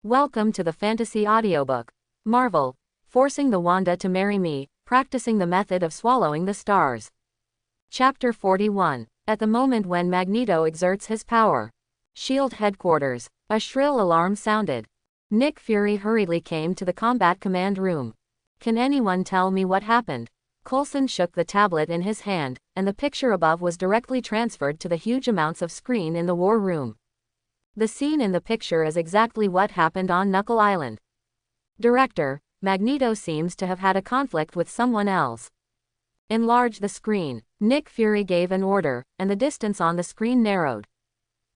Welcome to the fantasy audiobook. Marvel, forcing the Wanda to marry me, practicing the method of swallowing the stars. Chapter 41. At the moment when Magneto exerts his power. SHIELD headquarters. A shrill alarm sounded. Nick Fury hurriedly came to the combat command room. Can anyone tell me what happened? Coulson shook the tablet in his hand, and the picture above was directly transferred to the huge amounts of screen in the war room. The scene in the picture is exactly what happened on Knuckle Island. Director, Magneto seems to have had a conflict with someone else. Enlarge the screen. Nick Fury gave an order, and the distance on the screen narrowed.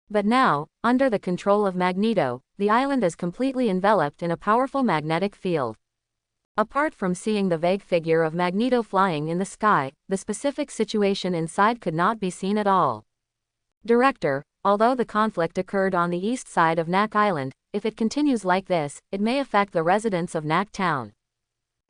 But now, under the control of Magneto, the island is completely enveloped in a powerful magnetic field. Apart from seeing the vague figure of Magneto flying in the sky, the specific situation inside could not be seen at all. Director, although the conflict occurred on the east side of Knack Island, if it continues like this, it may affect the residents of Knack Town.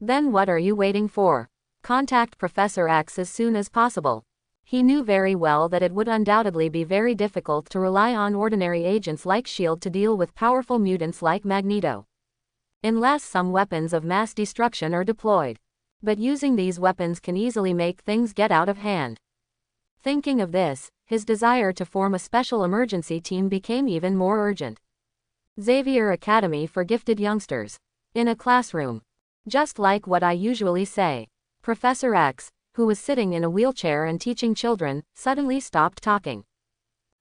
Then what are you waiting for? Contact Professor X as soon as possible. He knew very well that it would undoubtedly be very difficult to rely on ordinary agents like S.H.I.E.L.D. to deal with powerful mutants like Magneto. Unless some weapons of mass destruction are deployed. But using these weapons can easily make things get out of hand. Thinking of this, his desire to form a special emergency team became even more urgent. Xavier Academy for Gifted Youngsters. In a classroom. Just like what I usually say. Professor X, who was sitting in a wheelchair and teaching children, suddenly stopped talking.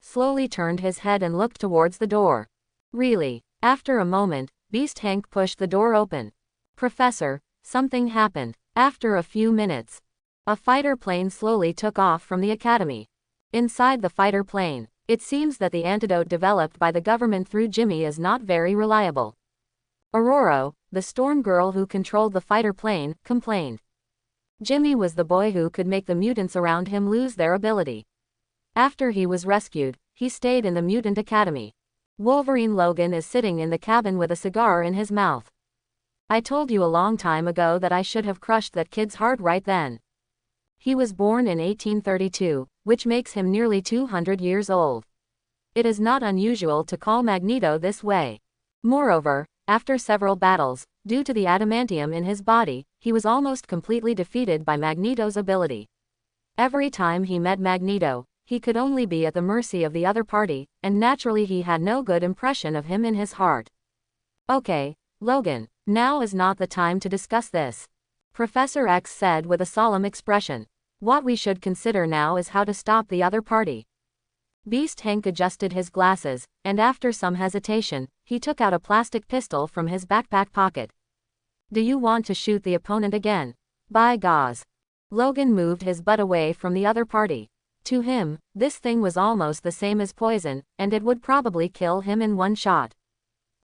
Slowly turned his head and looked towards the door. Really? After a moment, Beast Hank pushed the door open. Professor, something happened. After a few minutes. A fighter plane slowly took off from the academy. Inside the fighter plane, it seems that the antidote developed by the government through Jimmy is not very reliable. Aurora, the storm girl who controlled the fighter plane, complained. Jimmy was the boy who could make the mutants around him lose their ability. After he was rescued, he stayed in the mutant academy. Wolverine Logan is sitting in the cabin with a cigar in his mouth. I told you a long time ago that I should have crushed that kid's heart right then. He was born in 1832, which makes him nearly 200 years old. It is not unusual to call Magneto this way. Moreover, after several battles, due to the adamantium in his body, he was almost completely defeated by Magneto's ability. Every time he met Magneto, he could only be at the mercy of the other party, and naturally he had no good impression of him in his heart. Okay, Logan, now is not the time to discuss this. Professor X said with a solemn expression. What we should consider now is how to stop the other party. Beast Hank adjusted his glasses, and after some hesitation, he took out a plastic pistol from his backpack pocket. Do you want to shoot the opponent again? By gauze. Logan moved his butt away from the other party. To him, this thing was almost the same as poison, and it would probably kill him in one shot.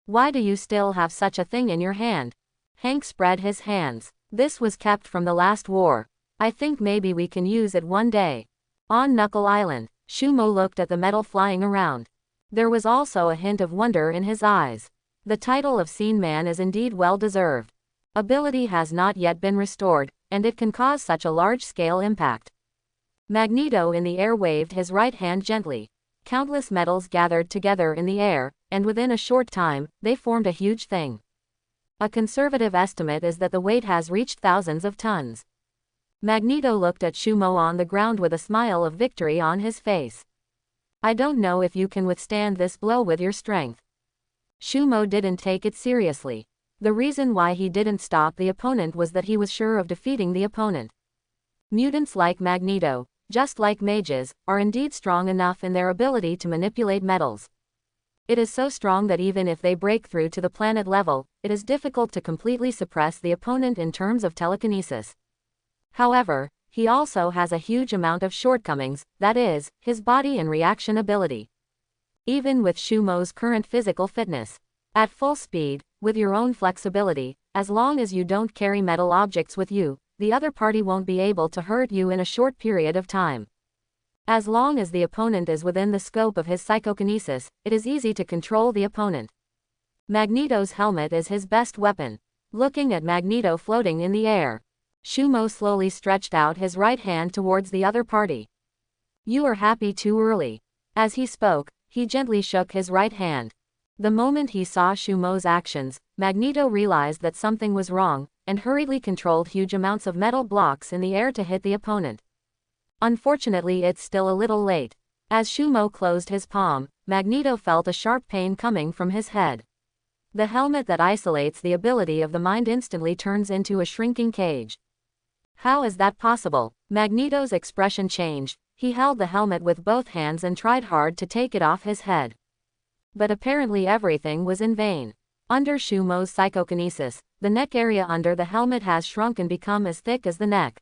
Why do you still have such a thing in your hand? Hank spread his hands. This was kept from the last war. I think maybe we can use it one day. On Knuckle Island, Shumo looked at the metal flying around. There was also a hint of wonder in his eyes. The title of Scene Man is indeed well deserved. Ability has not yet been restored, and it can cause such a large-scale impact. Magneto in the air waved his right hand gently. Countless metals gathered together in the air, and within a short time, they formed a huge thing. A conservative estimate is that the weight has reached thousands of tons. Magneto looked at Shumo on the ground with a smile of victory on his face. I don't know if you can withstand this blow with your strength. Shumo didn't take it seriously. The reason why he didn't stop the opponent was that he was sure of defeating the opponent. Mutants like Magneto, just like mages, are indeed strong enough in their ability to manipulate metals. It is so strong that even if they break through to the planet level, it is difficult to completely suppress the opponent in terms of telekinesis. However, he also has a huge amount of shortcomings, that is, his body and reaction ability. Even with Shumo's current physical fitness, at full speed, with your own flexibility, as long as you don't carry metal objects with you, the other party won't be able to hurt you in a short period of time. As long as the opponent is within the scope of his psychokinesis, it is easy to control the opponent. Magneto's helmet is his best weapon. Looking at Magneto floating in the air, Shumo slowly stretched out his right hand towards the other party. You are happy too early. As he spoke, he gently shook his right hand. The moment he saw Shumo's actions, Magneto realized that something was wrong, and hurriedly controlled huge amounts of metal blocks in the air to hit the opponent. Unfortunately, it's still a little late. As Shumo closed his palm, Magneto felt a sharp pain coming from his head. The helmet that isolates the ability of the mind instantly turns into a shrinking cage. How is that possible? Magneto's expression changed. He held the helmet with both hands and tried hard to take it off his head. But apparently everything was in vain. Under Shumo's psychokinesis, the neck area under the helmet has shrunk and become as thick as the neck.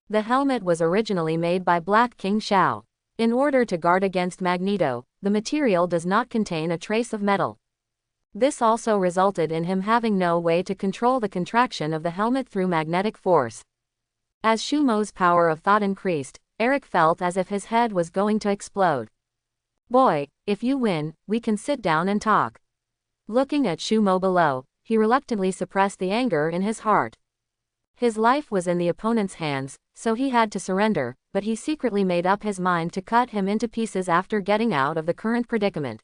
The helmet was originally made by Black King Shao. In order to guard against Magneto, the material does not contain a trace of metal. This also resulted in him having no way to control the contraction of the helmet through magnetic force. As Shumo's power of thought increased, Eric felt as if his head was going to explode. "Boy, if you win, we can sit down and talk." Looking at Shumo below, he reluctantly suppressed the anger in his heart. His life was in the opponent's hands, so he had to surrender, but he secretly made up his mind to cut him into pieces after getting out of the current predicament.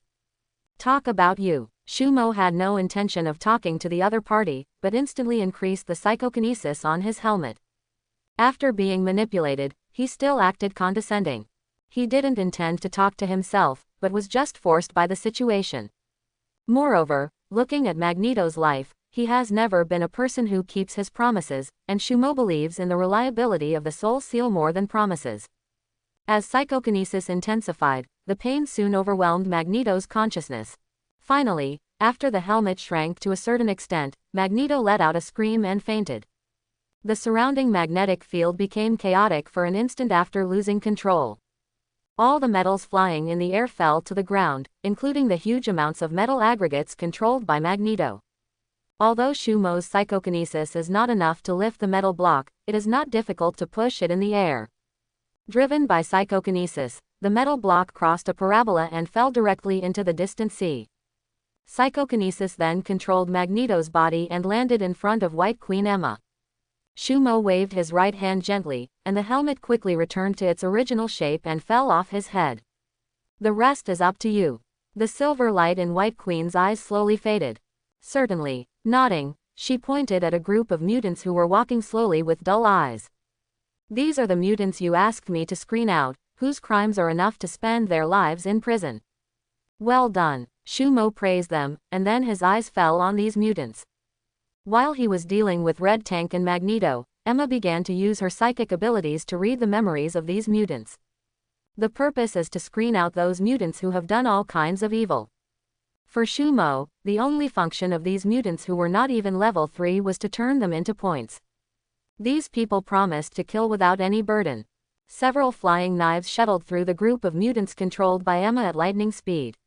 "Talk about you." Shumo had no intention of talking to the other party, but instantly increased the psychokinesis on his helmet. After being manipulated, he still acted condescending. He didn't intend to talk to himself, but was just forced by the situation. Moreover, looking at Magneto's life, he has never been a person who keeps his promises, and Shumo believes in the reliability of the soul seal more than promises. As psychokinesis intensified, the pain soon overwhelmed Magneto's consciousness. Finally, after the helmet shrank to a certain extent, Magneto let out a scream and fainted. The surrounding magnetic field became chaotic for an instant after losing control. All the metals flying in the air fell to the ground, including the huge amounts of metal aggregates controlled by Magneto. Although Shumo's psychokinesis is not enough to lift the metal block, it is not difficult to push it in the air. Driven by psychokinesis, the metal block crossed a parabola and fell directly into the distant sea. Psychokinesis then controlled Magneto's body and landed in front of White Queen Emma. Shumo waved his right hand gently, and the helmet quickly returned to its original shape and fell off his head. "The rest is up to you." The silver light in White Queen's eyes slowly faded. "Certainly." Nodding, she pointed at a group of mutants who were walking slowly with dull eyes. "These are the mutants you asked me to screen out, whose crimes are enough to spend their lives in prison." "Well done." Shumo praised them, and then his eyes fell on these mutants. While he was dealing with Red Tank and Magneto, Emma began to use her psychic abilities to read the memories of these mutants. The purpose is to screen out those mutants who have done all kinds of evil. For Shumo, the only function of these mutants who were not even level 3 was to turn them into points. These people promised to kill without any burden. Several flying knives shuttled through the group of mutants controlled by Emma at lightning speed.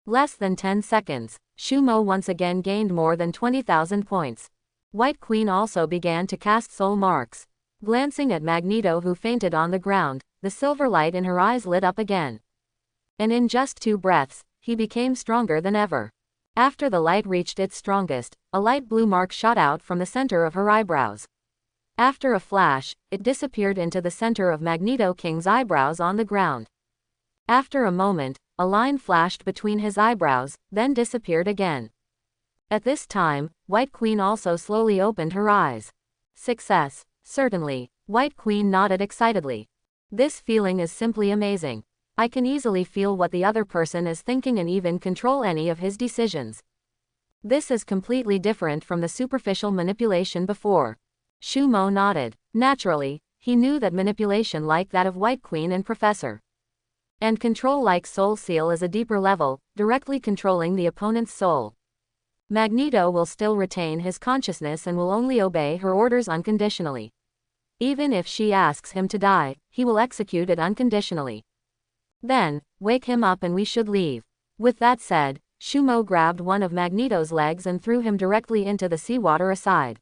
Less than 10 seconds, Shumo once again gained more than 20,000 points. White Queen also began to cast soul marks. Glancing at Magneto, who fainted on the ground, the silver light in her eyes lit up again. And in just 2 breaths, he became stronger than ever. After the light reached its strongest, a light blue mark shot out from the center of her eyebrows. After a flash, it disappeared into the center of Magneto King's eyebrows on the ground. After a moment, a line flashed between his eyebrows, then disappeared again. At this time, White Queen also slowly opened her eyes. "Success." "Certainly." White Queen nodded excitedly. "This feeling is simply amazing. I can easily feel what the other person is thinking and even control any of his decisions. This is completely different from the superficial manipulation before." Shumo nodded. Naturally, he knew that manipulation like that of White Queen and Professor and control like Soul Seal is a deeper level, directly controlling the opponent's soul. Magneto will still retain his consciousness and will only obey her orders unconditionally. Even if she asks him to die, he will execute it unconditionally. "Then, wake him up and we should leave." With that said, Shumo grabbed one of Magneto's legs and threw him directly into the seawater aside.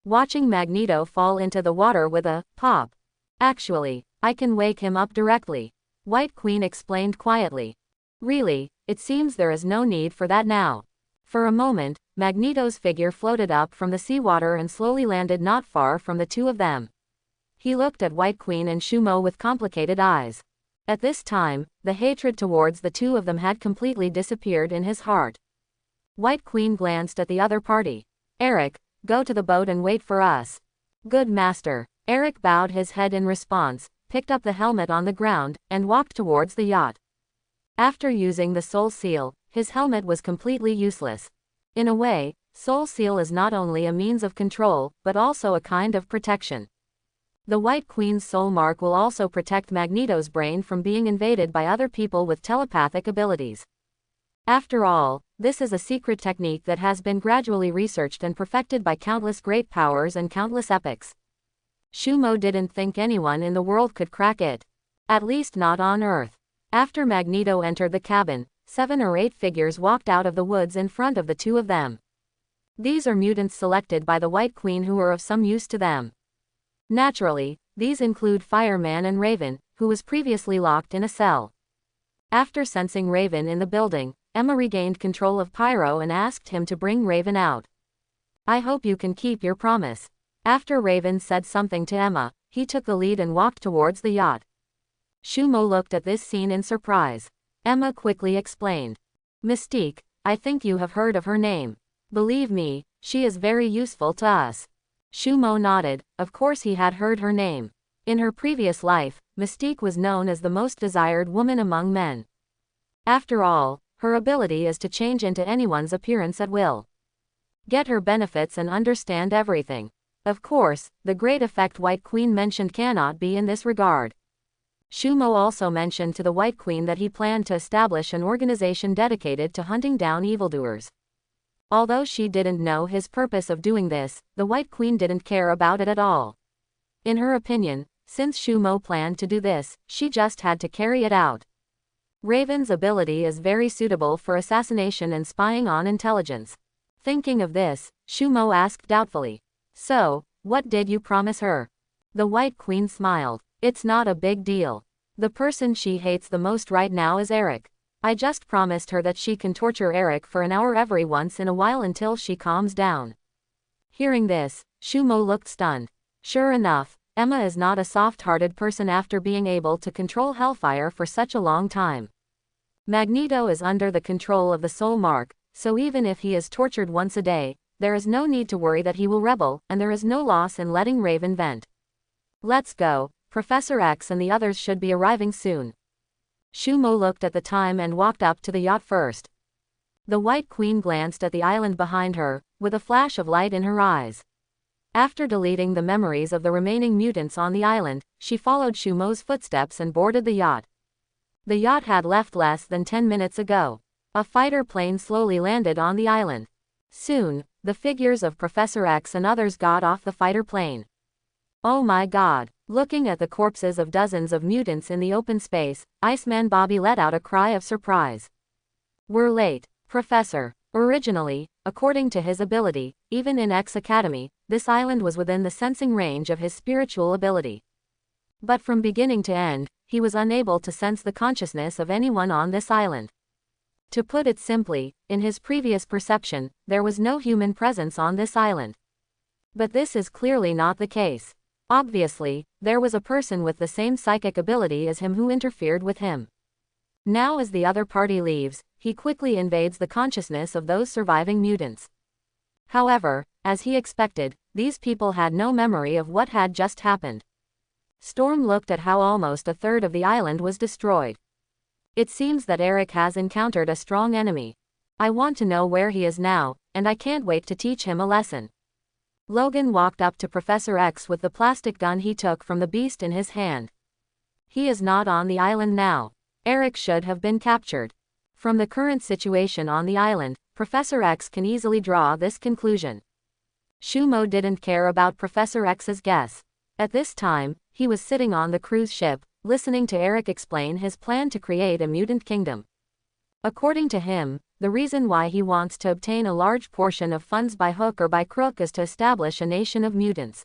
Watching Magneto fall into the water with a pop. "Actually, I can wake him up directly," White Queen explained quietly. "Really, it seems there is no need for that now." For a moment, Magneto's figure floated up from the seawater and slowly landed not far from the two of them. He looked at White Queen and Shumo with complicated eyes. At this time, the hatred towards the two of them had completely disappeared in his heart. White Queen glanced at the other party. Eric, go to the boat and wait for us. Good master. Eric bowed his head in response, picked up the helmet on the ground, and walked towards the yacht. After using the Soul Seal, his helmet was completely useless. In a way, Soul Seal is not only a means of control, but also a kind of protection. The White Queen's soul mark will also protect Magneto's brain from being invaded by other people with telepathic abilities. After all, this is a secret technique that has been gradually researched and perfected by countless great powers and countless epics. Shumo didn't think anyone in the world could crack it. At least not on Earth. After Magneto entered the cabin, 7 or 8 figures walked out of the woods in front of the two of them. These are mutants selected by the White Queen who are of some use to them. Naturally, these include Fireman and Raven, who was previously locked in a cell. After sensing Raven in the building, Emma regained control of Pyro and asked him to bring Raven out. I hope you can keep your promise. After Raven said something to Emma, he took the lead and walked towards the yacht. Shumo looked at this scene in surprise. Emma quickly explained. Mystique, I think you have heard of her name. Believe me, she is very useful to us. Shumo nodded. Of course he had heard her name. In her previous life, Mystique was known as the most desired woman among men. After all, her ability is to change into anyone's appearance at will. Get her benefits and understand everything. Of course, the great effect White Queen mentioned cannot be in this regard. Shumo also mentioned to the White Queen that he planned to establish an organization dedicated to hunting down evildoers. Although she didn't know his purpose of doing this, the White Queen didn't care about it at all. In her opinion, since Shumo planned to do this, she just had to carry it out. Raven's ability is very suitable for assassination and spying on intelligence. Thinking of this, Shumo asked doubtfully. So, what did you promise her? The White Queen smiled. It's not a big deal. The person she hates the most right now is Eric. I just promised her that she can torture Eric for an hour every once in a while until she calms down. Hearing this, Shumo looked stunned. Sure enough, Emma is not a soft-hearted person after being able to control Hellfire for such a long time. Magneto is under the control of the Soul Mark, so even if he is tortured once a day, there is no need to worry that he will rebel, and there is no loss in letting Raven vent. Let's go, Professor X and the others should be arriving soon. Shumo looked at the time and walked up to the yacht first. The White Queen glanced at the island behind her, with a flash of light in her eyes. After deleting the memories of the remaining mutants on the island, she followed Shumo's footsteps and boarded the yacht. The yacht had left less than 10 minutes ago. A fighter plane slowly landed on the island. Soon, the figures of Professor X and others got off the fighter plane. Oh my god. Looking at the corpses of dozens of mutants in the open space, Iceman Bobby let out a cry of surprise. We're late, Professor. Originally, according to his ability, even in X Academy, this island was within the sensing range of his spiritual ability. But from beginning to end, he was unable to sense the consciousness of anyone on this island. To put it simply, in his previous perception, there was no human presence on this island. But this is clearly not the case. Obviously, there was a person with the same psychic ability as him who interfered with him. Now as the other party leaves, he quickly invades the consciousness of those surviving mutants. However, as he expected, these people had no memory of what had just happened. Storm looked at how almost a third of the island was destroyed. It seems that Eric has encountered a strong enemy. I want to know where he is now, and I can't wait to teach him a lesson. Logan walked up to Professor X with the plastic gun he took from the beast in his hand. He is not on the island now. Eric should have been captured. From the current situation on the island, Professor X can easily draw this conclusion. Shumo didn't care about Professor X's guess. At this time, he was sitting on the cruise ship, listening to Eric explain his plan to create a mutant kingdom. According to him, the reason why he wants to obtain a large portion of funds by hook or by crook is to establish a nation of mutants.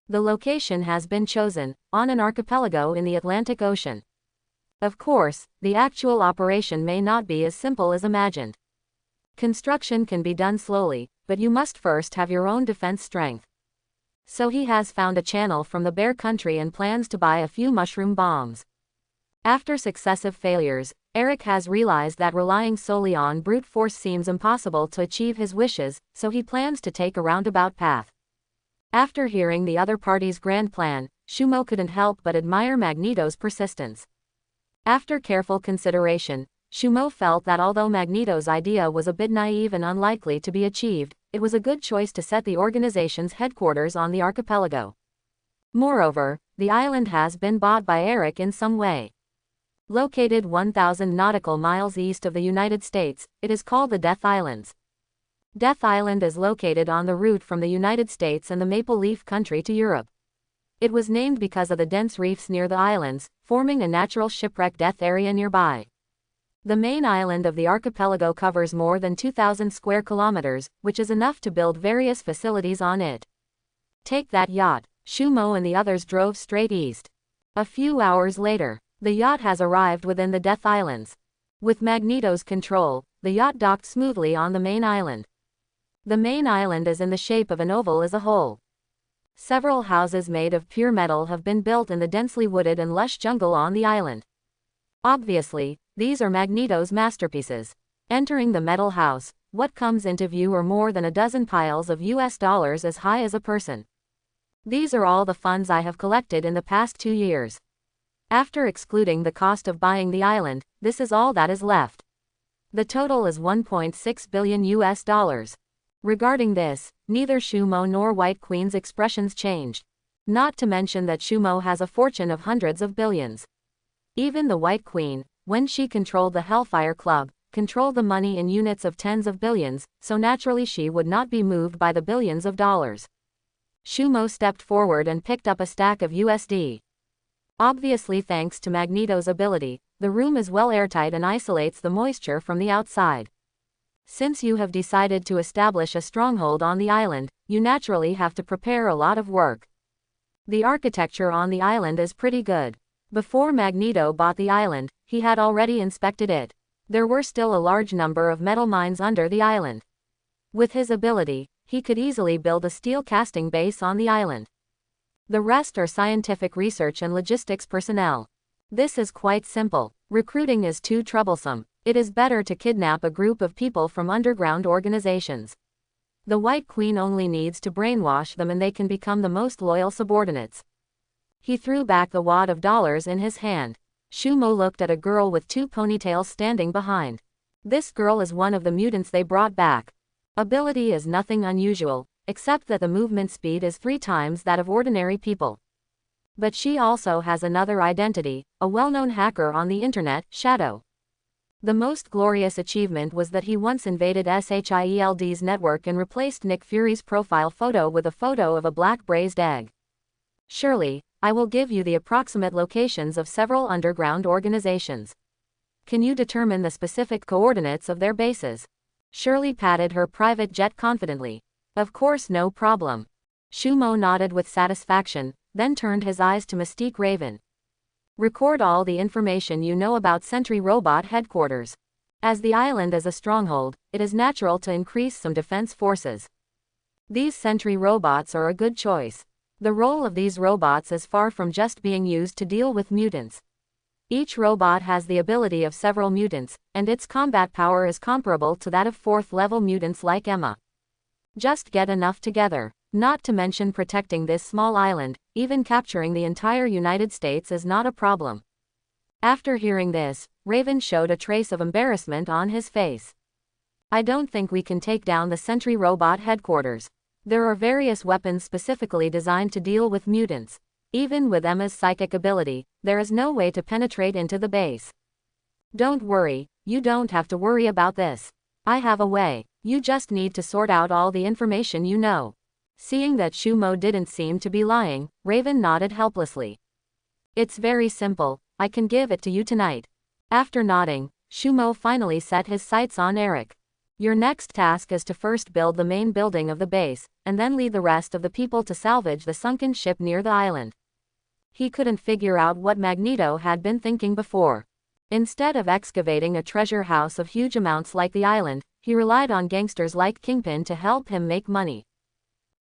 The location has been chosen, on an archipelago in the Atlantic Ocean. Of course, the actual operation may not be as simple as imagined. Construction can be done slowly, but you must first have your own defense strength. So he has found a channel from the Bear Country and plans to buy a few mushroom bombs. After successive failures, Eric has realized that relying solely on brute force seems impossible to achieve his wishes, so he plans to take a roundabout path. After hearing the other party's grand plan, Shumo couldn't help but admire Magneto's persistence. After careful consideration, Shumo felt that although Magneto's idea was a bit naive and unlikely to be achieved, it was a good choice to set the organization's headquarters on the archipelago. Moreover, the island has been bought by Eric in some way. Located 1,000 nautical miles east of the United States, it is called the Death Islands. Death Island is located on the route from the United States and the Maple Leaf Country to Europe. It was named because of the dense reefs near the islands, forming a natural shipwreck death area nearby. The main island of the archipelago covers more than 2,000 square kilometers, which is enough to build various facilities on it. Take that yacht. Shumo and the others drove straight east. A few hours later, the yacht has arrived within the Death Islands. With Magneto's control, the yacht docked smoothly on the main island. The main island is in the shape of an oval as a whole. Several houses made of pure metal have been built in the densely wooded and lush jungle on the island. Obviously, these are Magneto's masterpieces. Entering the metal house, what comes into view are more than a dozen piles of US dollars as high as a person. These are all the funds I have collected in the past 2 years. After excluding the cost of buying the island, this is all that is left. The total is 1.6 billion US dollars. Regarding this, neither Shumo nor White Queen's expressions changed. Not to mention that Shumo has a fortune of hundreds of billions. Even the White Queen, when she controlled the Hellfire Club, controlled the money in units of tens of billions, so naturally she would not be moved by the billions of dollars. Shumo stepped forward and picked up a stack of USD. Obviously, thanks to Magneto's ability, the room is well airtight and isolates the moisture from the outside. Since you have decided to establish a stronghold on the island, you naturally have to prepare a lot of work. The architecture on the island is pretty good. Before Magneto bought the island, he had already inspected it. There were still a large number of metal mines under the island. With his ability, he could easily build a steel casting base on the island. The rest are scientific research and logistics personnel. This is quite simple. Recruiting is too troublesome. It is better to kidnap a group of people from underground organizations. The White Queen only needs to brainwash them and they can become the most loyal subordinates. He threw back the wad of dollars in his hand. Shumo looked at a girl with 2 ponytails standing behind. This girl is one of the mutants they brought back. Ability is nothing unusual, except that the movement speed is 3 times that of ordinary people. But she also has another identity, a well-known hacker on the internet, Shadow. The most glorious achievement was that he once invaded SHIELD's network and replaced Nick Fury's profile photo with a photo of a black braised egg. Surely, I will give you the approximate locations of several underground organizations. Can you determine the specific coordinates of their bases? Shirley patted her private jet confidently. Of course, no problem. Shumo nodded with satisfaction, then turned his eyes to Mystique Raven. Record all the information you know about Sentry Robot headquarters. As the island is a stronghold, it is natural to increase some defense forces. These Sentry Robots are a good choice. The role of these robots is far from just being used to deal with mutants. Each robot has the ability of several mutants, and its combat power is comparable to that of 4th-level mutants like Emma. Just get enough together. Not to mention protecting this small island, even capturing the entire United States is not a problem. After hearing this, Raven showed a trace of embarrassment on his face. I don't think we can take down the Sentry Robot headquarters. There are various weapons specifically designed to deal with mutants. Even with Emma's psychic ability, there is no way to penetrate into the base. Don't worry, you don't have to worry about this. I have a way. You just need to sort out all the information you know. Seeing that Shumo didn't seem to be lying, Raven nodded helplessly. It's very simple, I can give it to you tonight. After nodding, Shumo finally set his sights on Eric. Your next task is to first build the main building of the base, and then lead the rest of the people to salvage the sunken ship near the island. He couldn't figure out what Magneto had been thinking before. Instead of excavating a treasure house of huge amounts like the island, he relied on gangsters like Kingpin to help him make money.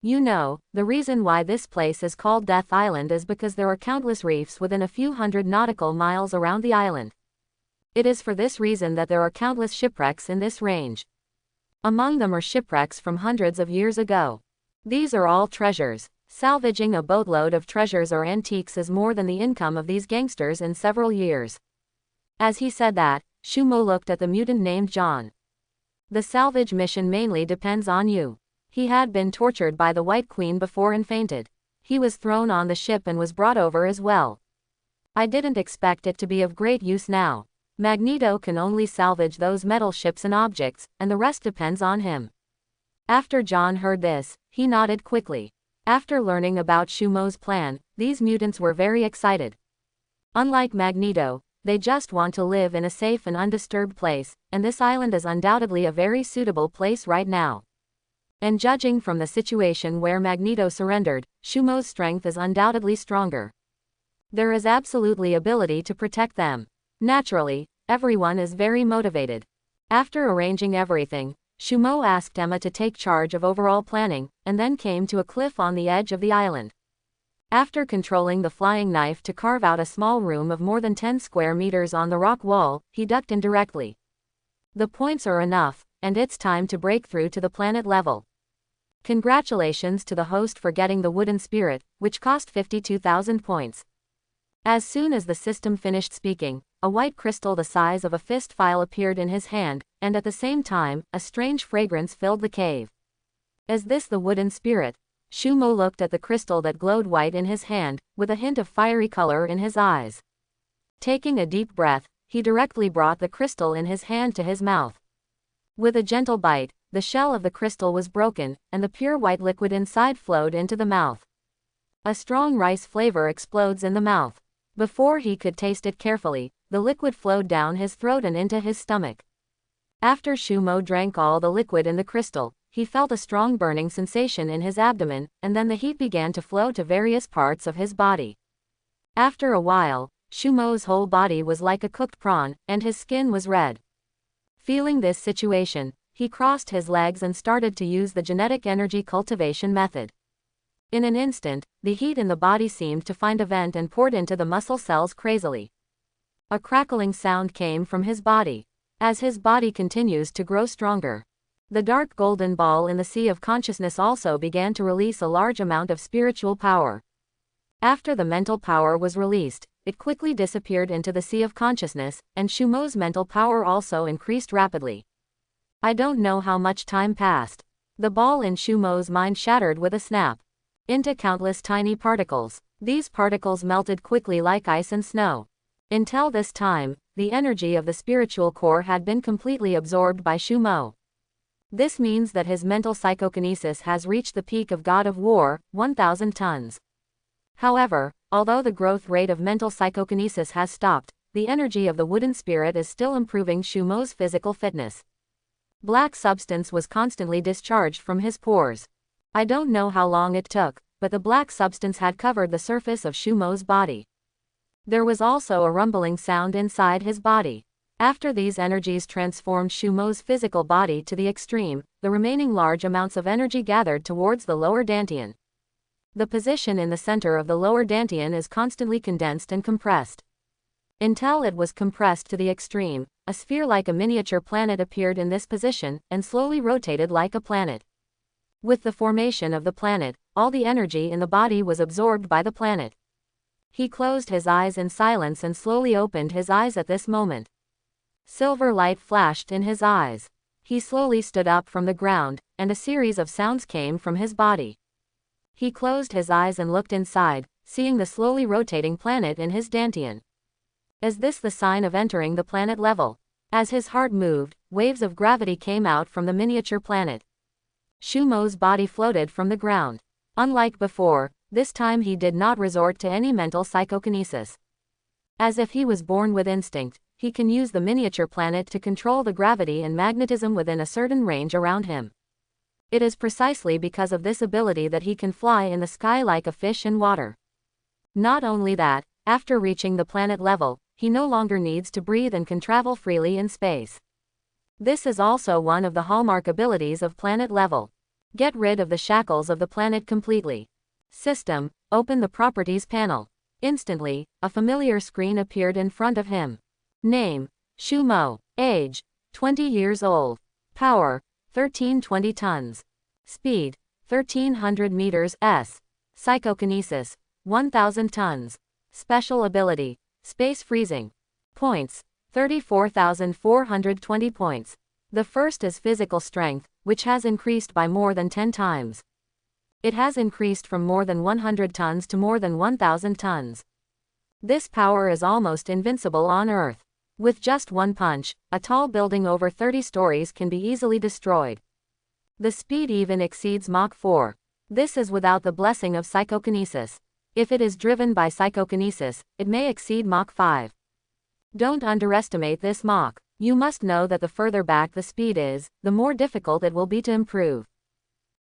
You know, the reason why this place is called Death Island is because there are countless reefs within a few hundred nautical miles around the island. It is for this reason that there are countless shipwrecks in this range. Among them are shipwrecks from hundreds of years ago. These are all treasures. Salvaging a boatload of treasures or antiques is more than the income of these gangsters in several years. As he said that, Shumo looked at the mutant named John. The salvage mission mainly depends on you. He had been tortured by the White Queen before and fainted. He was thrown on the ship and was brought over as well. I didn't expect it to be of great use now. Magneto can only salvage those metal ships and objects, and the rest depends on him. After John heard this, he nodded quickly. After learning about Shumo's plan, these mutants were very excited. Unlike Magneto, they just want to live in a safe and undisturbed place, and this island is undoubtedly a very suitable place right now. And judging from the situation where Magneto surrendered, Shumo's strength is undoubtedly stronger. There is absolutely ability to protect them. Naturally, everyone is very motivated. After arranging everything, Shumo asked Emma to take charge of overall planning, and then came to a cliff on the edge of the island. After controlling the flying knife to carve out a small room of more than 10 square meters on the rock wall, he ducked in directly. The points are enough, and it's time to break through to the planet level. Congratulations to the host for getting the wooden spirit, which cost 52,000 points. As soon as the system finished speaking, a white crystal the size of a fist file appeared in his hand, and at the same time, a strange fragrance filled the cave. Is this the wooden spirit? Shumo looked at the crystal that glowed white in his hand, with a hint of fiery color in his eyes. Taking a deep breath, he directly brought the crystal in his hand to his mouth. With a gentle bite, the shell of the crystal was broken, and the pure white liquid inside flowed into the mouth. A strong rice flavor explodes in the mouth. Before he could taste it carefully, the liquid flowed down his throat and into his stomach. After Shumo drank all the liquid in the crystal, he felt a strong burning sensation in his abdomen, and then the heat began to flow to various parts of his body. After a while, Shumo's whole body was like a cooked prawn, and his skin was red. Feeling this situation, he crossed his legs and started to use the genetic energy cultivation method. In an instant, the heat in the body seemed to find a vent and poured into the muscle cells crazily. A crackling sound came from his body. As his body continues to grow stronger, the dark golden ball in the sea of consciousness also began to release a large amount of spiritual power. After the mental power was released, it quickly disappeared into the sea of consciousness, and Shumo's mental power also increased rapidly. I don't know how much time passed. The ball in Shumo's mind shattered with a snap into countless tiny particles. These particles melted quickly like ice and snow. Until this time, the energy of the spiritual core had been completely absorbed by Shumo. This means that his mental psychokinesis has reached the peak of God of War, 1,000 tons. However, although the growth rate of mental psychokinesis has stopped, the energy of the wooden spirit is still improving Shumo's physical fitness. Black substance was constantly discharged from his pores. I don't know how long it took, but the black substance had covered the surface of Shumo's body. There was also a rumbling sound inside his body. After these energies transformed Shumo's physical body to the extreme, the remaining large amounts of energy gathered towards the lower dantian. The position in the center of the lower dantian is constantly condensed and compressed. Until it was compressed to the extreme, a sphere like a miniature planet appeared in this position, and slowly rotated like a planet. With the formation of the planet, all the energy in the body was absorbed by the planet. He closed his eyes in silence and slowly opened his eyes at this moment. Silver light flashed in his eyes. He slowly stood up from the ground, and a series of sounds came from his body. He closed his eyes and looked inside, seeing the slowly rotating planet in his dantian. Is this the sign of entering the planet level? As his heart moved, waves of gravity came out from the miniature planet. Shumo's body floated from the ground. Unlike before, this time he did not resort to any mental psychokinesis. As if he was born with instinct, he can use the miniature planet to control the gravity and magnetism within a certain range around him. It is precisely because of this ability that he can fly in the sky like a fish in water. Not only that, after reaching the planet level, he no longer needs to breathe and can travel freely in space. This is also one of the hallmark abilities of planet level. Get rid of the shackles of the planet completely. System, open the properties panel. Instantly, a familiar screen appeared in front of him. Name, Shumo. Age, 20 years old. Power, 1320 tons. Speed, 1300 meters s. Psychokinesis, 1000 tons. Special ability, space freezing. Points, 34,420 points. The first is physical strength, which has increased by more than 10 times. It has increased from more than 100 tons to more than 1,000 tons. This power is almost invincible on Earth. With just one punch, a tall building over 30 stories can be easily destroyed. The speed even exceeds Mach 4. This is without the blessing of psychokinesis. If it is driven by psychokinesis, it may exceed Mach 5. Don't underestimate this Mach. You must know that the further back the speed is, the more difficult it will be to improve.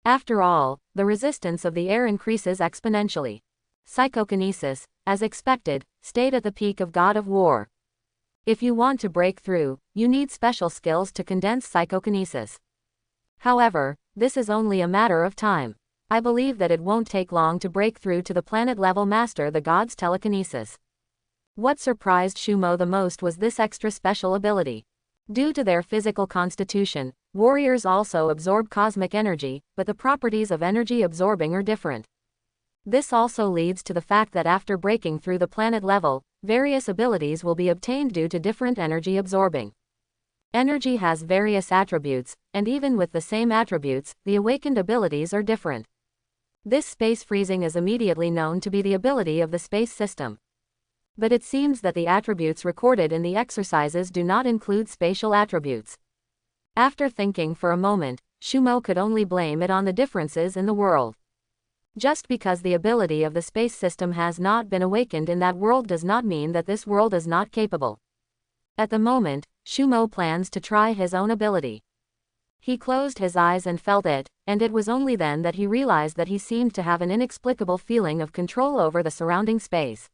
After all, the resistance of the air increases exponentially. Psychokinesis, as expected, stayed at the peak of God of War. If you want to break through, you need special skills to condense psychokinesis. However, this is only a matter of time. I believe that it won't take long to break through to the planet-level master the god's telekinesis. What surprised Shumo the most was this extra special ability. Due to their physical constitution, warriors also absorb cosmic energy, but the properties of energy absorbing are different. This also leads to the fact that after breaking through the planet level, various abilities will be obtained due to different energy absorbing. Energy has various attributes, and even with the same attributes, the awakened abilities are different. This space freezing is immediately known to be the ability of the space system. But it seems that the attributes recorded in the exercises do not include spatial attributes. After thinking for a moment, Shumo could only blame it on the differences in the world. Just because the ability of the space system has not been awakened in that world does not mean that this world is not capable. At the moment, Shumo plans to try his own ability. He closed his eyes and felt it, and it was only then that he realized that he seemed to have an inexplicable feeling of control over the surrounding space.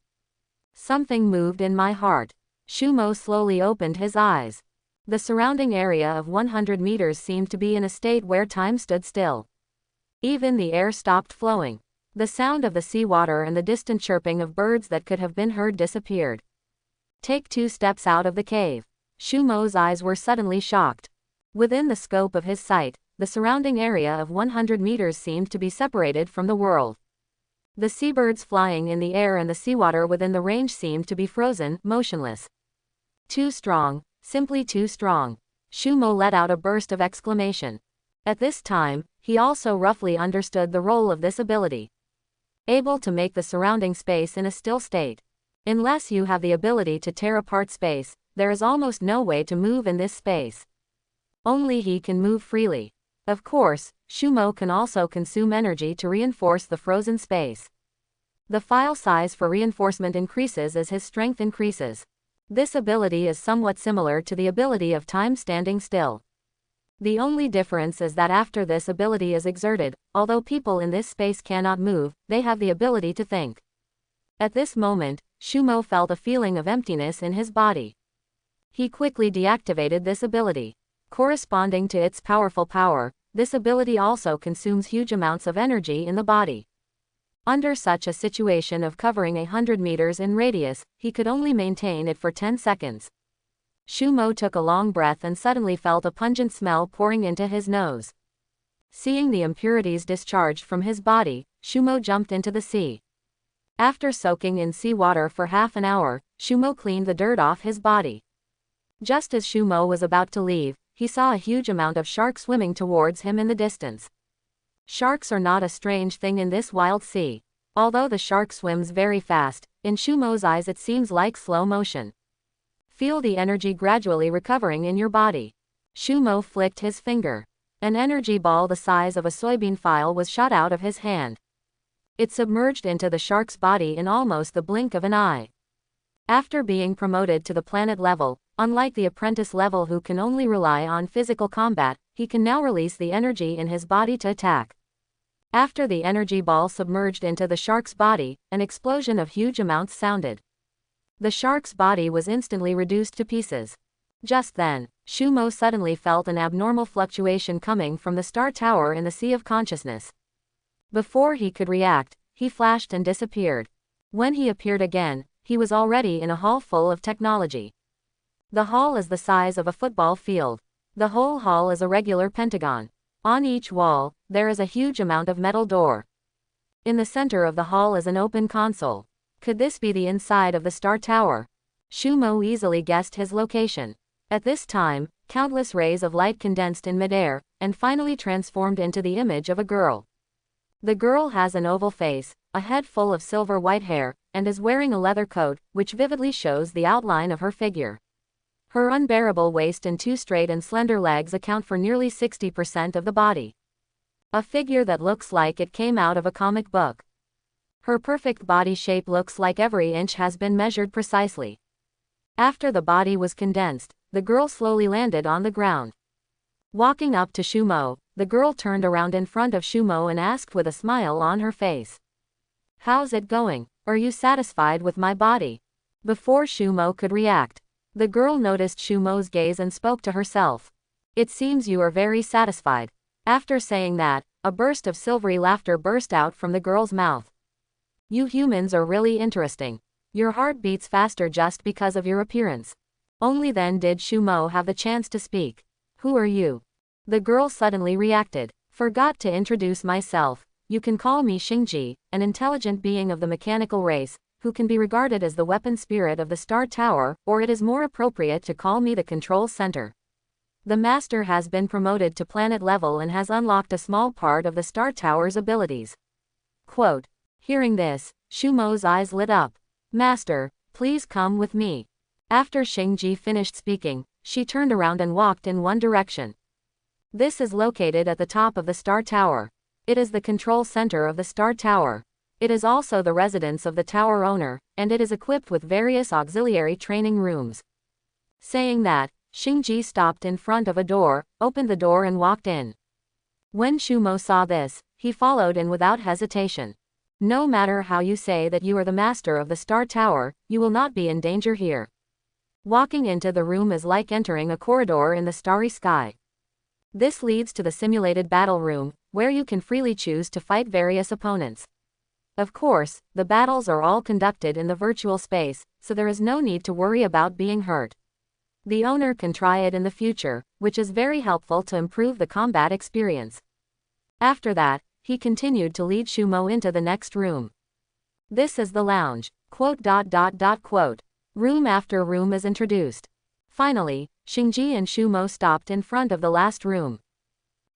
Something moved in my heart. Shumo slowly opened his eyes. The surrounding area of 100 meters seemed to be in a state where time stood still. Even the air stopped flowing. The sound of the seawater and the distant chirping of birds that could have been heard disappeared. Take 2 steps out of the cave. Shumo's eyes were suddenly shocked. Within the scope of his sight, the surrounding area of 100 meters seemed to be separated from the world. The seabirds flying in the air and the seawater within the range seemed to be frozen, motionless. Too strong, simply too strong. Shumo let out a burst of exclamation. At this time, he also roughly understood the role of this ability. Able to make the surrounding space in a still state. Unless you have the ability to tear apart space, there is almost no way to move in this space. Only he can move freely. Of course, Shumo can also consume energy to reinforce the frozen space. The file size for reinforcement increases as his strength increases. This ability is somewhat similar to the ability of time standing still. The only difference is that after this ability is exerted, although people in this space cannot move, they have the ability to think. At this moment, Shumo felt a feeling of emptiness in his body. He quickly deactivated this ability. Corresponding to its powerful power, this ability also consumes huge amounts of energy in the body. Under such a situation of covering 100 meters in radius, he could only maintain it for 10 seconds. Shumo took a long breath and suddenly felt a pungent smell pouring into his nose. Seeing the impurities discharged from his body, Shumo jumped into the sea. After soaking in seawater for half an hour, Shumo cleaned the dirt off his body. Just as Shumo was about to leave, he saw a huge amount of sharks swimming towards him in the distance. Sharks are not a strange thing in this wild sea. Although the shark swims very fast, in Shumo's eyes it seems like slow motion. Feel the energy gradually recovering in your body. Shumo flicked his finger. An energy ball the size of a soybean file was shot out of his hand. It submerged into the shark's body in almost the blink of an eye. After being promoted to the planet level, unlike the apprentice level who can only rely on physical combat, he can now release the energy in his body to attack. After the energy ball submerged into the shark's body, an explosion of huge amounts sounded. The shark's body was instantly reduced to pieces. Just then, Shumo suddenly felt an abnormal fluctuation coming from the star tower in the sea of consciousness. Before he could react, he flashed and disappeared. When he appeared again, he was already in a hall full of technology. The hall is the size of a football field. The whole hall is a regular pentagon. On each wall, there is a huge amount of metal door. In the center of the hall is an open console. Could this be the inside of the star tower? Shumo easily guessed his location. At this time, countless rays of light condensed in midair, and finally transformed into the image of a girl. The girl has an oval face, a head full of silver white hair, and is wearing a leather coat, which vividly shows the outline of her figure. Her unbearable waist and two straight and slender legs account for nearly 60% of the body. A figure that looks like it came out of a comic book. Her perfect body shape looks like every inch has been measured precisely. After the body was condensed, the girl slowly landed on the ground. Walking up to Shumo, the girl turned around in front of Shumo and asked with a smile on her face. "How's it going? Are you satisfied with my body?" Before Shumo could react, the girl noticed Shumo's gaze and spoke to herself. "It seems you are very satisfied." After saying that, a burst of silvery laughter burst out from the girl's mouth. "You humans are really interesting. Your heart beats faster just because of your appearance." Only then did Shumo have the chance to speak. "Who are you?" The girl suddenly reacted. "Forgot to introduce myself. You can call me Xingji, an intelligent being of the mechanical race, who can be regarded as the weapon spirit of the Star Tower, or it is more appropriate to call me the control center. The Master has been promoted to planet level and has unlocked a small part of the Star Tower's abilities." Quote. Hearing this, Shumo's eyes lit up. "Master, please come with me." After Xingji finished speaking, she turned around and walked in one direction. This is located at the top of the Star Tower. It is the control center of the Star Tower. It is also the residence of the tower owner, and it is equipped with various auxiliary training rooms. Saying that, Xingji stopped in front of a door, opened the door and walked in. When Shumo saw this, he followed in without hesitation. "No matter how you say that you are the master of the Star Tower, you will not be in danger here." Walking into the room is like entering a corridor in the starry sky. This leads to the simulated battle room, where you can freely choose to fight various opponents. Of course, the battles are all conducted in the virtual space, so there is no need to worry about being hurt. The owner can try it in the future, which is very helpful to improve the combat experience. After that, he continued to lead Shumo into the next room. This is the lounge. Quote. Room after room is introduced. Finally, Xingji and Shumo stopped in front of the last room.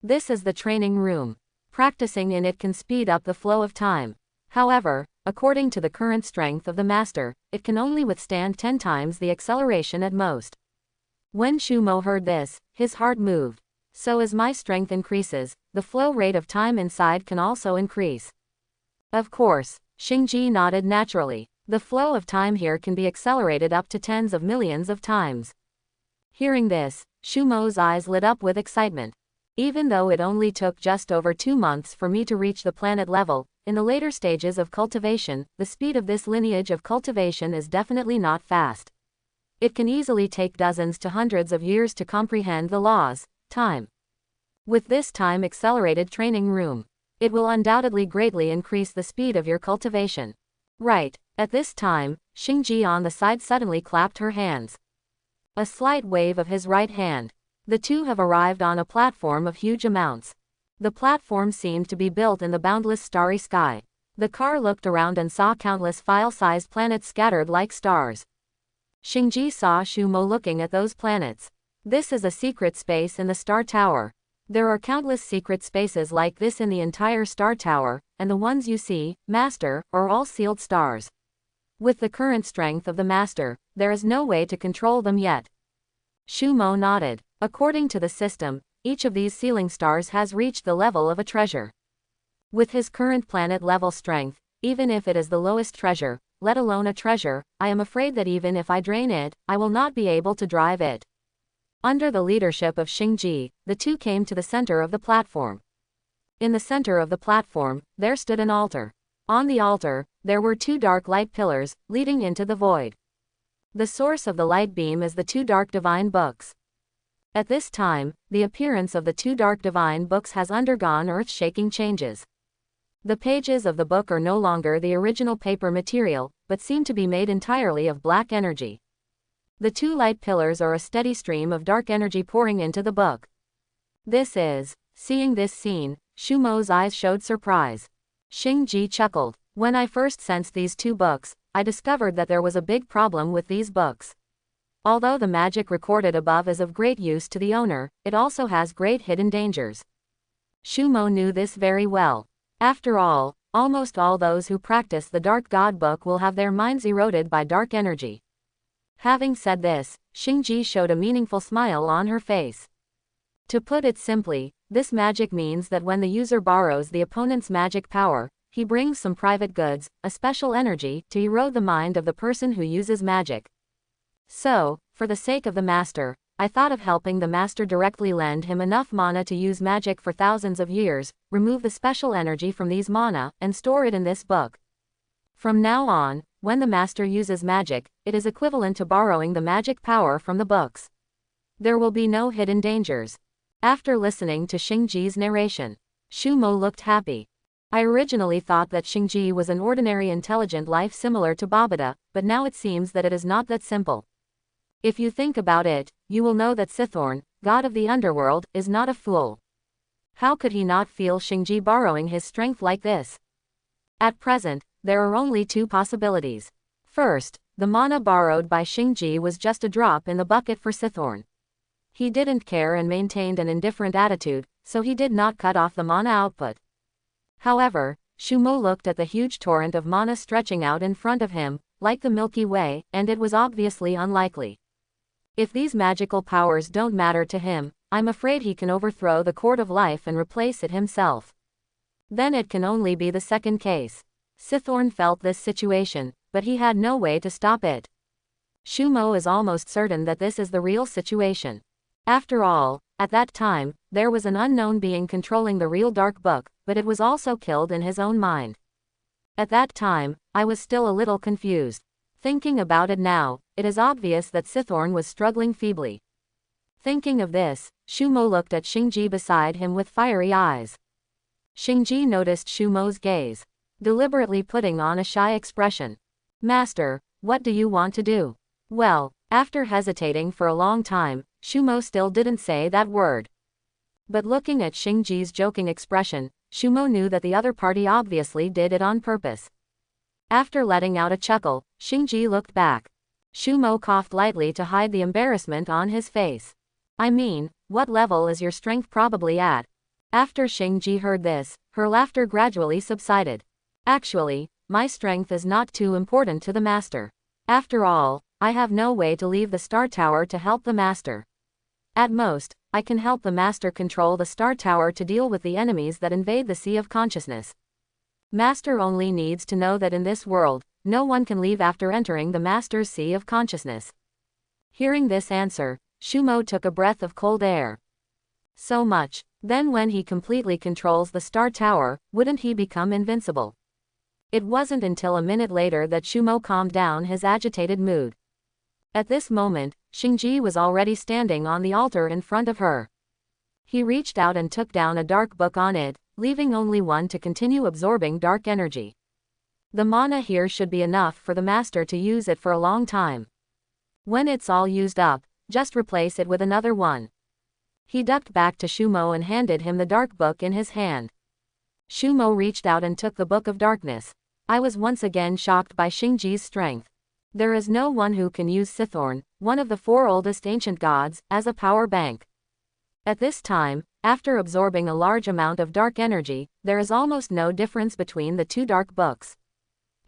This is the training room. Practicing in it can speed up the flow of time. However, according to the current strength of the Master, it can only withstand 10 times the acceleration at most. When Shumo heard this, his heart moved. So as my strength increases, the flow rate of time inside can also increase. Of course, Xingji nodded naturally. The flow of time here can be accelerated up to tens of millions of times. Hearing this, Shumo's eyes lit up with excitement. Even though it only took just over 2 months for me to reach the planet level, in the later stages of cultivation, the speed of this lineage of cultivation is definitely not fast. It can easily take dozens to hundreds of years to comprehend the laws, time. With this time-accelerated training room, it will undoubtedly greatly increase the speed of your cultivation. Right, at this time, Xingji on the side suddenly clapped her hands. A slight wave of his right hand. The two have arrived on a platform of huge amounts. The platform seemed to be built in the boundless starry sky. The car looked around and saw countless file-sized planets scattered like stars. Xingji saw Shumo looking at those planets. This is a secret space in the Star Tower. There are countless secret spaces like this in the entire Star Tower, and the ones you see, Master, are all sealed stars. With the current strength of the Master, there is no way to control them yet. Shumo nodded. According to the system, each of these sealing stars has reached the level of a treasure. With his current planet-level strength, even if it is the lowest treasure, let alone a treasure, I am afraid that even if I drain it, I will not be able to drive it. Under the leadership of Xingji, the two came to the center of the platform. In the center of the platform, there stood an altar. On the altar, there were 2 dark light pillars, leading into the void. The source of the light beam is the two dark divine books. At this time, the appearance of the two dark divine books has undergone earth-shaking changes. The pages of the book are no longer the original paper material, but seem to be made entirely of black energy. The two light pillars are a steady stream of dark energy pouring into the book. Seeing this scene, Shumo's eyes showed surprise. Xingji chuckled. When I first sensed these two books, I discovered that there was a big problem with these books. Although the magic recorded above is of great use to the owner, it also has great hidden dangers. Shumo knew this very well. After all, almost all those who practice the Dark God Book will have their minds eroded by dark energy. Having said this, Xingji showed a meaningful smile on her face. To put it simply, this magic means that when the user borrows the opponent's magic power, he brings some private goods, a special energy, to erode the mind of the person who uses magic. So, for the sake of the master, I thought of helping the master directly lend him enough mana to use magic for thousands of years, remove the special energy from these mana, and store it in this book. From now on, when the master uses magic, it is equivalent to borrowing the magic power from the books. There will be no hidden dangers. After listening to Xingji's narration, Shumo looked happy. I originally thought that Xingji was an ordinary intelligent life similar to Babada, but now it seems that it is not that simple. If you think about it, you will know that Sithorn, god of the underworld, is not a fool. How could he not feel Xingji borrowing his strength like this? At present, there are only two possibilities. First, the mana borrowed by Xingji was just a drop in the bucket for Sithorn. He didn't care and maintained an indifferent attitude, so he did not cut off the mana output. However, Shumo looked at the huge torrent of mana stretching out in front of him, like the Milky Way, and it was obviously unlikely. If these magical powers don't matter to him, I'm afraid he can overthrow the Court of Life and replace it himself. Then it can only be the second case. Sithorn felt this situation, but he had no way to stop it. Shumo is almost certain that this is the real situation. After all, at that time, there was an unknown being controlling the real Dark Book, but it was also killed in his own mind. At that time, I was still a little confused. Thinking about it now, it is obvious that Sithorn was struggling feebly. Thinking of this, Shumo looked at Xingji beside him with fiery eyes. Xingji noticed Shumo's gaze, deliberately putting on a shy expression. Master, what do you want to do? Well, after hesitating for a long time, Shumo still didn't say that word. But looking at Xingji's joking expression, Shumo knew that the other party obviously did it on purpose. After letting out a chuckle, Xingji looked back. Shumo coughed lightly to hide the embarrassment on his face. I mean, what level is your strength probably at? After Xingji heard this, her laughter gradually subsided. Actually, my strength is not too important to the master. After all, I have no way to leave the Star Tower to help the master. At most, I can help the master control the Star Tower to deal with the enemies that invade the Sea of Consciousness. Master only needs to know that in this world, no one can leave after entering the master's Sea of Consciousness. Hearing this answer, Shumo took a breath of cold air. So much, then when he completely controls the Star Tower, wouldn't he become invincible? It wasn't until a minute later that Shumo calmed down his agitated mood. At this moment, Xingji was already standing on the altar in front of her. He reached out and took down a dark book on it, leaving only one to continue absorbing dark energy. The mana here should be enough for the master to use it for a long time. When it's all used up, just replace it with another one. He ducked back to Shumo and handed him the dark book in his hand. Shumo reached out and took the Book of Darkness. I was once again shocked by Xingji's strength. There is no one who can use Sithorn, one of the four oldest ancient gods, as a power bank. At this time, after absorbing a large amount of dark energy, there is almost no difference between the two dark books.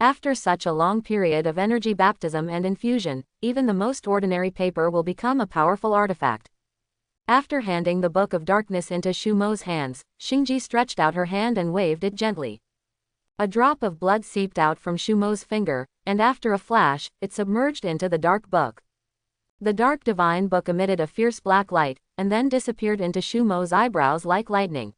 After such a long period of energy baptism and infusion, even the most ordinary paper will become a powerful artifact. After handing the Book of Darkness into Shumo's hands, Xingji stretched out her hand and waved it gently. A drop of blood seeped out from Shumo's finger, and after a flash, it submerged into the dark book. The dark divine book emitted a fierce black light, and then disappeared into Shumo's eyebrows like lightning.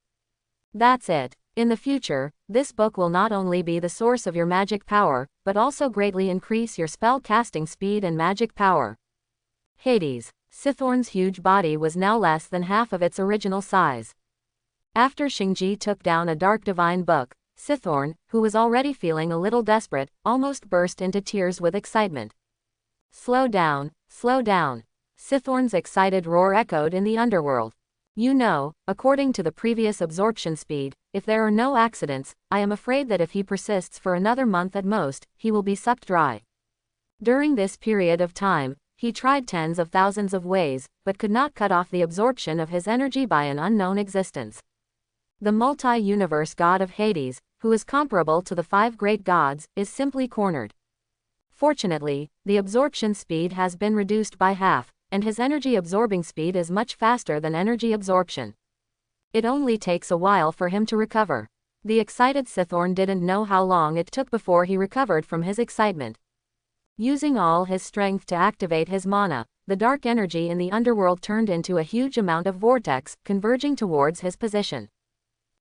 That's it. In the future, this book will not only be the source of your magic power, but also greatly increase your spell casting speed and magic power. Hades. Sithorn's huge body was now less than half of its original size. After Xingji took down a dark divine book, Sithorn, who was already feeling a little desperate, almost burst into tears with excitement. Slow down, slow down. Sithorn's excited roar echoed in the underworld. You know, according to the previous absorption speed, if there are no accidents, I am afraid that if he persists for another month at most, he will be sucked dry. During this period of time, he tried tens of thousands of ways, but could not cut off the absorption of his energy by an unknown existence. The multi-universe god of Hades, who is comparable to the 5 great gods, is simply cornered. Fortunately, the absorption speed has been reduced by half, and his energy absorbing speed is much faster than energy absorption. It only takes a while for him to recover. The excited Sithorn didn't know how long it took before he recovered from his excitement. Using all his strength to activate his mana, the dark energy in the underworld turned into a huge amount of vortex, converging towards his position.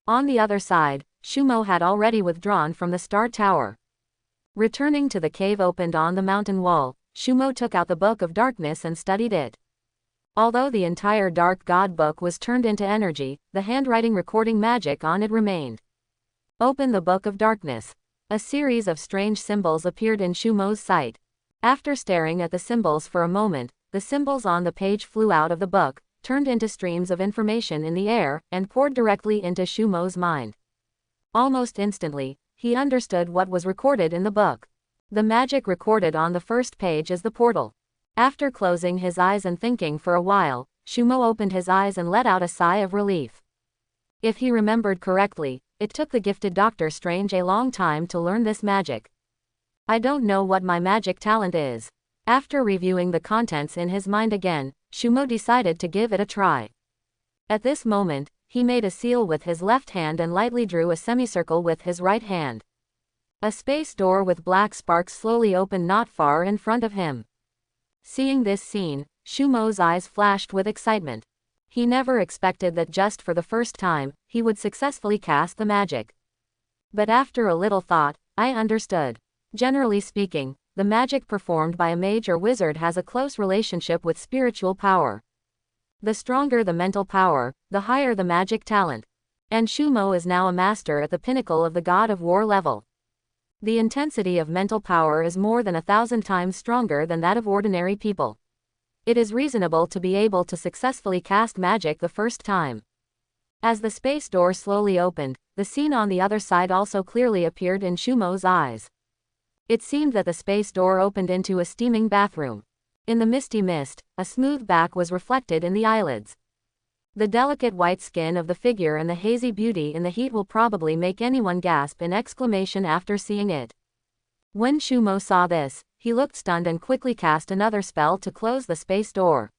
On the other side, Shumo had already withdrawn from the Star Tower. Returning to the cave opened on the mountain wall, Shumo took out the Book of Darkness and studied it. Although the entire Dark God book was turned into energy, the handwriting recording magic on it remained. Open the Book of Darkness. A series of strange symbols appeared in Shumo's sight. After staring at the symbols for a moment, the symbols on the page flew out of the book, turned into streams of information in the air, and poured directly into Shumo's mind. Almost instantly, he understood what was recorded in the book. The magic recorded on the first page is the portal. After closing his eyes and thinking for a while, Shumo opened his eyes and let out a sigh of relief. If he remembered correctly, it took the gifted Doctor Strange a long time to learn this magic. I don't know what my magic talent is. After reviewing the contents in his mind again, Shumo decided to give it a try. At this moment, he made a seal with his left hand and lightly drew a semicircle with his right hand. A space door with black sparks slowly opened not far in front of him. Seeing this scene, Shumo's eyes flashed with excitement. He never expected that just for the first time, he would successfully cast the magic. But after a little thought, I understood. Generally speaking, the magic performed by a mage or wizard has a close relationship with spiritual power. The stronger the mental power, the higher the magic talent. And Shumo is now a master at the pinnacle of the God of War level. The intensity of mental power is more than 1,000 times stronger than that of ordinary people. It is reasonable to be able to successfully cast magic the first time. As the space door slowly opened, the scene on the other side also clearly appeared in Shumo's eyes. It seemed that the space door opened into a steaming bathroom. In the misty mist, a smooth back was reflected in the eyelids. The delicate white skin of the figure and the hazy beauty in the heat will probably make anyone gasp in exclamation after seeing it. When Shumo saw this, he looked stunned and quickly cast another spell to close the space door.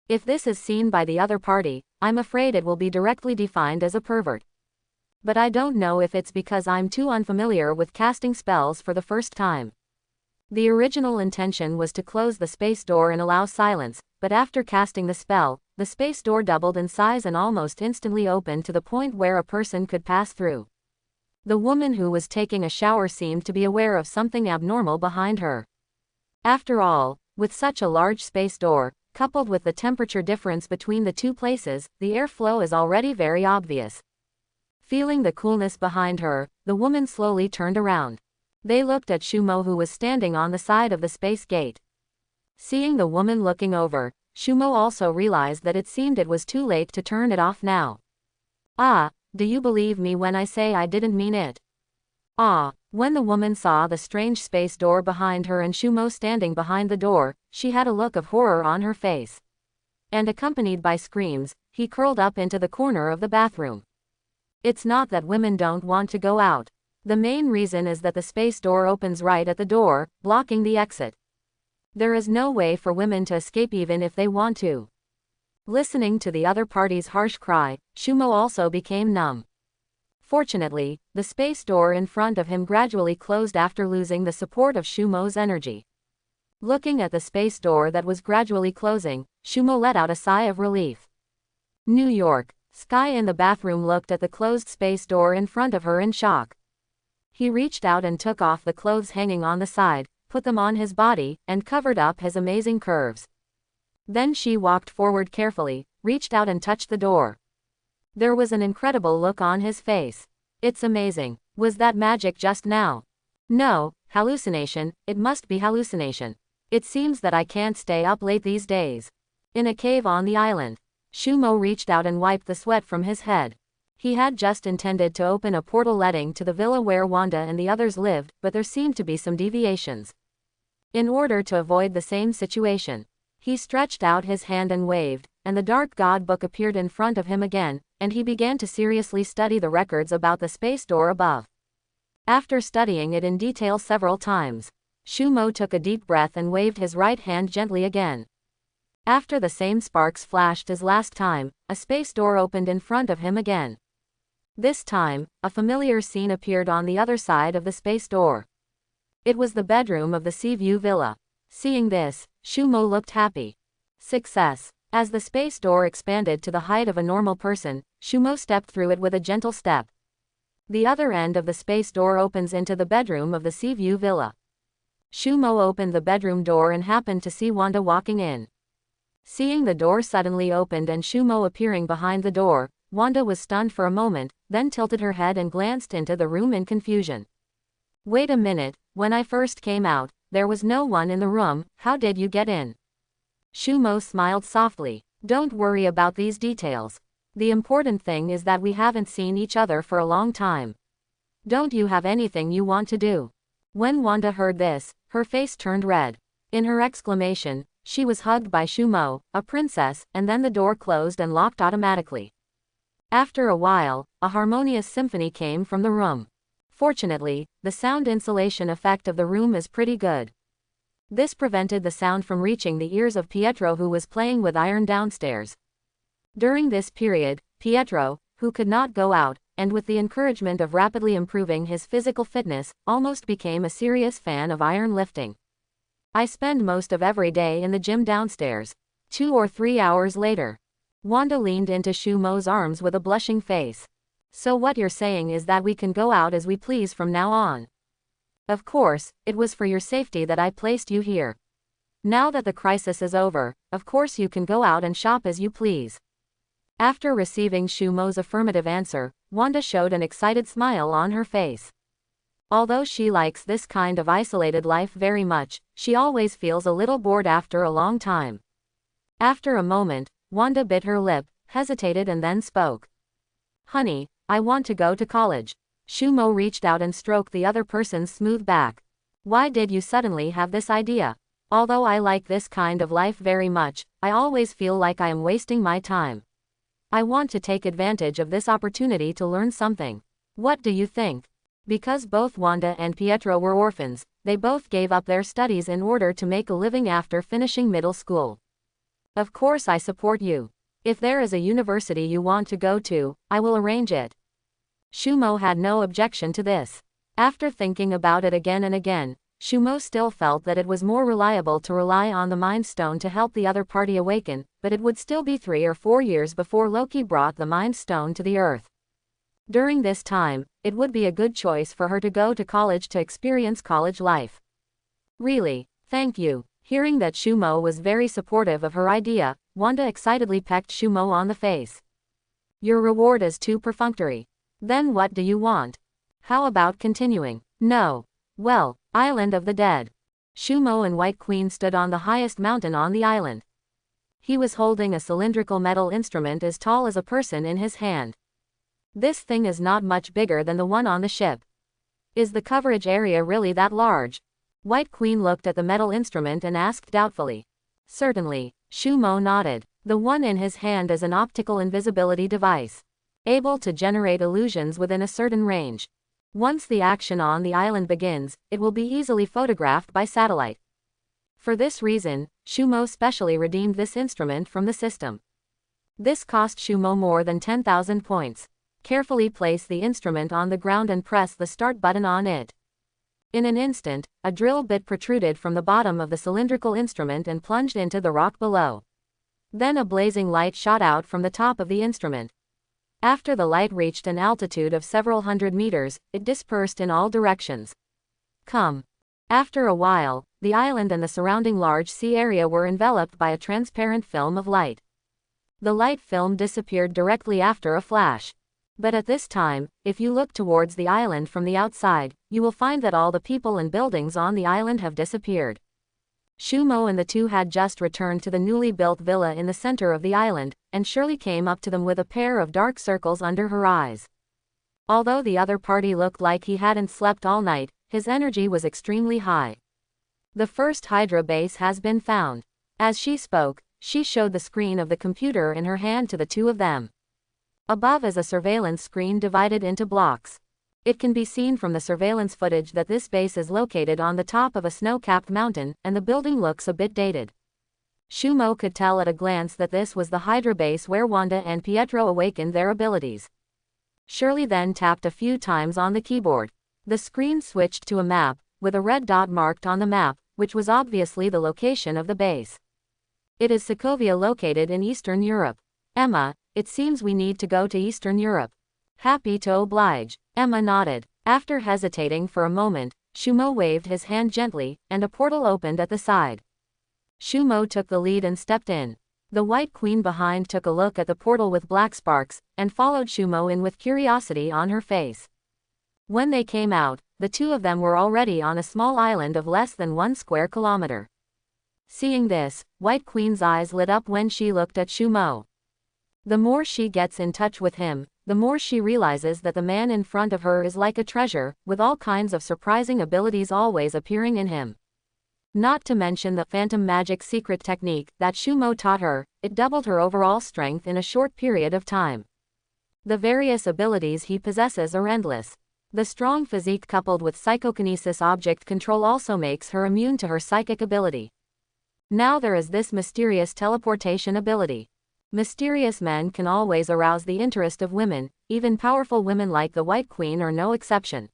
If this is seen by the other party, I'm afraid it will be directly defined as a pervert. But I don't know if it's because I'm too unfamiliar with casting spells for the first time. The original intention was to close the space door and allow silence, but after casting the spell, the space door doubled in size and almost instantly opened to the point where a person could pass through. The woman who was taking a shower seemed to be aware of something abnormal behind her. After all, with such a large space door, coupled with the temperature difference between the two places, the airflow is already very obvious. Feeling the coolness behind her, the woman slowly turned around. They looked at Shumo, who was standing on the side of the space gate. Seeing the woman looking over, Shumo also realized that it seemed it was too late to turn it off now. Ah, do you believe me when I say I didn't mean it? Ah, when the woman saw the strange space door behind her and Shumo standing behind the door, she had a look of horror on her face. And accompanied by screams, he curled up into the corner of the bathroom. It's not that women don't want to go out. The main reason is that the space door opens right at the door, blocking the exit. There is no way for women to escape even if they want to. Listening to the other party's harsh cry, Shumo also became numb. Fortunately, the space door in front of him gradually closed after losing the support of Shumo's energy. Looking at the space door that was gradually closing, Shumo let out a sigh of relief. New York. Sky in the bathroom looked at the closed space door in front of her in shock. He reached out and took off the clothes hanging on the side, put them on his body, and covered up his amazing curves. Then she walked forward carefully, reached out and touched the door. There was an incredible look on his face. It's amazing. Was that magic just now? No, hallucination, it must be hallucination. It seems that I can't stay up late these days. In a cave on the island, Shumo reached out and wiped the sweat from his head. He had just intended to open a portal leading to the villa where Wanda and the others lived, but there seemed to be some deviations. In order to avoid the same situation, he stretched out his hand and waved, and the Dark God book appeared in front of him again, and he began to seriously study the records about the space door above. After studying it in detail several times, Shumo took a deep breath and waved his right hand gently again. After the same sparks flashed as last time, a space door opened in front of him again. This time, a familiar scene appeared on the other side of the space door. It was the bedroom of the Seaview Villa. Seeing this, Shumo looked happy. Success. As the space door expanded to the height of a normal person, Shumo stepped through it with a gentle step. The other end of the space door opens into the bedroom of the Seaview Villa. Shumo opened the bedroom door and happened to see Wanda walking in. Seeing the door suddenly opened and Shumo appearing behind the door, Wanda was stunned for a moment, then tilted her head and glanced into the room in confusion. Wait a minute, when I first came out, there was no one in the room, how did you get in? Shumo smiled softly. Don't worry about these details. The important thing is that we haven't seen each other for a long time. Don't you have anything you want to do? When Wanda heard this, her face turned red. In her exclamation, she was hugged by Shumo, a princess, and then the door closed and locked automatically. After a while, a harmonious symphony came from the room. Fortunately, the sound insulation effect of the room is pretty good. This prevented the sound from reaching the ears of Pietro, who was playing with iron downstairs. During this period, Pietro, who could not go out, and with the encouragement of rapidly improving his physical fitness, almost became a serious fan of iron lifting. I spend most of every day in the gym downstairs. 2 or 3 hours later, Wanda leaned into Shumo's arms with a blushing face. So what you're saying is that we can go out as we please from now on? Of course, it was for your safety that I placed you here. Now that the crisis is over, of course you can go out and shop as you please. After receiving Shumo's affirmative answer, Wanda showed an excited smile on her face. Although she likes this kind of isolated life very much, she always feels a little bored after a long time. After a moment, Wanda bit her lip, hesitated and then spoke. Honey, I want to go to college. Shumo reached out and stroked the other person's smooth back. Why did you suddenly have this idea? Although I like this kind of life very much, I always feel like I am wasting my time. I want to take advantage of this opportunity to learn something. What do you think? Because both Wanda and Pietro were orphans, they both gave up their studies in order to make a living after finishing middle school. Of course I support you. If there is a university you want to go to, I will arrange it. Shumo had no objection to this. After thinking about it again and again, Shumo still felt that it was more reliable to rely on the Mind Stone to help the other party awaken, but it would still be 3 or 4 years before Loki brought the Mind Stone to the Earth. During this time, it would be a good choice for her to go to college to experience college life. Really, thank you. Hearing that Shumo was very supportive of her idea, Wanda excitedly pecked Shumo on the face. Your reward is too perfunctory. Then what do you want? How about continuing? No. Well, Island of the Dead. Shumo and White Queen stood on the highest mountain on the island. He was holding a cylindrical metal instrument as tall as a person in his hand. This thing is not much bigger than the one on the ship. Is the coverage area really that large? White Queen looked at the metal instrument and asked doubtfully. Certainly, Shumo nodded. The one in his hand is an optical invisibility device, able to generate illusions within a certain range. Once the action on the island begins, it will be easily photographed by satellite. For this reason, Shumo specially redeemed this instrument from the system. This cost Shumo more than 10,000 points. Carefully place the instrument on the ground and press the start button on it. In an instant, a drill bit protruded from the bottom of the cylindrical instrument and plunged into the rock below. Then a blazing light shot out from the top of the instrument. After the light reached an altitude of several hundred meters, it dispersed in all directions. Come. After a while, the island and the surrounding large sea area were enveloped by a transparent film of light. The light film disappeared directly after a flash. But at this time, if you look towards the island from the outside, you will find that all the people and buildings on the island have disappeared. Shumo and the two had just returned to the newly built villa in the center of the island, and Shirley came up to them with a pair of dark circles under her eyes. Although the other party looked like he hadn't slept all night, his energy was extremely high. The first Hydra base has been found. As she spoke, she showed the screen of the computer in her hand to the two of them. Above is a surveillance screen divided into blocks. It can be seen from the surveillance footage that this base is located on the top of a snow-capped mountain, and the building looks a bit dated. Shumo could tell at a glance that this was the Hydra base where Wanda and Pietro awakened their abilities. Shirley then tapped a few times on the keyboard. The screen switched to a map, with a red dot marked on the map, which was obviously the location of the base. It is Sokovia, located in Eastern Europe. Emma, it seems we need to go to Eastern Europe. Happy to oblige. Emma nodded. After hesitating for a moment, Shumo waved his hand gently, and a portal opened at the side. Shumo took the lead and stepped in. The White Queen behind took a look at the portal with black sparks, and followed Shumo in with curiosity on her face. When they came out, the two of them were already on a small island of less than 1 square kilometer. Seeing this, White Queen's eyes lit up when she looked at Shumo. The more she gets in touch with him, the more she realizes that the man in front of her is like a treasure, with all kinds of surprising abilities always appearing in him. Not to mention the phantom magic secret technique that Shumo taught her, it doubled her overall strength in a short period of time. The various abilities he possesses are endless. The strong physique coupled with psychokinesis object control also makes her immune to her psychic ability. Now there is this mysterious teleportation ability. Mysterious men can always arouse the interest of women, even powerful women like the White Queen are no exception.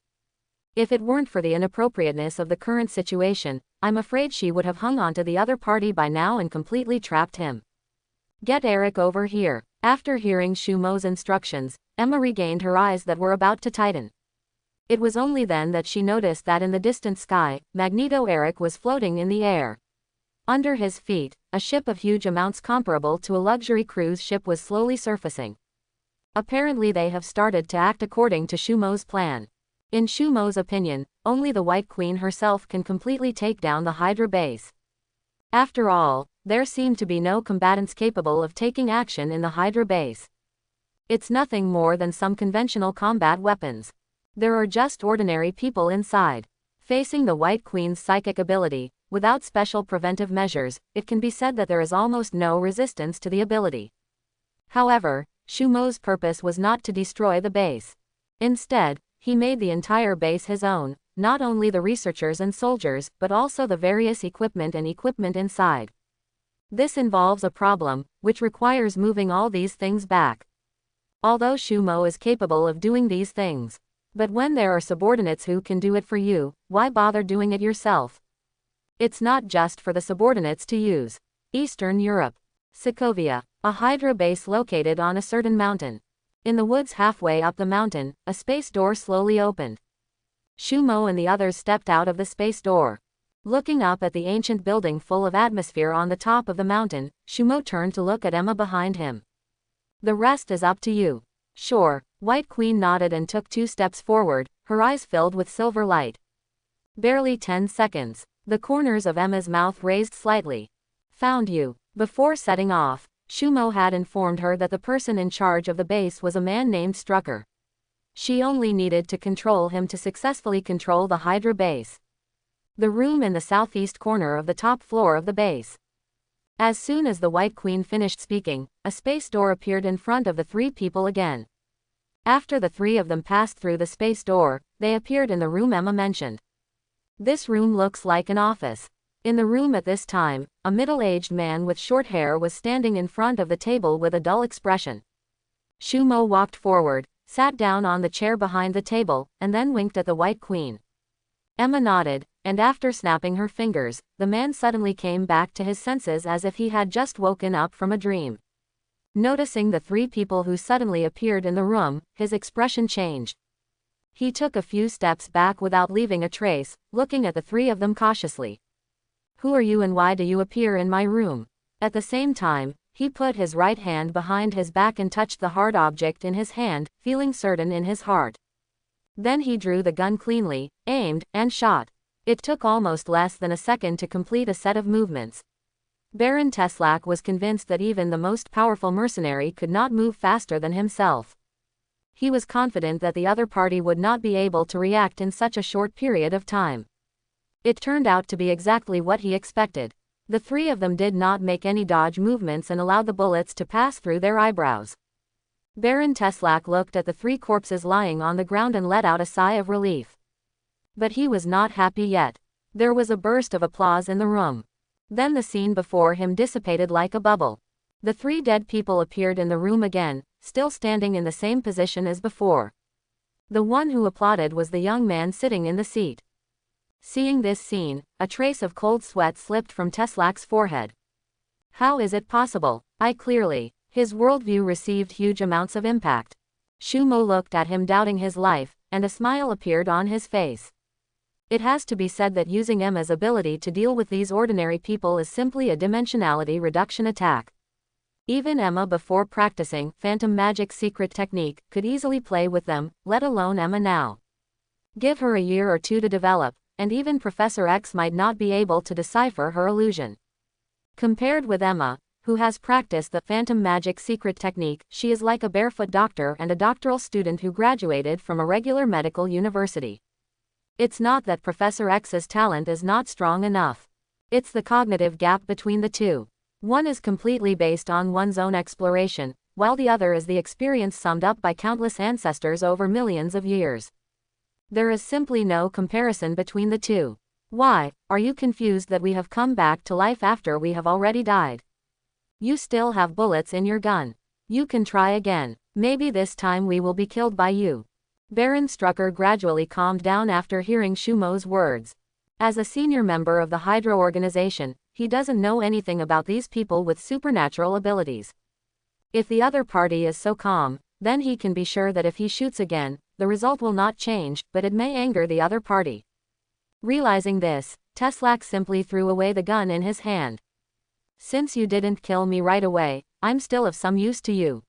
If it weren't for the inappropriateness of the current situation, I'm afraid she would have hung on to the other party by now and completely trapped him. Get Eric over here. After hearing Shumo's instructions, Emma regained her eyes that were about to tighten. It was only then that she noticed that in the distant sky, Magneto Eric was floating in the air. Under his feet, a ship of huge amounts comparable to a luxury cruise ship was slowly surfacing. Apparently they have started to act according to Shumo's plan. In Shumo's opinion, only the White Queen herself can completely take down the Hydra base. After all, there seem to be no combatants capable of taking action in the Hydra base. It's nothing more than some conventional combat weapons. There are just ordinary people inside. Facing the White Queen's psychic ability, without special preventive measures, it can be said that there is almost no resistance to the ability. However, Shumo's purpose was not to destroy the base. Instead, he made the entire base his own, not only the researchers and soldiers, but also the various equipment inside. This involves a problem, which requires moving all these things back. Although Shumo is capable of doing these things. But when there are subordinates who can do it for you, why bother doing it yourself? It's not just for the subordinates to use. Eastern Europe. Sokovia, a Hydra base located on a certain mountain. In the woods halfway up the mountain, a space door slowly opened. Shumo and the others stepped out of the space door. Looking up at the ancient building full of atmosphere on the top of the mountain, Shumo turned to look at Emma behind him. The rest is up to you. Sure. White Queen nodded and took 2 steps forward, her eyes filled with silver light. Barely 10 seconds. The corners of Emma's mouth raised slightly. Found you. Before setting off, Shumo had informed her that the person in charge of the base was a man named Strucker. She only needed to control him to successfully control the Hydra base. The room in the southeast corner of the top floor of the base. As soon as the White Queen finished speaking, a space door appeared in front of the 3 people again. After the 3 of them passed through the space door, they appeared in the room Emma mentioned. This room looks like an office. In the room at this time, a middle-aged man with short hair was standing in front of the table with a dull expression. Shumo walked forward, sat down on the chair behind the table, and then winked at the White Queen. Emma nodded, and after snapping her fingers, the man suddenly came back to his senses as if he had just woken up from a dream. Noticing the three people who suddenly appeared in the room, his expression changed. He took a few steps back without leaving a trace, looking at the three of them cautiously. "Who are you and why do you appear in my room?" At the same time, he put his right hand behind his back and touched the hard object in his hand, feeling certain in his heart. Then he drew the gun cleanly, aimed, and shot. It took almost less than a second to complete a set of movements. Baron Teslac was convinced that even the most powerful mercenary could not move faster than himself. He was confident that the other party would not be able to react in such a short period of time. It turned out to be exactly what he expected. The three of them did not make any dodge movements and allowed the bullets to pass through their eyebrows. Baron Teslac looked at the three corpses lying on the ground and let out a sigh of relief. But he was not happy yet. There was a burst of applause in the room. Then the scene before him dissipated like a bubble. The three dead people appeared in the room again, still standing in the same position as before. The one who applauded was the young man sitting in the seat. Seeing this scene, a trace of cold sweat slipped from Teslac's forehead. How is it possible? His worldview received huge amounts of impact. Shumo looked at him doubting his life, and a smile appeared on his face. It has to be said that using Emma's ability to deal with these ordinary people is simply a dimensionality reduction attack. Even Emma, before practicing phantom magic secret technique, could easily play with them, let alone Emma now. Give her a year or two to develop, and even Professor X might not be able to decipher her illusion. Compared with Emma, who has practiced the phantom magic secret technique, she is like a barefoot doctor and a doctoral student who graduated from a regular medical university. It's not that Professor X's talent is not strong enough. It's the cognitive gap between the two. One is completely based on one's own exploration, while the other is the experience summed up by countless ancestors over millions of years. There is simply no comparison between the two. Why, are you confused that we have come back to life after we have already died? You still have bullets in your gun. You can try again. Maybe this time we will be killed by you. Baron Strucker gradually calmed down after hearing Shumo's words. As a senior member of the Hydra organization, he doesn't know anything about these people with supernatural abilities. If the other party is so calm, then he can be sure that if he shoots again, the result will not change, but it may anger the other party. Realizing this, Teslac simply threw away the gun in his hand. "Since you didn't kill me right away, I'm still of some use to you.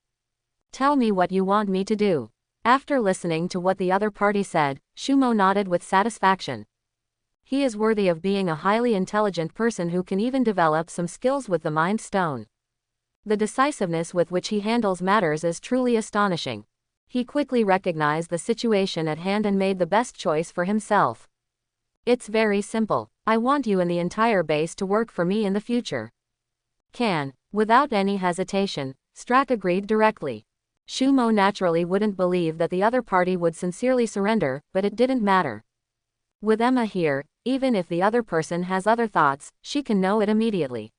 Tell me what you want me to do." After listening to what the other party said, Shumo nodded with satisfaction. He is worthy of being a highly intelligent person who can even develop some skills with the Mind Stone. The decisiveness with which he handles matters is truly astonishing. He quickly recognized the situation at hand and made the best choice for himself. "It's very simple. I want you and the entire base to work for me in the future." Without any hesitation, Strack agreed directly. Shumo naturally wouldn't believe that the other party would sincerely surrender, but it didn't matter. With Emma here, even if the other person has other thoughts, she can know it immediately.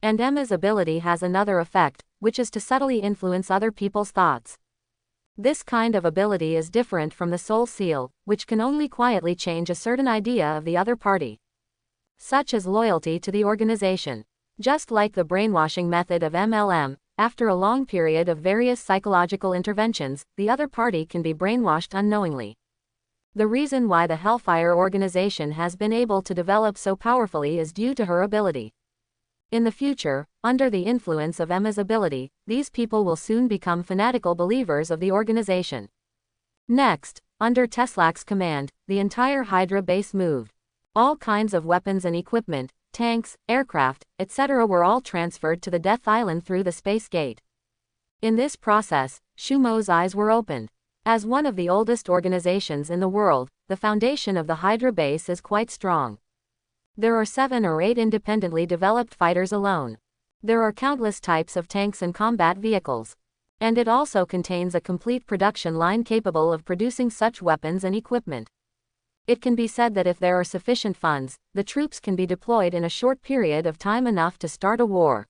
And Emma's ability has another effect, which is to subtly influence other people's thoughts. This kind of ability is different from the soul seal, which can only quietly change a certain idea of the other party. Such as loyalty to the organization. Just like the brainwashing method of MLM, after a long period of various psychological interventions, the other party can be brainwashed unknowingly. The reason why the Hellfire organization has been able to develop so powerfully is due to her ability. In the future, under the influence of Emma's ability, these people will soon become fanatical believers of the organization. Next, under Teslac's command, the entire Hydra base moved. All kinds of weapons and equipment, tanks, aircraft, etc. were all transferred to the Death Island through the space gate. In this process, Shumo's eyes were opened. As one of the oldest organizations in the world, the foundation of the Hydra base is quite strong. There are 7 or 8 independently developed fighters alone. There are countless types of tanks and combat vehicles. And it also contains a complete production line capable of producing such weapons and equipment. It can be said that if there are sufficient funds, the troops can be deployed in a short period of time enough to start a war.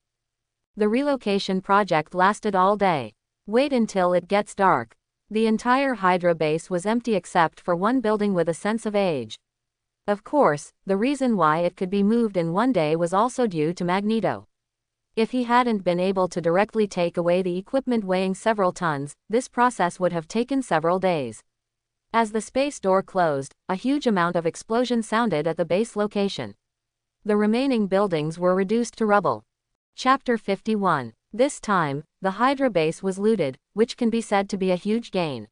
The relocation project lasted all day. Wait until it gets dark. The entire Hydra base was empty except for one building with a sense of age. Of course, the reason why it could be moved in one day was also due to Magneto. If he hadn't been able to directly take away the equipment weighing several tons, this process would have taken several days. As the space door closed, a huge amount of explosion sounded at the base location. The remaining buildings were reduced to rubble. Chapter 51. This time, the Hydra base was looted, which can be said to be a huge gain.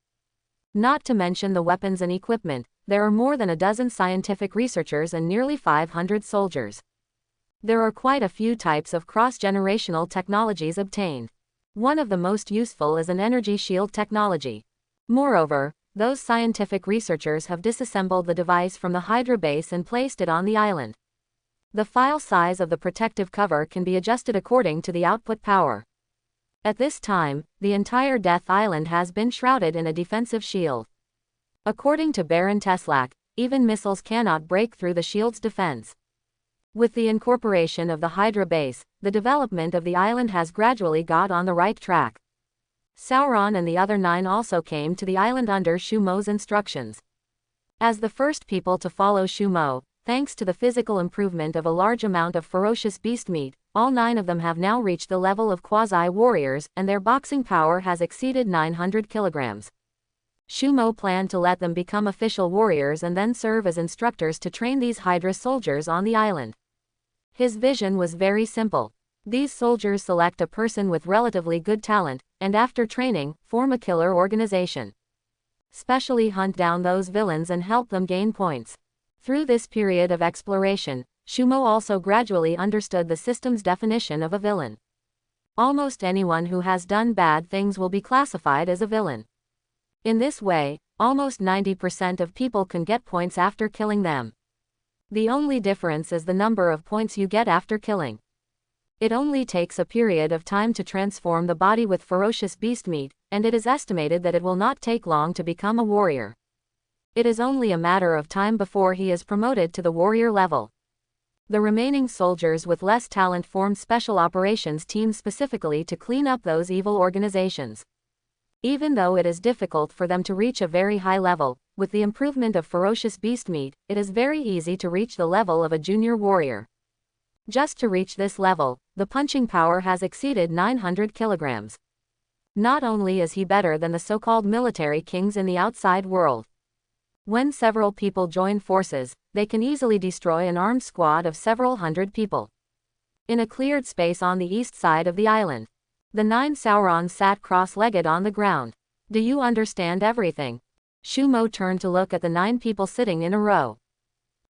Not to mention the weapons and equipment, there are more than a dozen scientific researchers and nearly 500 soldiers. There are quite a few types of cross-generational technologies obtained. One of the most useful is an energy shield technology. Moreover, those scientific researchers have disassembled the device from the Hydra base and placed it on the island. The file size of the protective cover can be adjusted according to the output power. At this time, the entire Death Island has been shrouded in a defensive shield. According to Baron Teslak, even missiles cannot break through the shield's defense. With the incorporation of the Hydra base, the development of the island has gradually got on the right track. Sauron and the other 9 also came to the island under Shumo's instructions. As the first people to follow Shumo, thanks to the physical improvement of a large amount of ferocious beast meat, all 9 of them have now reached the level of quasi-warriors, and their boxing power has exceeded 900 kilograms. Shumo planned to let them become official warriors and then serve as instructors to train these Hydra soldiers on the island. His vision was very simple. These soldiers select a person with relatively good talent, and after training, form a killer organization. Specially hunt down those villains and help them gain points. Through this period of exploration, Shumo also gradually understood the system's definition of a villain. Almost anyone who has done bad things will be classified as a villain. In this way, almost 90% of people can get points after killing them. The only difference is the number of points you get after killing. It only takes a period of time to transform the body with ferocious beast meat, and it is estimated that it will not take long to become a warrior. It is only a matter of time before he is promoted to the warrior level. The remaining soldiers with less talent formed special operations teams specifically to clean up those evil organizations. Even though it is difficult for them to reach a very high level, with the improvement of ferocious beast meat, it is very easy to reach the level of a junior warrior. Just to reach this level, the punching power has exceeded 900 kilograms. Not only is he better than the so-called military kings in the outside world. When several people join forces, they can easily destroy an armed squad of several hundred people. In a cleared space on the east side of the island, the 9 Saurons sat cross-legged on the ground. Do you understand everything? Shumo turned to look at the 9 people sitting in a row.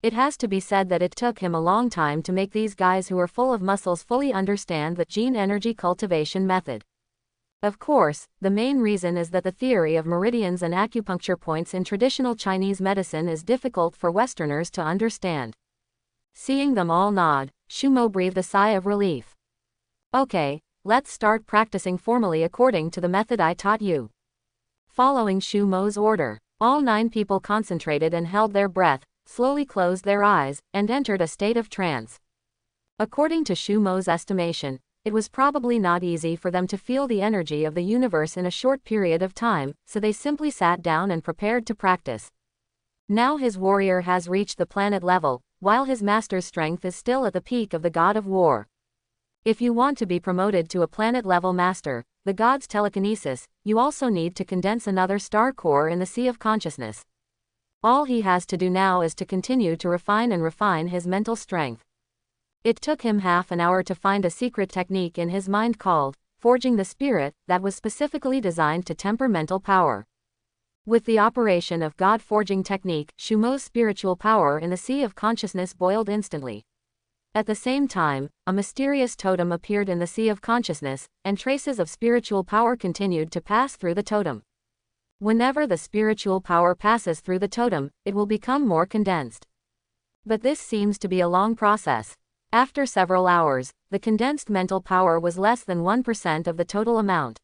It has to be said that it took him a long time to make these guys who are full of muscles fully understand the gene energy cultivation method. Of course, the main reason is that the theory of meridians and acupuncture points in traditional Chinese medicine is difficult for Westerners to understand. Seeing them all nod, Shumo breathed a sigh of relief. Okay, let's start practicing formally according to the method I taught you. Following Shumo's order, all 9 people concentrated and held their breath, slowly closed their eyes, and entered a state of trance. According to Shumo's estimation, it was probably not easy for them to feel the energy of the universe in a short period of time, so they simply sat down and prepared to practice. Now his warrior has reached the planet level, while his master's strength is still at the peak of the god of war. If you want to be promoted to a planet-level master, the god's telekinesis, you also need to condense another star core in the sea of consciousness. All he has to do now is to continue to refine his mental strength. It took him half an hour to find a secret technique in his mind called forging the spirit that was specifically designed to temper mental power. With the operation of God-forging technique, Shumo's spiritual power in the sea of consciousness boiled instantly. At the same time, a mysterious totem appeared in the sea of consciousness, and traces of spiritual power continued to pass through the totem. Whenever the spiritual power passes through the totem, it will become more condensed. But this seems to be a long process. After several hours, the condensed mental power was less than 1% of the total amount.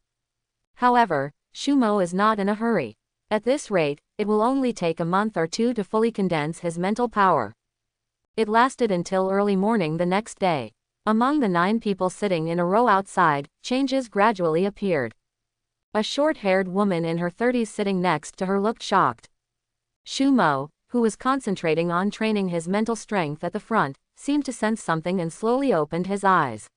However, Shumo is not in a hurry. At this rate, it will only take a month or 2 to fully condense his mental power. It lasted until early morning the next day. Among the 9 people sitting in a row outside, changes gradually appeared. A short-haired woman in her 30s sitting next to her looked shocked. Shumo, who was concentrating on training his mental strength at the front, seemed to sense something and slowly opened his eyes.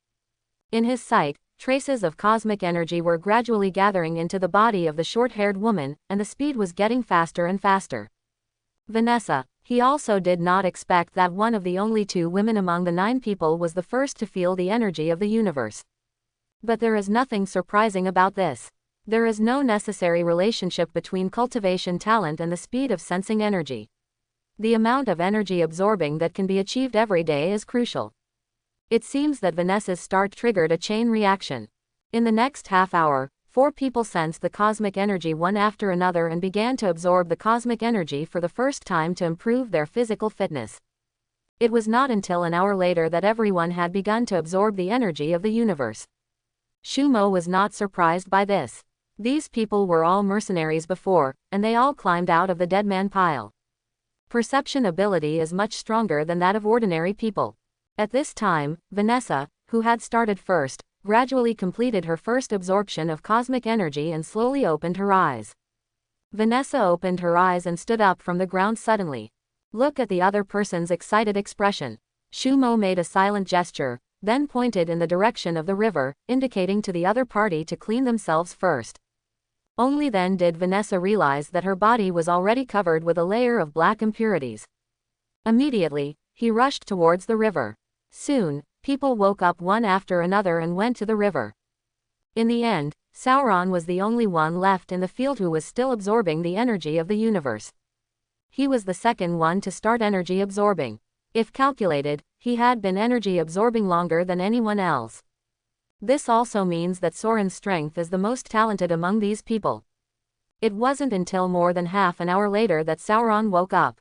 In his sight, traces of cosmic energy were gradually gathering into the body of the short-haired woman, and the speed was getting faster and faster. Vanessa. He also did not expect that one of the only 2 women among the 9 people was the first to feel the energy of the universe. But there is nothing surprising about this. There is no necessary relationship between cultivation talent and the speed of sensing energy. The amount of energy absorbing that can be achieved every day is crucial. It seems that Vanessa's start triggered a chain reaction. In the next half hour, 4 people sensed the cosmic energy one after another and began to absorb the cosmic energy for the first time to improve their physical fitness. It was not until an hour later that everyone had begun to absorb the energy of the universe. Shumo was not surprised by this. These people were all mercenaries before, and they all climbed out of the dead man pile. Perception ability is much stronger than that of ordinary people. At this time, Vanessa, who had started first, gradually completed her first absorption of cosmic energy and slowly opened her eyes. Vanessa opened her eyes and stood up from the ground suddenly. Look at the other person's excited expression. Shumo made a silent gesture, then pointed in the direction of the river, indicating to the other party to clean themselves first. Only then did Vanessa realize that her body was already covered with a layer of black impurities. Immediately, he rushed towards the river. Soon, people woke up one after another and went to the river. In the end, Sauron was the only one left in the field who was still absorbing the energy of the universe. He was the second one to start energy absorbing. If calculated, he had been energy absorbing longer than anyone else. This also means that Soren's strength is the most talented among these people. It wasn't until more than half an hour later that Sauron woke up.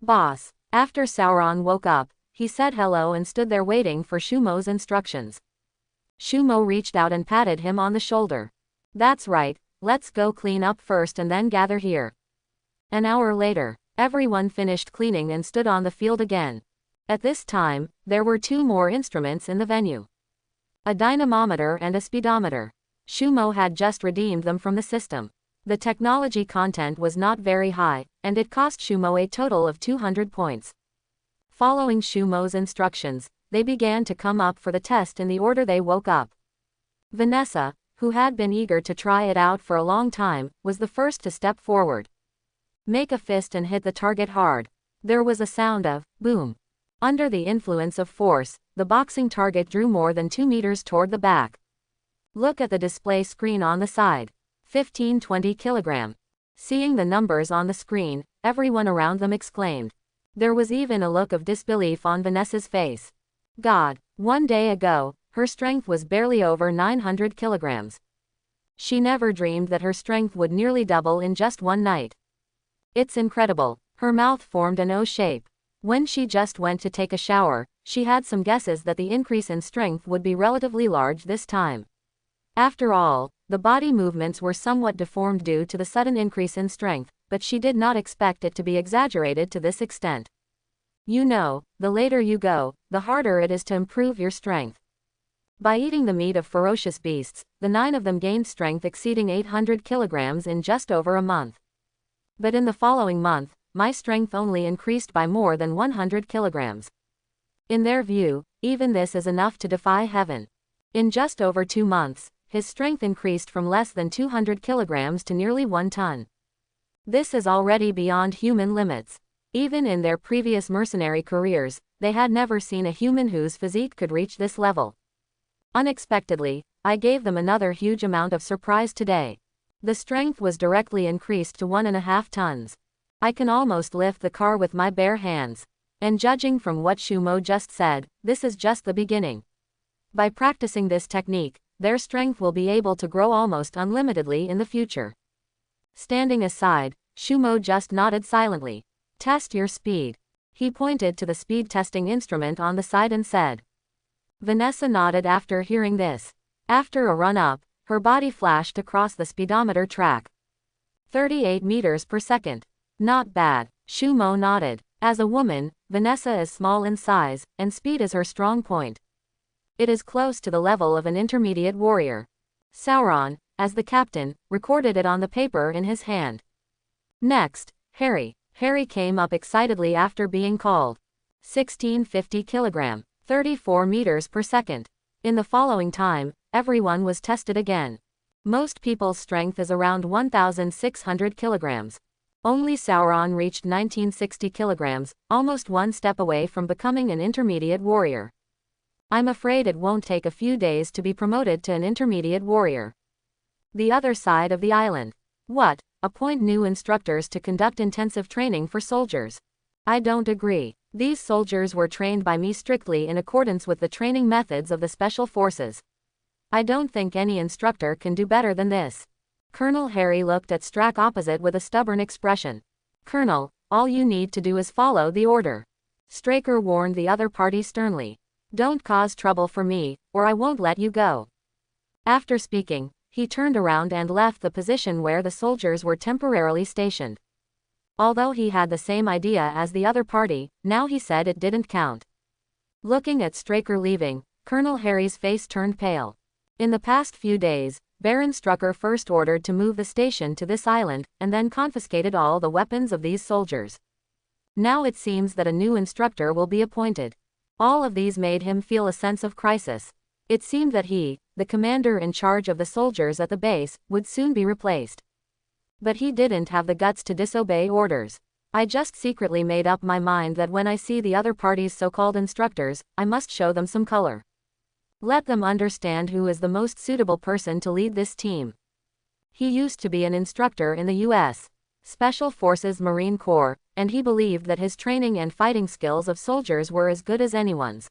Boss. After Sauron woke up, he said hello and stood there waiting for Shumo's instructions. Shumo reached out and patted him on the shoulder. That's right, let's go clean up first and then gather here. An hour later, everyone finished cleaning and stood on the field again. At this time, there were 2 more instruments in the venue. A dynamometer and a speedometer. Shumo had just redeemed them from the system. The technology content was not very high, and it cost Shumo a total of 200 points. Following Shumo's instructions, they began to come up for the test in the order they woke up. Vanessa, who had been eager to try it out for a long time, was the first to step forward. Make a fist and hit the target hard. There was a sound of boom. Under the influence of force, the boxing target drew more than 2 meters toward the back. Look at the display screen on the side. 15-20 kilogram. Seeing the numbers on the screen, everyone around them exclaimed. There was even a look of disbelief on Vanessa's face. God, 1 day ago, her strength was barely over 900 kilograms. She never dreamed that her strength would nearly double in just one night. It's incredible. Her mouth formed an O shape. When she just went to take a shower, she had some guesses that the increase in strength would be relatively large this time. After all, the body movements were somewhat deformed due to the sudden increase in strength, but she did not expect it to be exaggerated to this extent. You know, the later you go, the harder it is to improve your strength. By eating the meat of ferocious beasts, the 9 of them gained strength exceeding 800 kilograms in just over a month. But in the following month, my strength only increased by more than 100 kilograms. In their view, even this is enough to defy heaven. In just over 2 months, his strength increased from less than 200 kilograms to nearly 1 ton. This is already beyond human limits. Even in their previous mercenary careers, they had never seen a human whose physique could reach this level. Unexpectedly, I gave them another huge amount of surprise today. The strength was directly increased to 1.5 tons. I can almost lift the car with my bare hands. And judging from what Shumo just said, this is just the beginning. By practicing this technique, their strength will be able to grow almost unlimitedly in the future. Standing aside, Shumo just nodded silently. Test your speed. He pointed to the speed testing instrument on the side and said. Vanessa nodded after hearing this. After a run-up, her body flashed across the speedometer track. 38 meters per second. Not bad. Shumo nodded. As a woman, Vanessa is small in size, and speed is her strong point. It is close to the level of an intermediate warrior. Sauron, as the captain, recorded it on the paper in his hand. Next, Harry. Harry came up excitedly after being called. 1650 kilogram. 34 meters per second. In the following time, everyone was tested again. Most people's strength is around 1,600 kilograms. Only Sauron reached 1960 kilograms, almost one step away from becoming an intermediate warrior. I'm afraid it won't take a few days to be promoted to an intermediate warrior. The other side of the island. What? Appoint new instructors to conduct intensive training for soldiers. I don't agree. These soldiers were trained by me strictly in accordance with the training methods of the Special Forces. I don't think any instructor can do better than this. Colonel Harry looked at Strack opposite with a stubborn expression. Colonel, all you need to do is follow the order. Straker warned the other party sternly. Don't cause trouble for me, or I won't let you go. After speaking, he turned around and left the position where the soldiers were temporarily stationed. Although he had the same idea as the other party, now he said it didn't count. Looking at Straker leaving, Colonel Harry's face turned pale. In the past few days, Baron Strucker first ordered to move the station to this island, and then confiscated all the weapons of these soldiers. Now it seems that a new instructor will be appointed. All of these made him feel a sense of crisis. It seemed that he, the commander in charge of the soldiers at the base, would soon be replaced. But he didn't have the guts to disobey orders. I just secretly made up my mind that when I see the other party's so-called instructors, I must show them some color. Let them understand who is the most suitable person to lead this team. He used to be an instructor in the U.S. Special Forces Marine Corps, and he believed that his training and fighting skills of soldiers were as good as anyone's.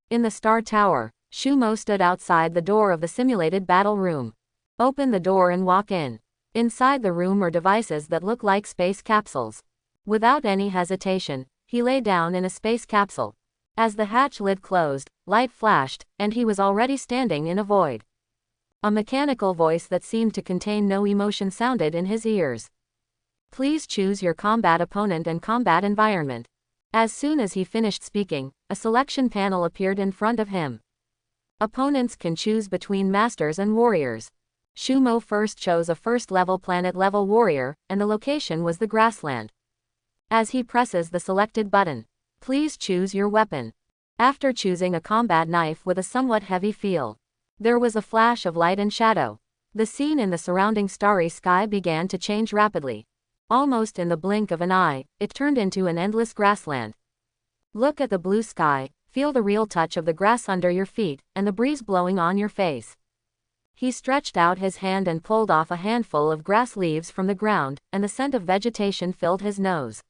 In the Star Tower, Shumo stood outside the door of the simulated battle room. Open the door and walk in. Inside the room are devices that look like space capsules. Without any hesitation, he lay down in a space capsule. As the hatch lid closed, light flashed, and he was already standing in a void. A mechanical voice that seemed to contain no emotion sounded in his ears. Please choose your combat opponent and combat environment. As soon as he finished speaking, a selection panel appeared in front of him. Opponents can choose between masters and warriors. Shumo first chose a first-level planet-level warrior, and the location was the grassland. As he presses the selected button, please choose your weapon. After choosing a combat knife with a somewhat heavy feel, there was a flash of light and shadow. The scene in the surrounding starry sky began to change rapidly. Almost in the blink of an eye, it turned into an endless grassland. Look at the blue sky, feel the real touch of the grass under your feet, and the breeze blowing on your face. He stretched out his hand and pulled off a handful of grass leaves from the ground, and the scent of vegetation filled his nose.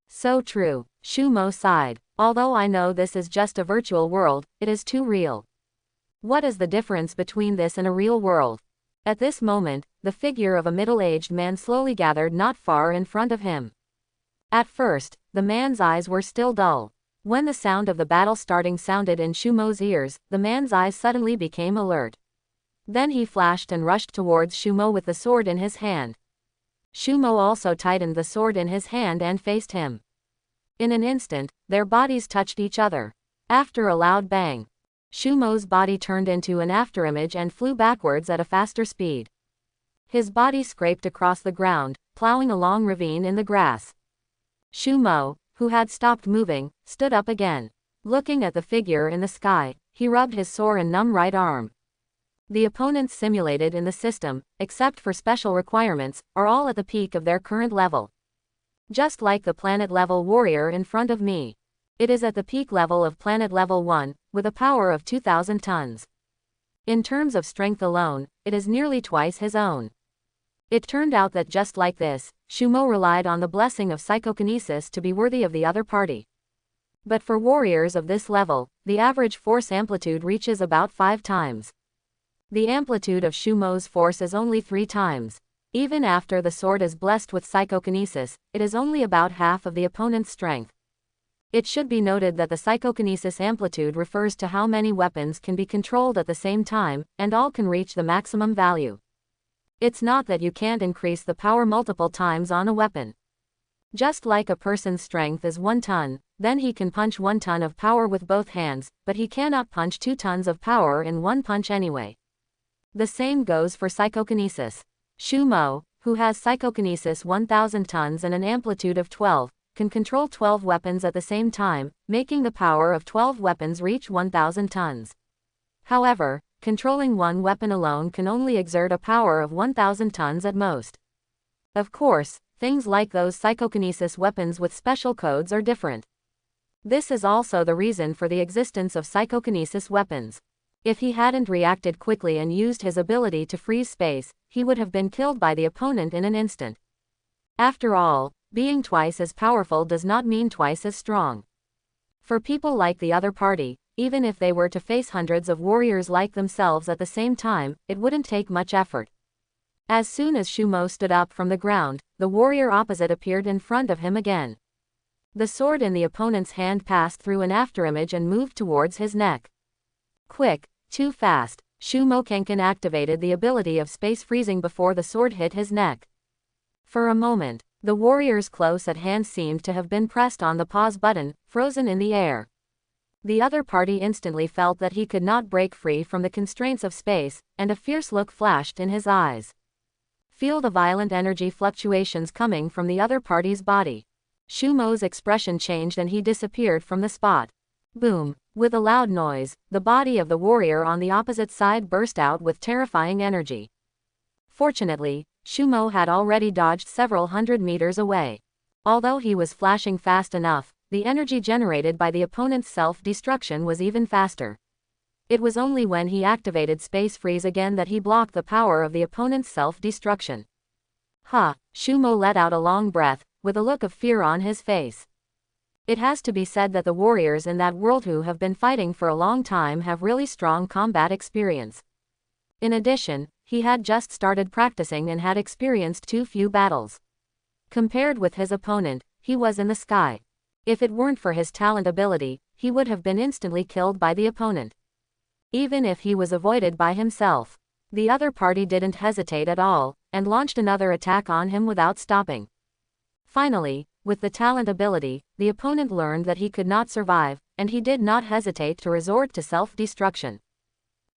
So true, Shumo sighed. Although I know this is just a virtual world, it is too real. What is the difference between this and a real world? At this moment, the figure of a middle-aged man slowly gathered not far in front of him. At first, the man's eyes were still dull. When the sound of the battle starting sounded in Shumo's ears, the man's eyes suddenly became alert. Then he flashed and rushed towards Shumo with the sword in his hand. Shumo also tightened the sword in his hand and faced him. In an instant, their bodies touched each other. After a loud bang, Shumo's body turned into an afterimage and flew backwards at a faster speed. His body scraped across the ground, plowing a long ravine in the grass. Shumo, who had stopped moving, stood up again. Looking at the figure in the sky, he rubbed his sore and numb right arm. The opponents simulated in the system, except for special requirements, are all at the peak of their current level. Just like the planet-level warrior in front of me. It is at the peak level of planet level 1, with a power of 2,000 tons. In terms of strength alone, it is nearly twice his own. It turned out that just like this, Shumo relied on the blessing of psychokinesis to be worthy of the other party. But for warriors of this level, the average force amplitude reaches about 5 times. The amplitude of Shumo's force is only 3 times. Even after the sword is blessed with psychokinesis, it is only about half of the opponent's strength. It should be noted that the psychokinesis amplitude refers to how many weapons can be controlled at the same time, and all can reach the maximum value. It's not that you can't increase the power multiple times on a weapon. Just like a person's strength is 1 ton, then he can punch 1 ton of power with both hands, but he cannot punch 2 tons of power in one punch anyway. The same goes for psychokinesis. Shumo, who has psychokinesis 1,000 tons and an amplitude of 12, can control 12 weapons at the same time, making the power of 12 weapons reach 1,000 tons. However, controlling one weapon alone can only exert a power of 1,000 tons at most. Of course, things like those psychokinesis weapons with special codes are different. This is also the reason for the existence of psychokinesis weapons. If he hadn't reacted quickly and used his ability to freeze space, he would have been killed by the opponent in an instant. After all, being twice as powerful does not mean twice as strong. For people like the other party, even if they were to face hundreds of warriors like themselves at the same time, it wouldn't take much effort. As soon as Shumo stood up from the ground, the warrior opposite appeared in front of him again. The sword in the opponent's hand passed through an afterimage and moved towards his neck. Quick, too fast, Shumo Kenkan activated the ability of space freezing before the sword hit his neck. For a moment, the warrior's close at hand seemed to have been pressed on the pause button, frozen in the air. The other party instantly felt that he could not break free from the constraints of space, and a fierce look flashed in his eyes. Feel the violent energy fluctuations coming from the other party's body. Shumo's expression changed and he disappeared from the spot. Boom! With a loud noise, the body of the warrior on the opposite side burst out with terrifying energy. Fortunately, Shumo had already dodged several hundred meters away. Although he was flashing fast enough, the energy generated by the opponent's self-destruction was even faster. It was only when he activated Space Freeze again that he blocked the power of the opponent's self-destruction. Ha! Shumo let out a long breath, with a look of fear on his face. It has to be said that the warriors in that world who have been fighting for a long time have really strong combat experience. In addition, he had just started practicing and had experienced too few battles. Compared with his opponent, he was in the sky. If it weren't for his talent ability, he would have been instantly killed by the opponent. Even if he was avoided by himself. The other party didn't hesitate at all, and launched another attack on him without stopping. Finally, with the talent ability, the opponent learned that he could not survive, and he did not hesitate to resort to self-destruction.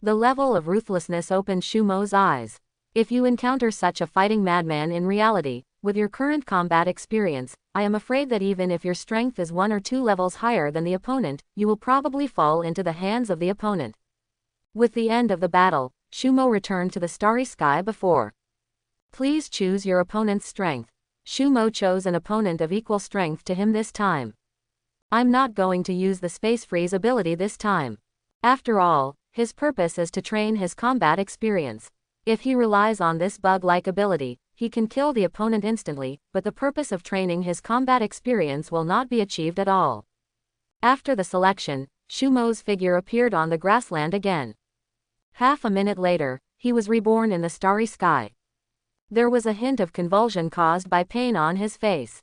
The level of ruthlessness opened Shumo's eyes. If you encounter such a fighting madman in reality, with your current combat experience, I am afraid that even if your strength is 1 or 2 levels higher than the opponent, you will probably fall into the hands of the opponent. With the end of the battle, Shumo returned to the starry sky before. Please choose your opponent's strength. Shumo chose an opponent of equal strength to him this time. I'm not going to use the Space Freeze ability this time. After all, his purpose is to train his combat experience. If he relies on this bug-like ability, he can kill the opponent instantly, but the purpose of training his combat experience will not be achieved at all. After the selection, Shumo's figure appeared on the grassland again. Half a minute later, he was reborn in the starry sky. There was a hint of convulsion caused by pain on his face.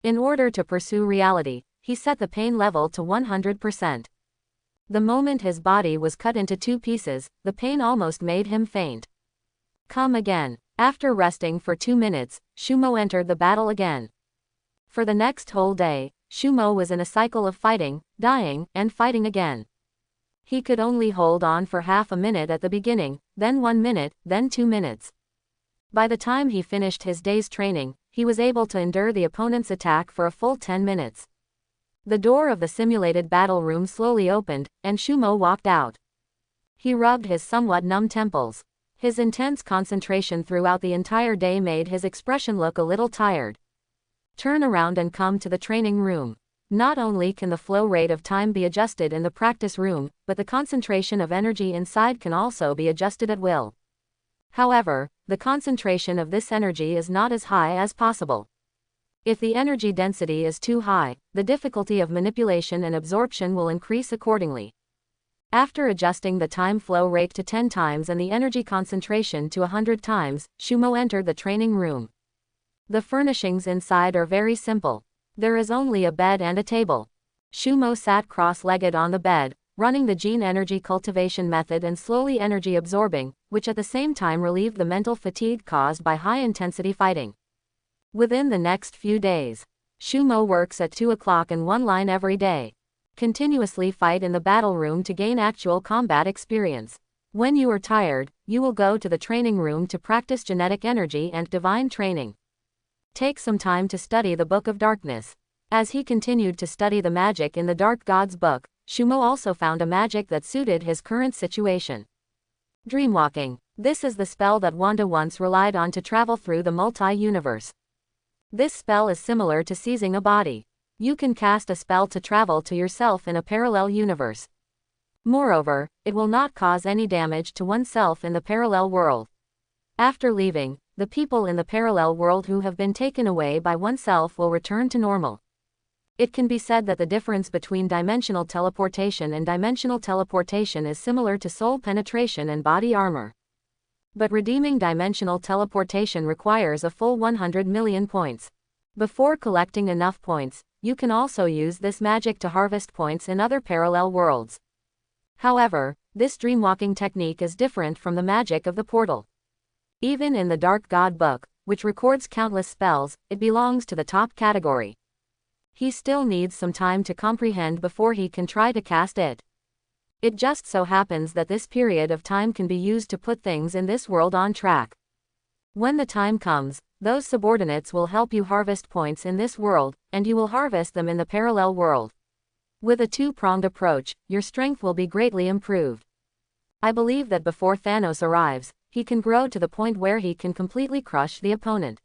In order to pursue reality, he set the pain level to 100%. The moment his body was cut into 2 pieces, the pain almost made him faint. Come again. After resting for 2 minutes, Shumo entered the battle again. For the next whole day, Shumo was in a cycle of fighting, dying, and fighting again. He could only hold on for half a minute at the beginning, then 1 minute, then 2 minutes. By the time he finished his day's training, he was able to endure the opponent's attack for a full 10 minutes. The door of the simulated battle room slowly opened, and Shumo walked out. He rubbed his somewhat numb temples. His intense concentration throughout the entire day made his expression look a little tired. Turn around and come to the training room. Not only can the flow rate of time be adjusted in the practice room, but the concentration of energy inside can also be adjusted at will. However, the concentration of this energy is not as high as possible. If the energy density is too high, the difficulty of manipulation and absorption will increase accordingly. After adjusting the time flow rate to 10 times and the energy concentration to 100 times, Shumo entered the training room. The furnishings inside are very simple. There is only a bed and a table. Shumo sat cross-legged on the bed, running the gene energy cultivation method and slowly energy absorbing, which at the same time relieved the mental fatigue caused by high-intensity fighting. Within the next few days, Shumo works at 2 o'clock in one line every day. Continuously fight in the battle room to gain actual combat experience. When you are tired, you will go to the training room to practice genetic energy and divine training. Take some time to study the Book of Darkness. As he continued to study the magic in the Dark God's book, Shumo also found a magic that suited his current situation. Dreamwalking. This is the spell that Wanda once relied on to travel through the multi-universe. This spell is similar to seizing a body. You can cast a spell to travel to yourself in a parallel universe. Moreover, it will not cause any damage to oneself in the parallel world. After leaving, the people in the parallel world who have been taken away by oneself will return to normal. It can be said that the difference between dimensional teleportation and dimensional teleportation is similar to soul penetration and body armor. But redeeming dimensional teleportation requires a full 100 million points. Before collecting enough points, you can also use this magic to harvest points in other parallel worlds. However, this dreamwalking technique is different from the magic of the portal. Even in the Dark God book, which records countless spells, it belongs to the top category. He still needs some time to comprehend before he can try to cast it. It just so happens that this period of time can be used to put things in this world on track. When the time comes, those subordinates will help you harvest points in this world, and you will harvest them in the parallel world. With a two-pronged approach, your strength will be greatly improved. I believe that before Thanos arrives, he can grow to the point where he can completely crush the opponent.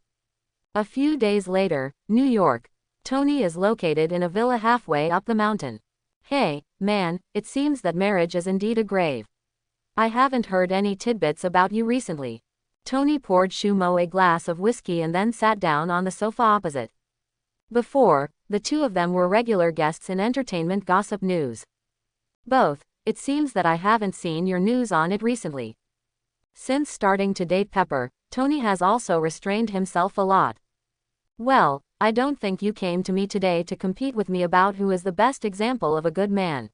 A few days later, New York. Tony is located in a villa halfway up the mountain. Hey, man, it seems that marriage is indeed a grave. I haven't heard any tidbits about you recently. Tony poured Shumo a glass of whiskey and then sat down on the sofa opposite. Before, the two of them were regular guests in entertainment gossip news. Both, it seems that I haven't seen your news on it recently. Since starting to date Pepper, Tony has also restrained himself a lot. Well, I don't think you came to me today to compete with me about who is the best example of a good man.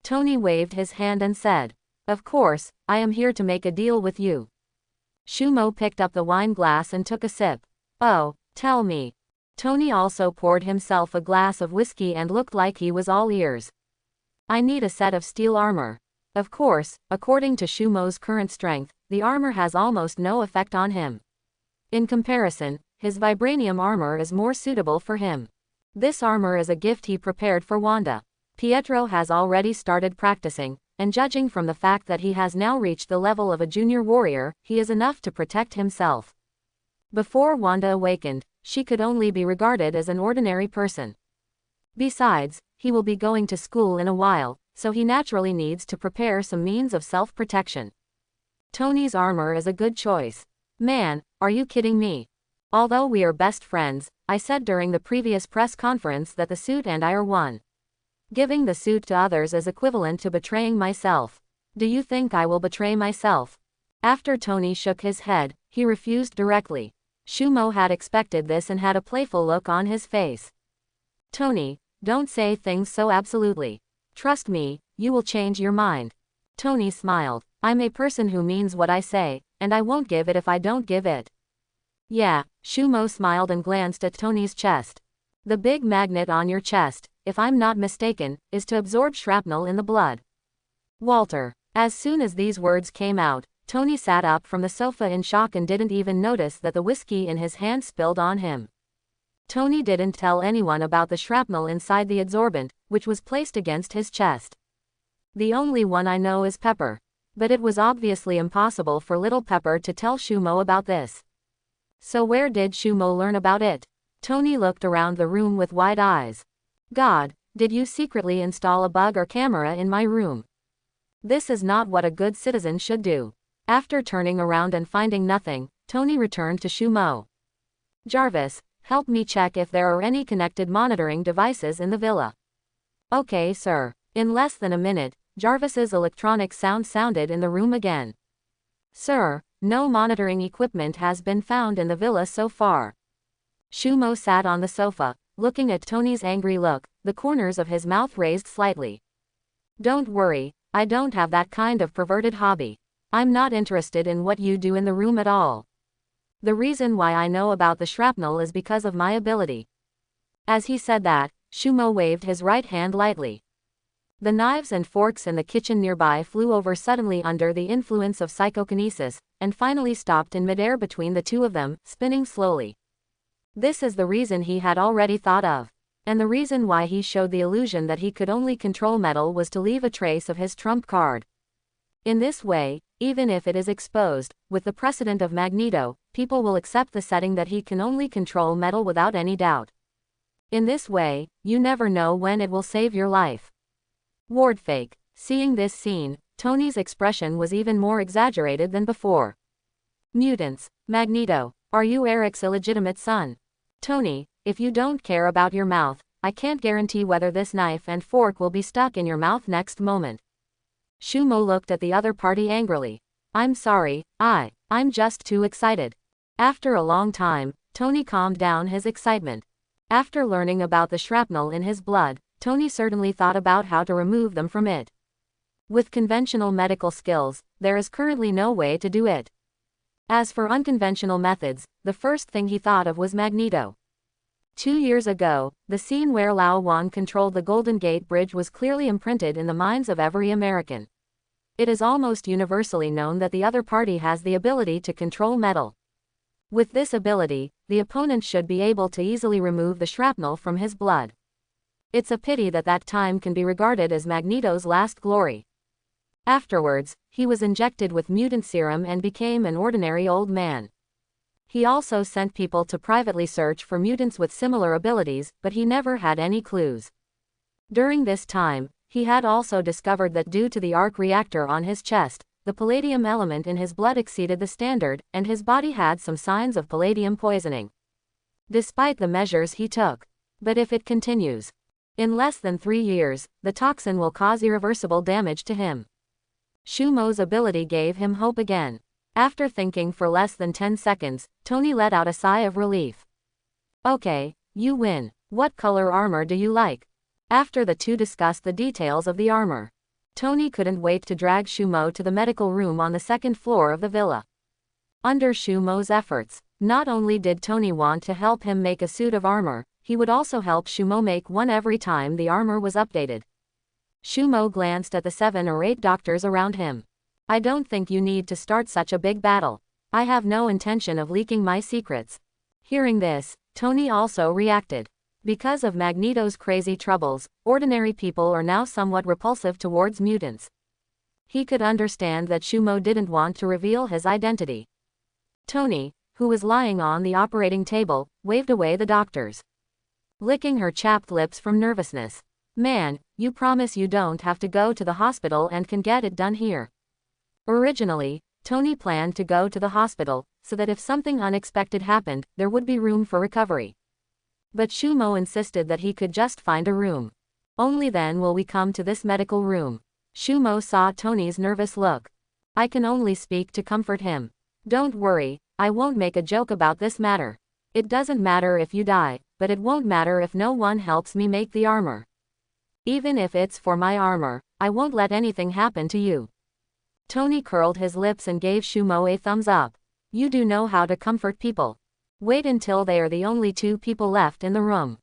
Tony waved his hand and said, "Of course, I am here to make a deal with you." Shumo picked up the wine glass and took a sip. "Oh, tell me." Tony also poured himself a glass of whiskey and looked like he was all ears. "I need a set of steel armor." Of course, according to Shumo's current strength, the armor has almost no effect on him. In comparison, his vibranium armor is more suitable for him. This armor is a gift he prepared for Wanda. Pietro has already started practicing, and judging from the fact that he has now reached the level of a junior warrior, he is enough to protect himself. Before Wanda awakened, she could only be regarded as an ordinary person. Besides, he will be going to school in a while, so he naturally needs to prepare some means of self-protection. Tony's armor is a good choice. Man, are you kidding me? Although we are best friends, I said during the previous press conference that the suit and I are one. Giving the suit to others is equivalent to betraying myself. Do you think I will betray myself? After Tony shook his head, he refused directly. Shumo had expected this and had a playful look on his face. Tony, don't say things so absolutely. Trust me, you will change your mind. Tony smiled. I'm a person who means what I say, and I won't give it if I don't give it. Yeah, Shumo smiled and glanced at Tony's chest. The big magnet on your chest, if I'm not mistaken, is to absorb shrapnel in the blood. Walter. As soon as these words came out, Tony sat up from the sofa in shock and didn't even notice that the whiskey in his hand spilled on him. Tony didn't tell anyone about the shrapnel inside the adsorbent, which was placed against his chest. The only one I know is Pepper. But it was obviously impossible for little Pepper to tell Shumo about this. So where did Shumo learn about it? Tony looked around the room with wide eyes. God, did you secretly install a bug or camera in my room? This is not what a good citizen should do. After turning around and finding nothing, Tony returned to Shumo. Jarvis, help me check if there are any connected monitoring devices in the villa. Okay, sir. In less than a minute, Jarvis's electronic sound sounded in the room again. Sir, no monitoring equipment has been found in the villa so far. Shumo sat on the sofa, looking at Tony's angry look, the corners of his mouth raised slightly. Don't worry, I don't have that kind of perverted hobby. I'm not interested in what you do in the room at all. The reason why I know about the shrapnel is because of my ability. As he said that, Shumo waved his right hand lightly. The knives and forks in the kitchen nearby flew over suddenly under the influence of psychokinesis, and finally stopped in midair between the two of them, spinning slowly. This is the reason he had already thought of. And the reason why he showed the illusion that he could only control metal was to leave a trace of his trump card. In this way, even if it is exposed, with the precedent of Magneto, people will accept the setting that he can only control metal without any doubt. In this way, you never know when it will save your life. Wardfake. Seeing this scene, Tony's expression was even more exaggerated than before. Mutants. Magneto. Are you Eric's illegitimate son? Tony, if you don't care about your mouth, I can't guarantee whether this knife and fork will be stuck in your mouth next moment. Shumo looked at the other party angrily. I'm sorry, I'm just too excited. After a long time, Tony calmed down his excitement. After learning about the shrapnel in his blood, Tony certainly thought about how to remove them from it. With conventional medical skills, there is currently no way to do it. As for unconventional methods, the first thing he thought of was Magneto. 2 years ago, the scene where Lao Wan controlled the Golden Gate Bridge was clearly imprinted in the minds of every American. It is almost universally known that the other party has the ability to control metal. With this ability, the opponent should be able to easily remove the shrapnel from his blood. It's a pity that that time can be regarded as Magneto's last glory. Afterwards, he was injected with mutant serum and became an ordinary old man. He also sent people to privately search for mutants with similar abilities, but he never had any clues. During this time, he had also discovered that due to the arc reactor on his chest, the palladium element in his blood exceeded the standard, and his body had some signs of palladium poisoning. Despite the measures he took. But if it continues, in less than 3 years, the toxin will cause irreversible damage to him. Shumo's ability gave him hope again. After thinking for less than 10 seconds, Tony let out a sigh of relief. Okay, you win. What color armor do you like? After the two discussed the details of the armor, Tony couldn't wait to drag Shumo to the medical room on the second floor of the villa. Under Shumo's efforts, not only did Tony want to help him make a suit of armor, he would also help Shumo make one every time the armor was updated. Shumo glanced at the 7 or 8 doctors around him. I don't think you need to start such a big battle. I have no intention of leaking my secrets. Hearing this, Tony also reacted. Because of Magneto's crazy troubles, ordinary people are now somewhat repulsive towards mutants. He could understand that Shumo didn't want to reveal his identity. Tony, who was lying on the operating table, waved away the doctors. Licking her chapped lips from nervousness. Man, you promise you don't have to go to the hospital and can get it done here. Originally, Tony planned to go to the hospital, so that if something unexpected happened, there would be room for recovery. But Shumo insisted that he could just find a room. Only then will we come to this medical room. Shumo saw Tony's nervous look. I can only speak to comfort him. Don't worry, I won't make a joke about this matter. It doesn't matter if you die, but it won't matter if no one helps me make the armor. Even if it's for my armor, I won't let anything happen to you. Tony curled his lips and gave Shumo a thumbs up. You do know how to comfort people. Wait until they are the only 2 people left in the room.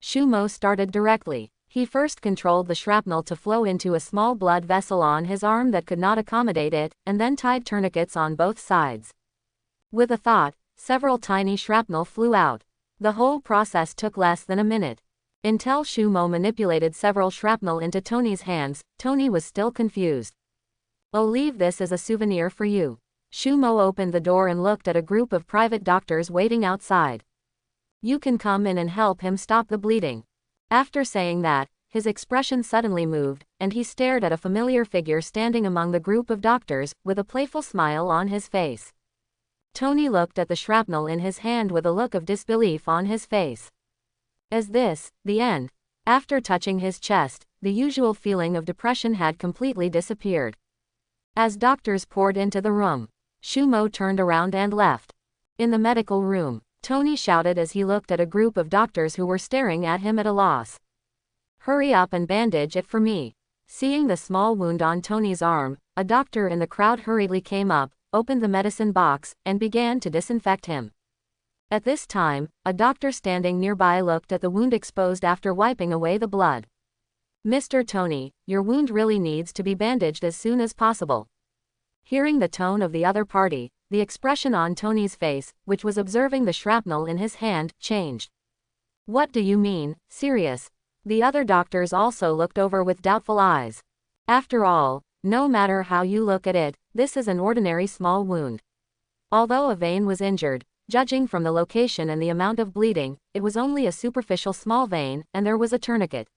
Shumo started directly. He first controlled the shrapnel to flow into a small blood vessel on his arm that could not accommodate it, and then tied tourniquets on both sides. With a thought, several tiny shrapnel flew out. The whole process took less than a minute. Until Shumo manipulated several shrapnel into Tony's hands, Tony was still confused. I'll leave this as a souvenir for you. Shumo opened the door and looked at a group of private doctors waiting outside. You can come in and help him stop the bleeding. After saying that, his expression suddenly moved, and he stared at a familiar figure standing among the group of doctors, with a playful smile on his face. Tony looked at the shrapnel in his hand with a look of disbelief on his face. Is this the end? After touching his chest, the usual feeling of depression had completely disappeared. As doctors poured into the room, Shumo turned around and left. In the medical room, Tony shouted as he looked at a group of doctors who were staring at him at a loss. Hurry up and bandage it for me. Seeing the small wound on Tony's arm, a doctor in the crowd hurriedly came up, opened the medicine box, and began to disinfect him. At this time, a doctor standing nearby looked at the wound exposed after wiping away the blood. Mr. Tony, your wound really needs to be bandaged as soon as possible. Hearing the tone of the other party, the expression on Tony's face, which was observing the shrapnel in his hand, changed. What do you mean, serious? The other doctors also looked over with doubtful eyes. After all, no matter how you look at it, this is an ordinary small wound. Although a vein was injured, judging from the location and the amount of bleeding, it was only a superficial small vein, and there was a tourniquet.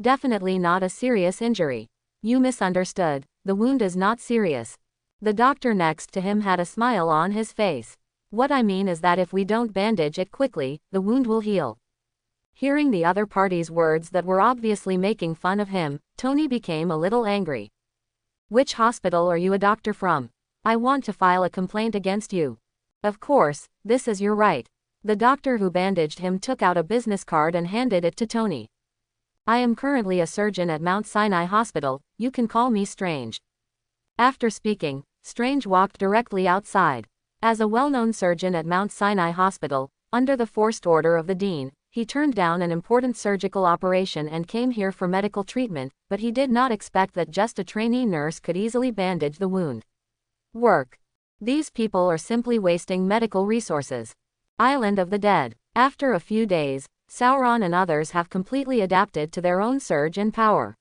Definitely not a serious injury. You misunderstood. The wound is not serious. The doctor next to him had a smile on his face. What I mean is that if we don't bandage it quickly, the wound will heal. Hearing the other party's words that were obviously making fun of him, Tony became a little angry. Which hospital are you a doctor from? I want to file a complaint against you. Of course, this is your right. The doctor who bandaged him took out a business card and handed it to Tony. I am currently a surgeon at Mount Sinai Hospital, you can call me Strange. After speaking, Strange walked directly outside. As a well-known surgeon at Mount Sinai Hospital, under the forced order of the dean, he turned down an important surgical operation and came here for medical treatment, but he did not expect that just a trainee nurse could easily bandage the wound. Work. These people are simply wasting medical resources. Island of the Dead. After a few days, Sauron and others have completely adapted to their own surge in power.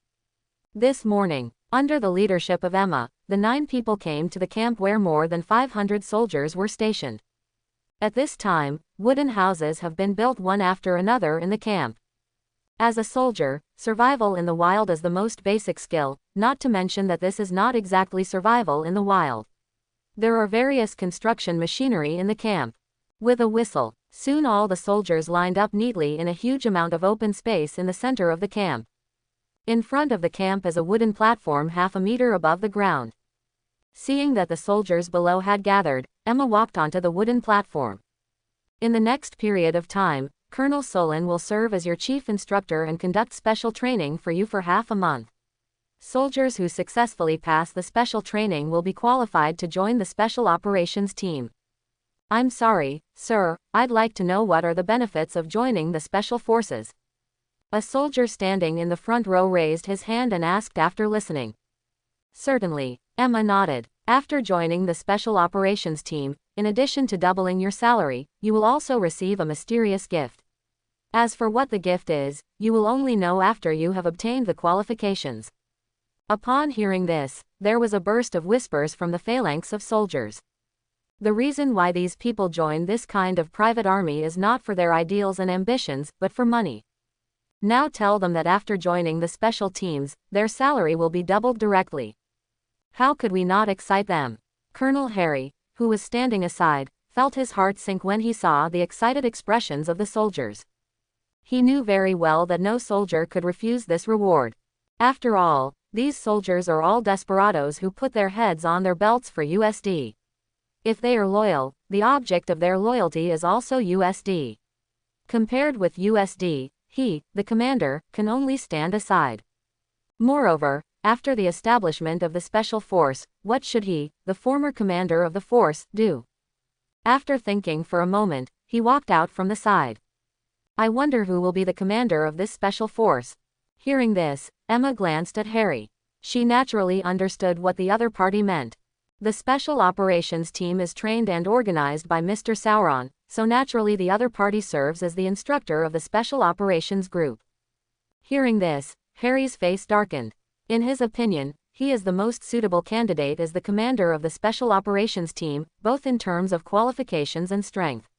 This morning, under the leadership of Emma, the 9 people came to the camp where more than 500 soldiers were stationed. At this time, wooden houses have been built one after another in the camp. As a soldier, survival in the wild is the most basic skill, not to mention that this is not exactly survival in the wild. There are various construction machinery in the camp. With a whistle, soon all the soldiers lined up neatly in a huge amount of open space in the center of the camp. In front of the camp is a wooden platform half a meter above the ground. Seeing that the soldiers below had gathered, Emma walked onto the wooden platform. In the next period of time, Colonel Solon will serve as your chief instructor and conduct special training for you for half a month. Soldiers who successfully pass the special training will be qualified to join the special operations team. I'm sorry, sir, I'd like to know what are the benefits of joining the special forces. A soldier standing in the front row raised his hand and asked after listening. Certainly, Emma nodded. After joining the special operations team, in addition to doubling your salary, you will also receive a mysterious gift. As for what the gift is, you will only know after you have obtained the qualifications. Upon hearing this, there was a burst of whispers from the phalanx of soldiers. The reason why these people join this kind of private army is not for their ideals and ambitions, but for money. Now tell them that after joining the special teams, their salary will be doubled directly. How could we not excite them? Colonel Harry, who was standing aside, felt his heart sink when he saw the excited expressions of the soldiers. He knew very well that no soldier could refuse this reward. After all, these soldiers are all desperados who put their heads on their belts for USD. If they are loyal, the object of their loyalty is also USD. Compared with USD, he, the commander, can only stand aside. Moreover, after the establishment of the special force, what should he, the former commander of the force, do? After thinking for a moment, he walked out from the side. I wonder who will be the commander of this special force. Hearing this, Emma glanced at Harry. She naturally understood what the other party meant. The special operations team is trained and organized by Mr. Sauron, so naturally the other party serves as the instructor of the special operations group. Hearing this, Harry's face darkened. In his opinion, he is the most suitable candidate as the commander of the special operations team, both in terms of qualifications and strength.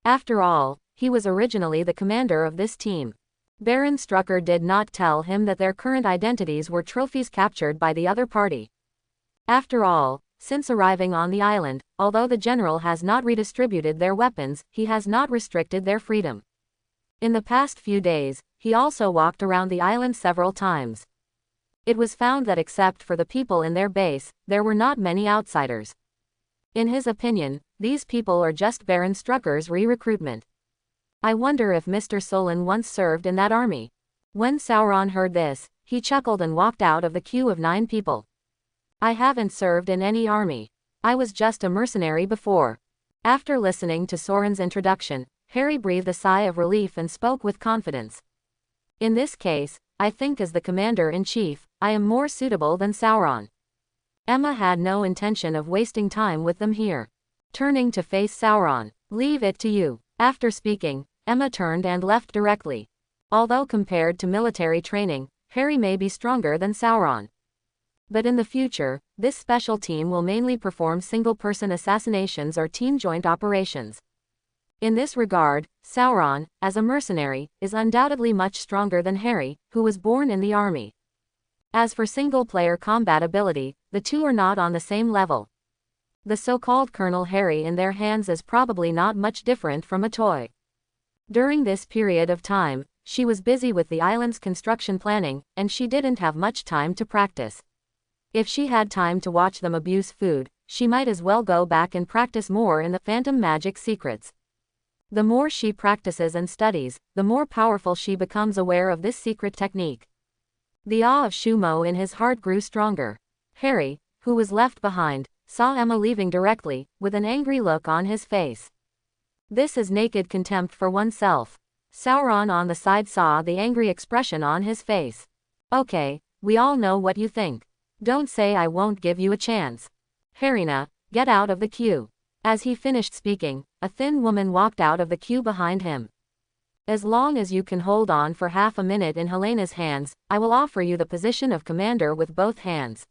After all, he was originally the commander of this team. Baron Strucker did not tell him that their current identities were trophies captured by the other party. After all, since arriving on the island, although the general has not redistributed their weapons, he has not restricted their freedom. In the past few days, he also walked around the island several times. It was found that except for the people in their base, there were not many outsiders. In his opinion, these people are just Baron Strucker's re-recruitment. I wonder if Mr. Solon once served in that army. When Sauron heard this, he chuckled and walked out of the queue of 9 people. I haven't served in any army. I was just a mercenary before. After listening to Soren's introduction, Harry breathed a sigh of relief and spoke with confidence. In this case, I think as the commander-in-chief, I am more suitable than Sauron. Emma had no intention of wasting time with them here. Turning to face Sauron, leave it to you. After speaking, Emma turned and left directly. Although compared to military training, Harry may be stronger than Sauron. But in the future, this special team will mainly perform single-person assassinations or team joint operations. In this regard, Sauron, as a mercenary, is undoubtedly much stronger than Harry, who was born in the army. As for single-player combat ability, the two are not on the same level. The so-called Colonel Harry in their hands is probably not much different from a toy. During this period of time, she was busy with the island's construction planning, and she didn't have much time to practice. If she had time to watch them abuse food, she might as well go back and practice more in the phantom magic secrets. The more she practices and studies, the more powerful she becomes aware of this secret technique. The awe of Shumo in his heart grew stronger. Harry, who was left behind, saw Emma leaving directly, with an angry look on his face. This is naked contempt for oneself. Sauron on the side saw the angry expression on his face. Okay, we all know what you think. Don't say I won't give you a chance. Harryna, get out of the queue. As he finished speaking, a thin woman walked out of the queue behind him. As long as you can hold on for half a minute in Helena's hands, I will offer you the position of commander with both hands.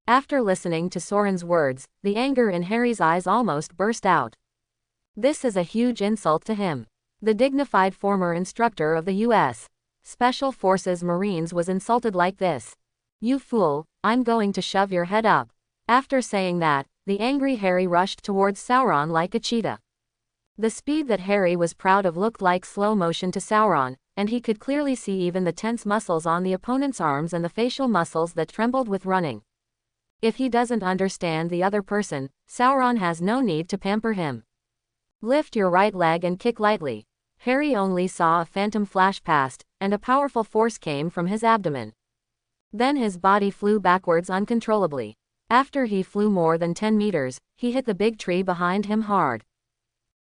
After listening to Soren's words, the anger in Harry's eyes almost burst out. This is a huge insult to him. The dignified former instructor of the U.S. Special Forces Marines was insulted like this. You fool, I'm going to shove your head up. After saying that, the angry Harry rushed towards Sauron like a cheetah. The speed that Harry was proud of looked like slow motion to Sauron, and he could clearly see even the tense muscles on the opponent's arms and the facial muscles that trembled with running. If he doesn't understand the other person, Sauron has no need to pamper him. Lift your right leg and kick lightly. Harry only saw a phantom flash past, and a powerful force came from his abdomen. Then his body flew backwards uncontrollably. After he flew more than 10 meters, he hit the big tree behind him hard.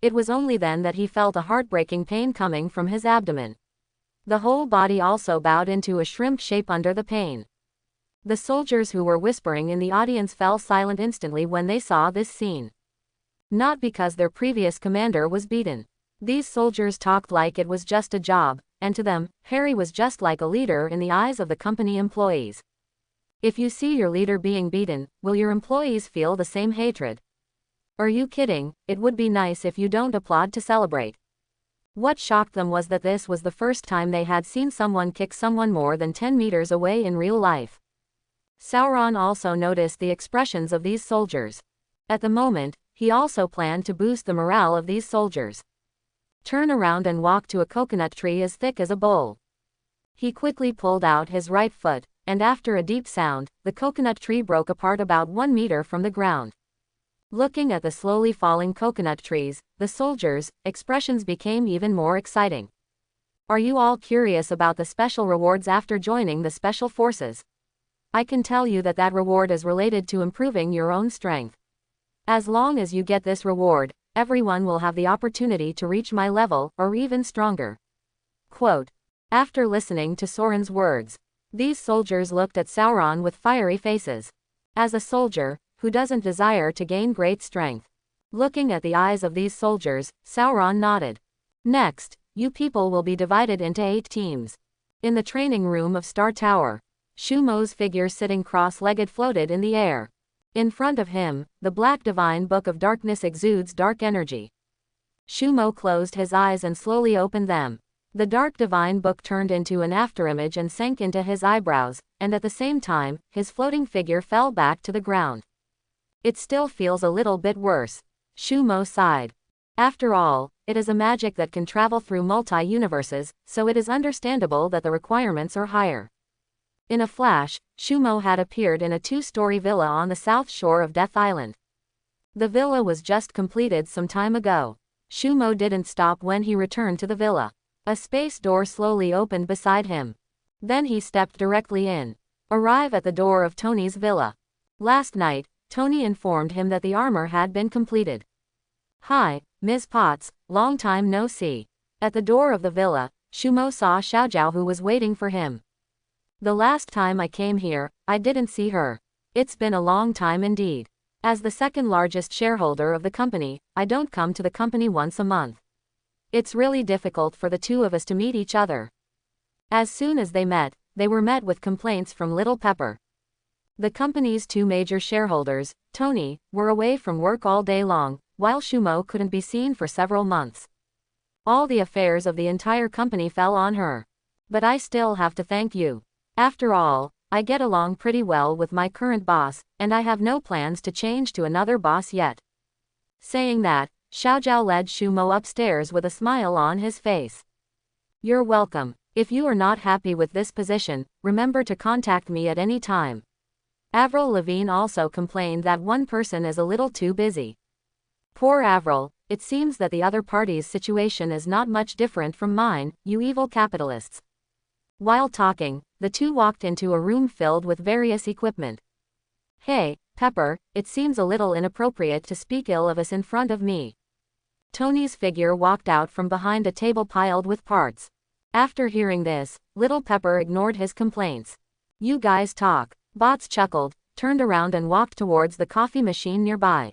It was only then that he felt a heartbreaking pain coming from his abdomen. The whole body also bowed into a shrimp shape under the pain. The soldiers who were whispering in the audience fell silent instantly when they saw this scene. Not because their previous commander was beaten. These soldiers talked like it was just a job, and to them, Harry was just like a leader in the eyes of the company employees. If you see your leader being beaten, will your employees feel the same hatred? Are you kidding? It would be nice if you don't applaud to celebrate. What shocked them was that this was the first time they had seen someone kick someone more than 10 meters away in real life. Sauron also noticed the expressions of these soldiers. At the moment, he also planned to boost the morale of these soldiers. Turn around and walk to a coconut tree as thick as a bowl. He quickly pulled out his right foot, and after a deep sound, the coconut tree broke apart about 1 meter from the ground. Looking at the slowly falling coconut trees, the soldiers' expressions became even more exciting. Are you all curious about the special rewards after joining the special forces? I can tell you that reward is related to improving your own strength. As long as you get this reward, everyone will have the opportunity to reach my level, or even stronger. Quote. After listening to Soren's words, these soldiers looked at Sauron with fiery faces. As a soldier, who doesn't desire to gain great strength? Looking at the eyes of these soldiers, Sauron nodded. Next, you people will be divided into 8 teams. In the training room of Star Tower, Shumo's figure sitting cross-legged floated in the air. In front of him, the black divine book of darkness exudes dark energy. Shumo closed his eyes and slowly opened them. The dark divine book turned into an afterimage and sank into his eyebrows, and at the same time, his floating figure fell back to the ground. It still feels a little bit worse. Shumo sighed. After all, it is a magic that can travel through multi-universes, so it is understandable that the requirements are higher. In a flash, Shumo had appeared in a 2-story villa on the south shore of Death Island. The villa was just completed some time ago. Shumo didn't stop when he returned to the villa. A space door slowly opened beside him. Then he stepped directly in. Arrive at the door of Tony's villa. Last night, Tony informed him that the armor had been completed. Hi, Ms. Potts, long time no see. At the door of the villa, Shumo saw Xiaojiao who was waiting for him. The last time I came here, I didn't see her. It's been a long time indeed. As the second largest shareholder of the company, I don't come to the company once a month. It's really difficult for the two of us to meet each other. As soon as they were met with complaints from Little Pepper. The company's two major shareholders, Tony, were away from work all day long, while Shumo couldn't be seen for several months. All the affairs of the entire company fell on her. But I still have to thank you. After all, I get along pretty well with my current boss, and I have no plans to change to another boss yet. Saying that, Xiaojiao led Shumo upstairs with a smile on his face. You're welcome. If you are not happy with this position, remember to contact me at any time. Avril Lavigne also complained that one person is a little too busy. Poor Avril, it seems that the other party's situation is not much different from mine, you evil capitalists. While talking, the two walked into a room filled with various equipment. Hey, Pepper, it seems a little inappropriate to speak ill of us in front of me. Tony's figure walked out from behind a table piled with parts. After hearing this, Little Pepper ignored his complaints. You guys talk. Bots chuckled, turned around and walked towards the coffee machine nearby.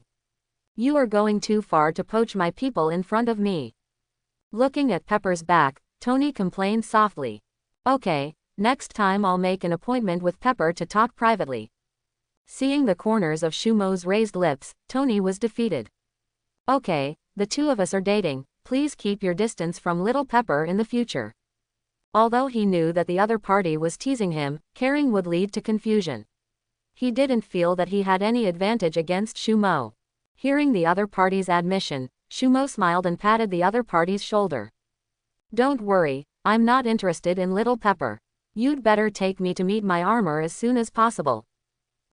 You are going too far to poach my people in front of me. Looking at Pepper's back, Tony complained softly. Okay, next time I'll make an appointment with Pepper to talk privately. Seeing the corners of Shumo's raised lips, Tony was defeated. Okay, the two of us are dating, please keep your distance from Little Pepper in the future. Although he knew that the other party was teasing him, caring would lead to confusion. He didn't feel that he had any advantage against Shumo. Hearing the other party's admission, Shumo smiled and patted the other party's shoulder. Don't worry, I'm not interested in Little Pepper. You'd better take me to meet my armor as soon as possible.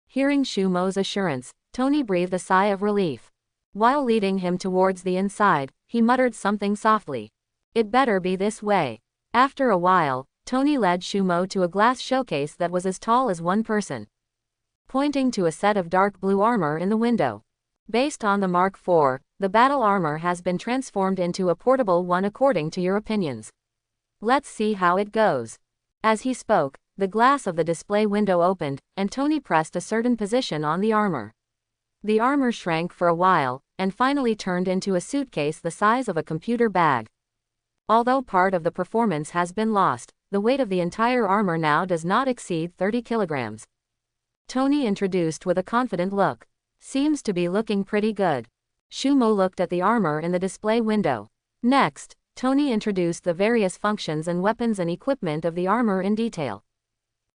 Hearing Shumo's assurance, Tony breathed a sigh of relief. While leading him towards the inside, he muttered something softly. It better be this way. After a while, Tony led Shumo to a glass showcase that was as tall as one person. Pointing to a set of dark blue armor in the window. Based on the Mark IV, the battle armor has been transformed into a portable one according to your opinions. Let's see how it goes. As he spoke, the glass of the display window opened, and Tony pressed a certain position on the armor. The armor shrank for a while, and finally turned into a suitcase the size of a computer bag. Although part of the performance has been lost, the weight of the entire armor now does not exceed 30 kilograms. Tony introduced with a confident look. Seems to be looking pretty good. Shumo looked at the armor in the display window. Next, Tony introduced the various functions and weapons and equipment of the armor in detail.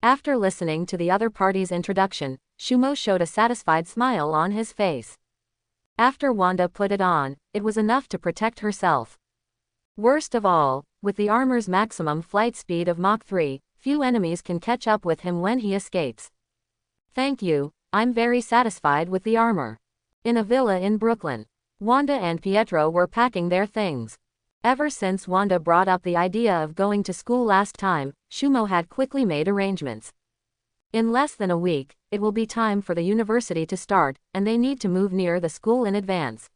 After listening to the other party's introduction, Shumo showed a satisfied smile on his face. After Wanda put it on, it was enough to protect herself. Worst of all, with the armor's maximum flight speed of Mach 3, few enemies can catch up with him when he escapes. Thank you, I'm very satisfied with the armor. In a villa in Brooklyn, Wanda and Pietro were packing their things. Ever since Wanda brought up the idea of going to school last time, Shumo had quickly made arrangements. In less than a week, it will be time for the university to start, and they need to move near the school in advance.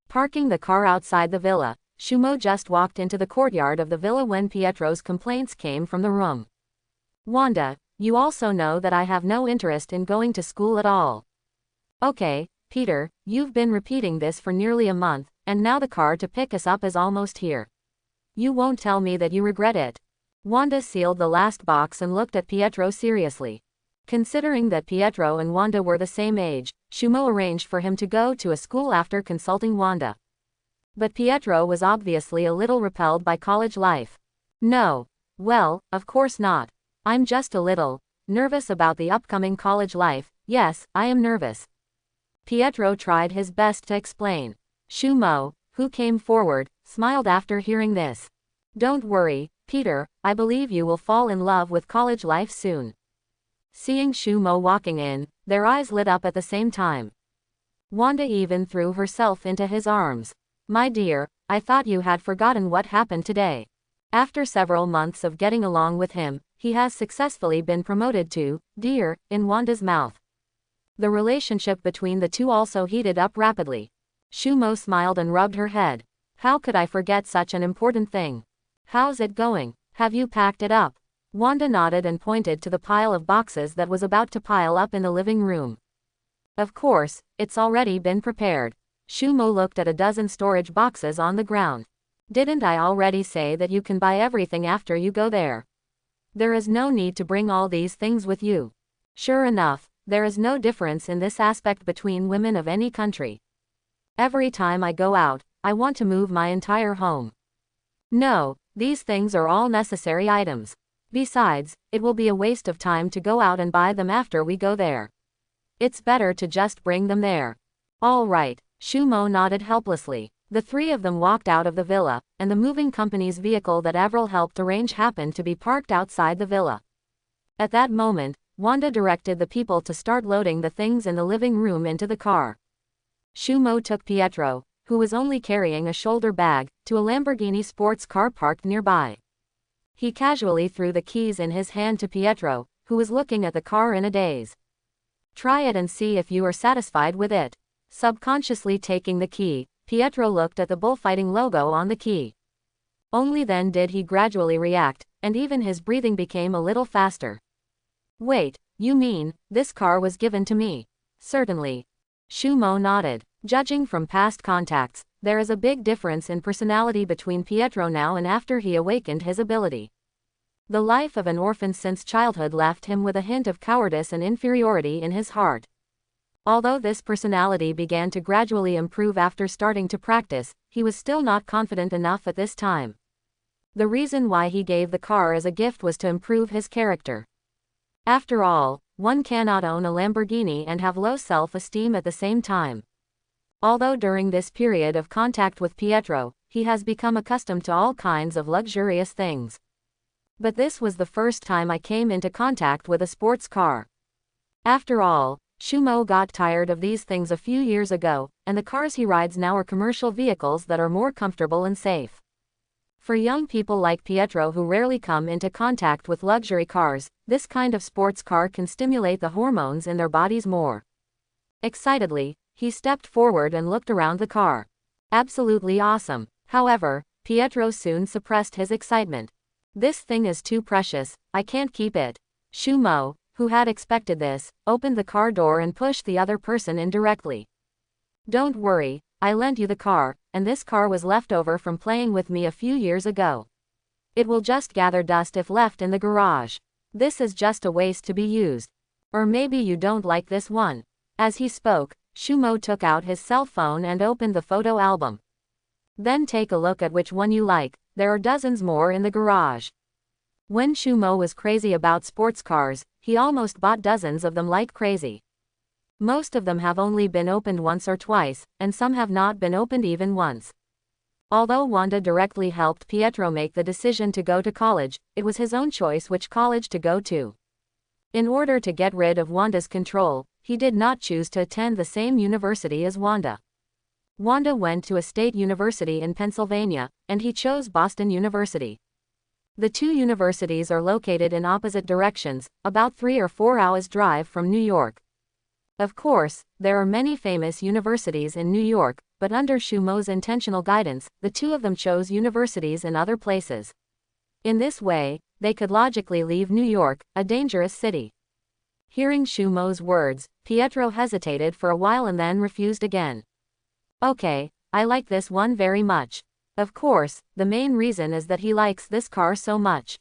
Parking the car outside the villa, Shumo just walked into the courtyard of the villa when Pietro's complaints came from the room. Wanda, you also know that I have no interest in going to school at all. Okay, Peter, you've been repeating this for nearly a month, and now the car to pick us up is almost here. You won't tell me that you regret it. Wanda sealed the last box and looked at Pietro seriously. Considering that Pietro and Wanda were the same age, Shumo arranged for him to go to a school after consulting Wanda. But Pietro was obviously a little repelled by college life. No. Well, of course not. I'm just a little nervous about the upcoming college life. Yes, I am nervous. Pietro tried his best to explain. Shumo, who came forward, smiled after hearing this. Don't worry, Peter, I believe you will fall in love with college life soon. Seeing Shumo walking in, their eyes lit up at the same time. Wanda even threw herself into his arms. My dear, I thought you had forgotten what happened today. After several months of getting along with him, he has successfully been promoted to dear in Wanda's mouth. The relationship between the two also heated up rapidly. Shumo smiled and rubbed her head. How could I forget such an important thing? How's it going? Have you packed it up? Wanda nodded and pointed to the pile of boxes that was about to pile up in the living room. Of course, it's already been prepared. Shumo looked at a dozen storage boxes on the ground. Didn't I already say that you can buy everything after you go there? There is no need to bring all these things with you. Sure enough, there is no difference in this aspect between women of any country. Every time I go out, I want to move my entire home. No, these things are all necessary items. Besides, it will be a waste of time to go out and buy them after we go there. It's better to just bring them there. All right, Shumo nodded helplessly. The three of them walked out of the villa, and the moving company's vehicle that Avril helped arrange happened to be parked outside the villa. At that moment, Wanda directed the people to start loading the things in the living room into the car. Shumo took Pietro, who was only carrying a shoulder bag, to a Lamborghini sports car parked nearby. He casually threw the keys in his hand to Pietro, who was looking at the car in a daze. Try it and see if you are satisfied with it. Subconsciously taking the key, Pietro looked at the bullfighting logo on the key. Only then did he gradually react, and even his breathing became a little faster. Wait, you mean, this car was given to me? Certainly. Shumo nodded. Judging from past contacts, there is a big difference in personality between Pietro now and after he awakened his ability. The life of an orphan since childhood left him with a hint of cowardice and inferiority in his heart. Although this personality began to gradually improve after starting to practice, he was still not confident enough at this time. The reason why he gave the car as a gift was to improve his character. After all, one cannot own a Lamborghini and have low self-esteem at the same time. Although during this period of contact with Pietro, he has become accustomed to all kinds of luxurious things. But this was the first time I came into contact with a sports car. After all, Shumo got tired of these things a few years ago, and the cars he rides now are commercial vehicles that are more comfortable and safe. For young people like Pietro who rarely come into contact with luxury cars, this kind of sports car can stimulate the hormones in their bodies more. Excitedly, he stepped forward and looked around the car. Absolutely awesome. However, Pietro soon suppressed his excitement. This thing is too precious, I can't keep it. Shumo, who had expected this, opened the car door and pushed the other person in directly. Don't worry, I lent you the car, and this car was left over from playing with me a few years ago. It will just gather dust if left in the garage. This is just a waste to be used. Or maybe you don't like this one. As he spoke, Shumo took out his cell phone and opened the photo album. Then take a look at which one you like, there are dozens more in the garage. When Shumo was crazy about sports cars, he almost bought dozens of them like crazy. Most of them have only been opened once or twice, and some have not been opened even once. Although Wanda directly helped Pietro make the decision to go to college, it was his own choice which college to go to. In order to get rid of Wanda's control, he did not choose to attend the same university as Wanda. Wanda went to a state university in Pennsylvania, and he chose Boston University. The two universities are located in opposite directions, about 3 or 4 hours drive from New York. Of course, there are many famous universities in New York, but under Shumo's intentional guidance, the two of them chose universities in other places. In this way, they could logically leave New York, a dangerous city. Hearing Shumo's words, Pietro hesitated for a while and then refused again. Okay, I like this one very much. Of course, the main reason is that he likes this car so much.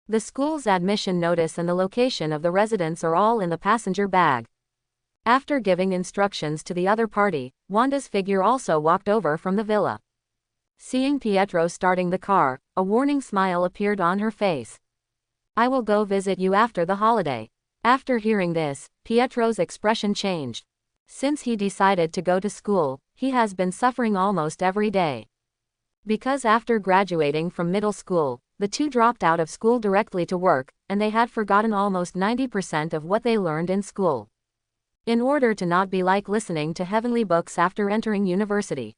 The school's admission notice and the location of the residence are all in the passenger bag. After giving instructions to the other party, Wanda's figure also walked over from the villa. Seeing Pietro starting the car, a warning smile appeared on her face. I will go visit you after the holiday. After hearing this, Pietro's expression changed. Since he decided to go to school, he has been suffering almost every day. Because after graduating from middle school, the two dropped out of school directly to work, and they had forgotten almost 90% of what they learned in school. In order to not be like listening to heavenly books after entering university.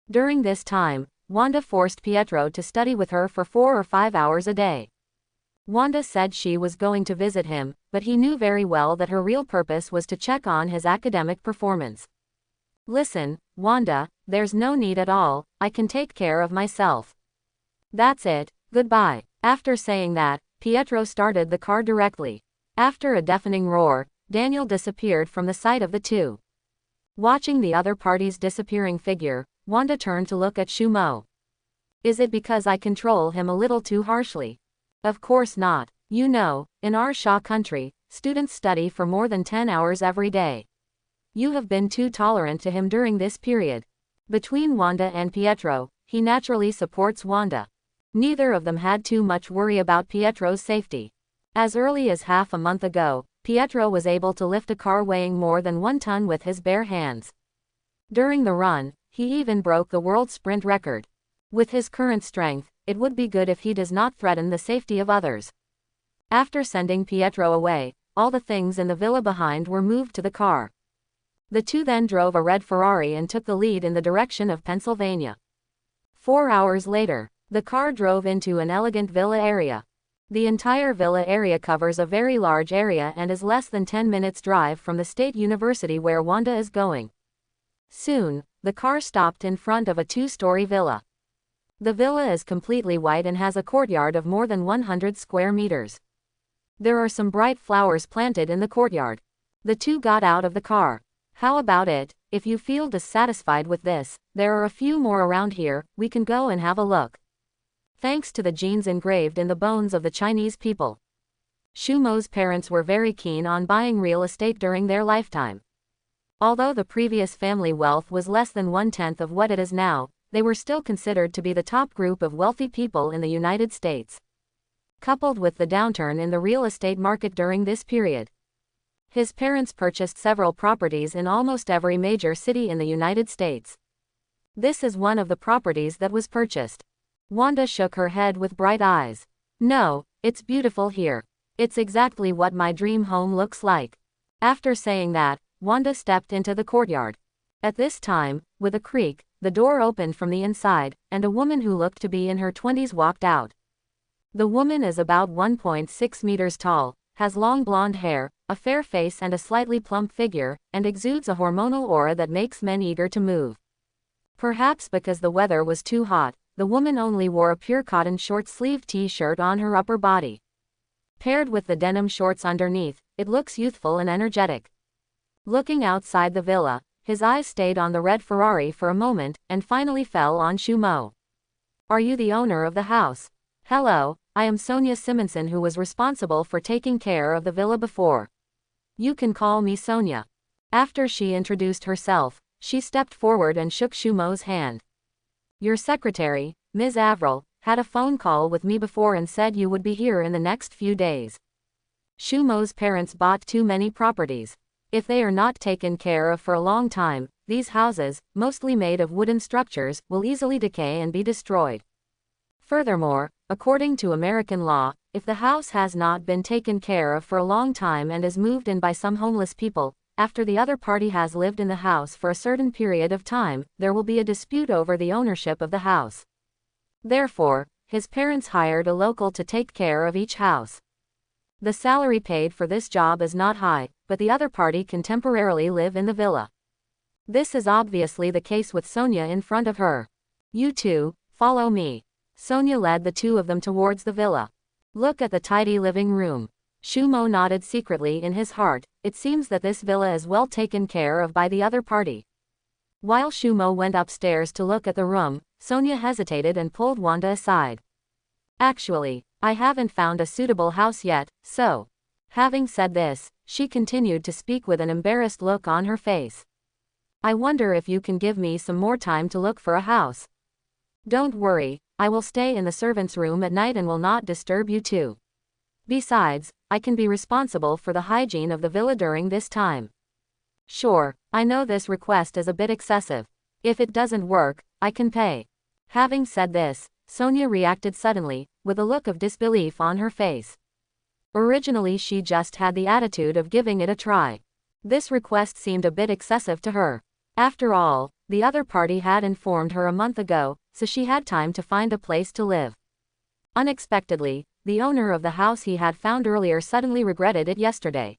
During this time, Wanda forced Pietro to study with her for 4 or 5 hours a day. Wanda said she was going to visit him, but he knew very well that her real purpose was to check on his academic performance. Listen, Wanda, there's no need at all, I can take care of myself. That's it, goodbye. After saying that, Pietro started the car directly. After a deafening roar, Daniel disappeared from the sight of the two. Watching the other party's disappearing figure, Wanda turned to look at Shumo. Is it because I control him a little too harshly? Of course not. You know, in our Shah country, students study for more than 10 hours every day. You have been too tolerant to him during this period. Between Wanda and Pietro, he naturally supports Wanda. Neither of them had too much worry about Pietro's safety. As early as half a month ago, Pietro was able to lift a car weighing more than 1 ton with his bare hands. During the run, he even broke the world sprint record. With his current strength, it would be good if he does not threaten the safety of others. After sending Pietro away, all the things in the villa behind were moved to the car. The two then drove a red Ferrari and took the lead in the direction of Pennsylvania. 4 hours later, the car drove into an elegant villa area. The entire villa area covers a very large area and is less than 10 minutes drive from the state university where Wanda is going. Soon, the car stopped in front of a 2-story villa. The villa is completely white and has a courtyard of more than 100 square meters. There are some bright flowers planted in the courtyard. The two got out of the car. How about it? If you feel dissatisfied with this, there are a few more around here, we can go and have a look. Thanks to the genes engraved in the bones of the Chinese people. Shumo's parents were very keen on buying real estate during their lifetime. Although the previous family wealth was less than 1/10 of what it is now, they were still considered to be the top group of wealthy people in the United States. Coupled with the downturn in the real estate market during this period, his parents purchased several properties in almost every major city in the United States. This is one of the properties that was purchased. Wanda shook her head with bright eyes. No, it's beautiful here. It's exactly what my dream home looks like. After saying that, Wanda stepped into the courtyard. At this time, with a creak, the door opened from the inside, and a woman who looked to be in her 20s walked out. The woman is about 1.6 meters tall, has long blonde hair, a fair face and a slightly plump figure, and exudes a hormonal aura that makes men eager to move. Perhaps because the weather was too hot, the woman only wore a pure cotton short-sleeved t-shirt on her upper body. Paired with the denim shorts underneath, it looks youthful and energetic. Looking outside the villa, his eyes stayed on the red Ferrari for a moment, and finally fell on Shumo. Are you the owner of the house? Hello, I am Sonia Simonson, who was responsible for taking care of the villa before. You can call me Sonia. After she introduced herself, she stepped forward and shook Shumo's hand. Your secretary, Ms. Avril, had a phone call with me before and said you would be here in the next few days. Shumo's parents bought too many properties. If they are not taken care of for a long time, these houses, mostly made of wooden structures, will easily decay and be destroyed. Furthermore, according to American law, if the house has not been taken care of for a long time and is moved in by some homeless people, after the other party has lived in the house for a certain period of time, there will be a dispute over the ownership of the house. Therefore, his parents hired a local to take care of each house. The salary paid for this job is not high, but the other party can temporarily live in the villa. This is obviously the case with Sonia in front of her. You two, follow me. Sonia led the two of them towards the villa. Look at the tidy living room. Shumo nodded secretly in his heart. It seems that this villa is well taken care of by the other party. While Shumo went upstairs to look at the room, Sonia hesitated and pulled Wanda aside. Actually, I haven't found a suitable house yet, so. Having said this, she continued to speak with an embarrassed look on her face. I wonder if you can give me some more time to look for a house. Don't worry, I will stay in the servants' room at night and will not disturb you two. Besides, I can be responsible for the hygiene of the villa during this time. Sure, I know this request is a bit excessive. If it doesn't work, I can pay. Having said this, Sonia reacted suddenly, with a look of disbelief on her face. Originally she just had the attitude of giving it a try. This request seemed a bit excessive to her. After all, the other party had informed her a month ago, so she had time to find a place to live. Unexpectedly, the owner of the house he had found earlier suddenly regretted it yesterday.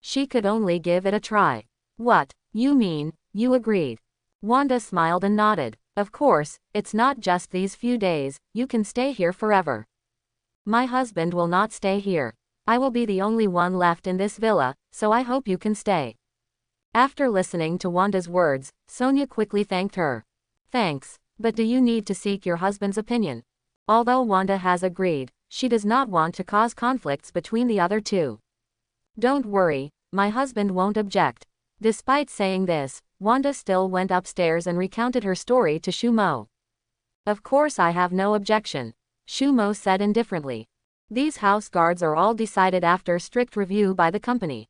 She could only give it a try. What, you mean, you agreed? Wanda smiled and nodded. Of course, it's not just these few days, you can stay here forever. My husband will not stay here. I will be the only one left in this villa, so I hope you can stay. After listening to Wanda's words, Sonia quickly thanked her. Thanks, But do you need to seek your husband's opinion? Although Wanda has agreed, she does not want to cause conflicts between the other two. Don't worry, my husband won't object. Despite saying this, Wanda still went upstairs and recounted her story to Shumo. Of course I have no objection, Shumo said indifferently. These house guards are all decided after strict review by the company.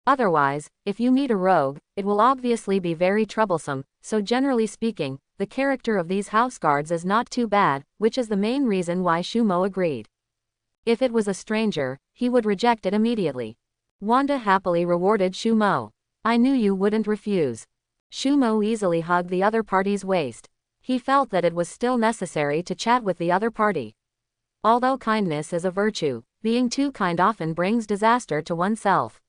Otherwise, if you meet a rogue, it will obviously be very troublesome, so generally speaking, the character of these house guards is not too bad, which is the main reason why Shumo agreed. If it was a stranger, he would reject it immediately. Wanda happily rewarded Shumo. I knew you wouldn't refuse. Shumo easily hugged the other party's waist. He felt that it was still necessary to chat with the other party. Although kindness is a virtue, being too kind often brings disaster to oneself.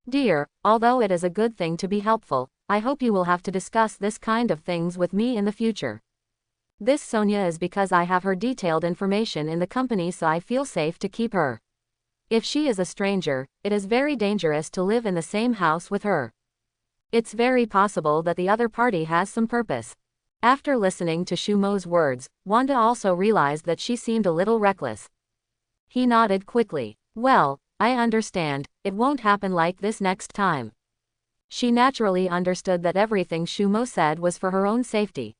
Dear, although it is a good thing to be helpful, I hope you will have to discuss this kind of things with me in the future. This Sonia is because I have her detailed information in the company, so I feel safe to keep her. If she is a stranger, it is very dangerous to live in the same house with her. It's very possible that the other party has some purpose. After listening to Shumo's words, Wanda also realized that she seemed a little reckless. He nodded quickly. Well, I understand, it won't happen like this next time. She naturally understood that everything Shumo said was for her own safety.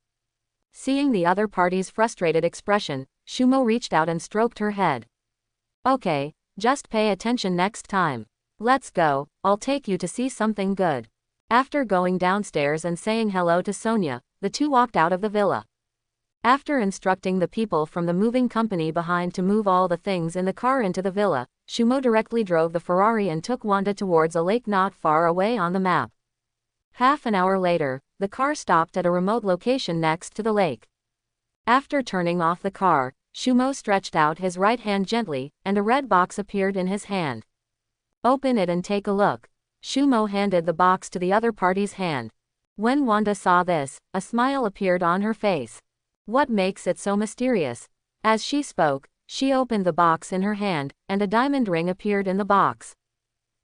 Seeing the other party's frustrated expression, Shumo reached out and stroked her head. Okay, just pay attention next time. Let's go, I'll take you to see something good. After going downstairs and saying hello to Sonia, the two walked out of the villa. After instructing the people from the moving company behind to move all the things in the car into the villa, Shumo directly drove the Ferrari and took Wanda towards a lake not far away on the map. Half an hour later, the car stopped at a remote location next to the lake. After turning off the car, Shumo stretched out his right hand gently, and a red box appeared in his hand. Open it and take a look. Shumo handed the box to the other party's hand. When Wanda saw this, a smile appeared on her face. What makes it so mysterious? As she spoke, she opened the box in her hand, and a diamond ring appeared in the box.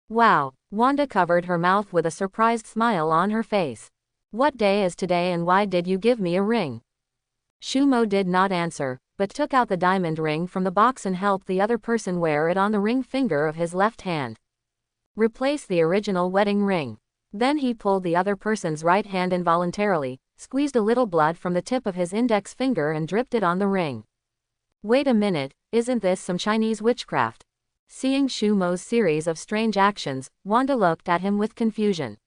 Wow! Wanda covered her mouth with a surprised smile on her face. What day is today and why did you give me a ring? Shumo did not answer, but took out the diamond ring from the box and helped the other person wear it on the ring finger of his left hand. Replace the original wedding ring. Then he pulled the other person's right hand involuntarily, squeezed a little blood from the tip of his index finger and dripped it on the ring. Wait a minute, isn't this some Chinese witchcraft? Seeing Shumo's series of strange actions, Wanda looked at him with confusion.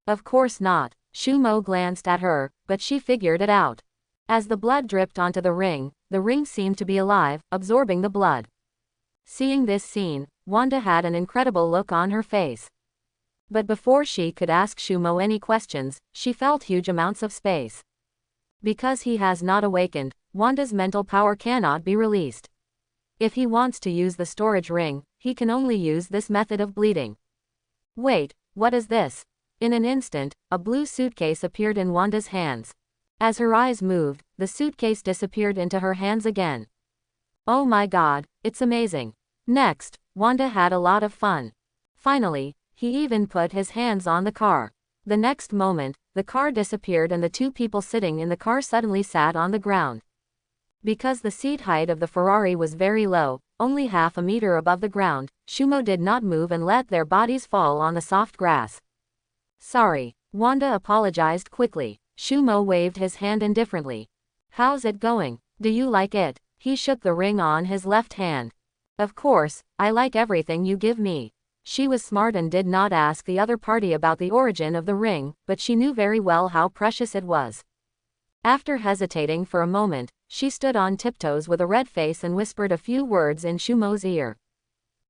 Of course not. Shumo glanced at her, but she figured it out. As the blood dripped onto the ring seemed to be alive, absorbing the blood. Seeing this scene, Wanda had an incredible look on her face. But before she could ask Shumo any questions, she felt huge amounts of space. Because he has not awakened, Wanda's mental power cannot be released. If he wants to use the storage ring, he can only use this method of bleeding. Wait, what is this? In an instant, a blue suitcase appeared in Wanda's hands. As her eyes moved, the suitcase disappeared into her hands again. Oh my god, it's amazing. Next, Wanda had a lot of fun. Finally, he even put his hands on the car. The next moment, the car disappeared and the two people sitting in the car suddenly sat on the ground. Because the seat height of the Ferrari was very low, only half a meter above the ground, Shumo did not move and let their bodies fall on the soft grass. Sorry, Wanda apologized quickly. Shumo waved his hand indifferently. How's it going? Do you like it? He shook the ring on his left hand. Of course, I like everything you give me. She was smart and did not ask the other party about the origin of the ring, but she knew very well how precious it was. After hesitating for a moment, she stood on tiptoes with a red face and whispered a few words in Shumo's ear.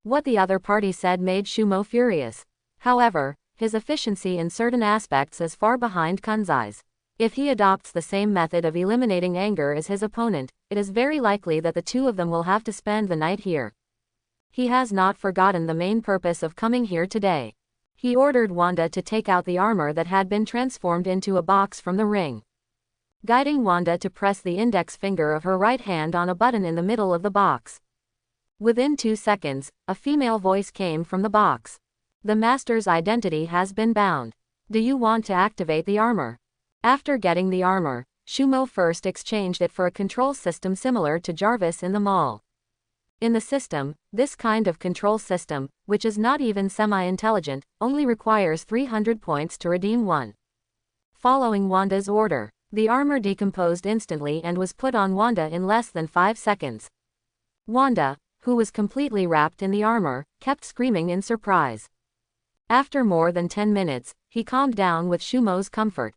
What the other party said made Shumo furious. However, his efficiency in certain aspects is far behind Kunzai's. If he adopts the same method of eliminating anger as his opponent, it is very likely that the two of them will have to spend the night here. He has not forgotten the main purpose of coming here today. He ordered Wanda to take out the armor that had been transformed into a box from the ring. Guiding Wanda to press the index finger of her right hand on a button in the middle of the box. Within 2 seconds, a female voice came from the box. The master's identity has been bound. Do you want to activate the armor? After getting the armor, Shumo first exchanged it for a control system similar to Jarvis in the mall. In the system, this kind of control system, which is not even semi-intelligent, only requires 300 points to redeem one. Following Wanda's order, the armor decomposed instantly and was put on Wanda in less than 5 seconds. Wanda, who was completely wrapped in the armor, kept screaming in surprise. After more than 10 minutes, he calmed down with Shumo's comfort.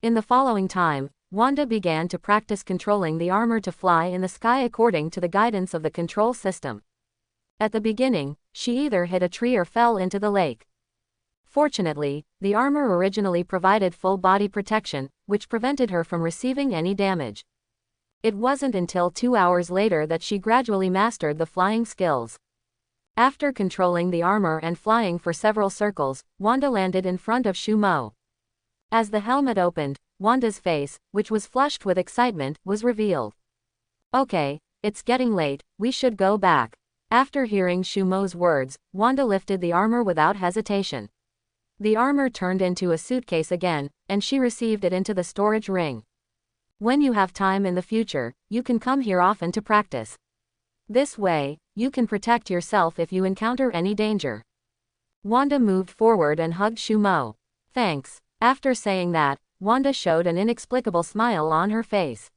In the following time, Wanda began to practice controlling the armor to fly in the sky according to the guidance of the control system. At the beginning, she either hit a tree or fell into the lake. Fortunately, the armor originally provided full body protection, which prevented her from receiving any damage. It wasn't until 2 hours later that she gradually mastered the flying skills. After controlling the armor and flying for several circles, Wanda landed in front of Shumo. As the helmet opened, Wanda's face, which was flushed with excitement, was revealed. Okay, it's getting late, we should go back. After hearing Shumo's words, Wanda lifted the armor without hesitation. The armor turned into a suitcase again, and she received it into the storage ring. When you have time in the future, you can come here often to practice. This way, you can protect yourself if you encounter any danger. Wanda moved forward and hugged Shumo. Thanks. After saying that, Wanda showed an inexplicable smile on her face.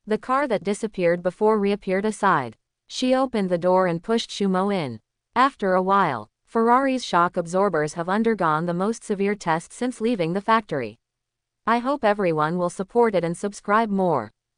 The car that disappeared before reappeared aside. She opened the door and pushed Shumo in. After a while, Ferrari's shock absorbers have undergone the most severe test since leaving the factory. I hope everyone will support it and subscribe more.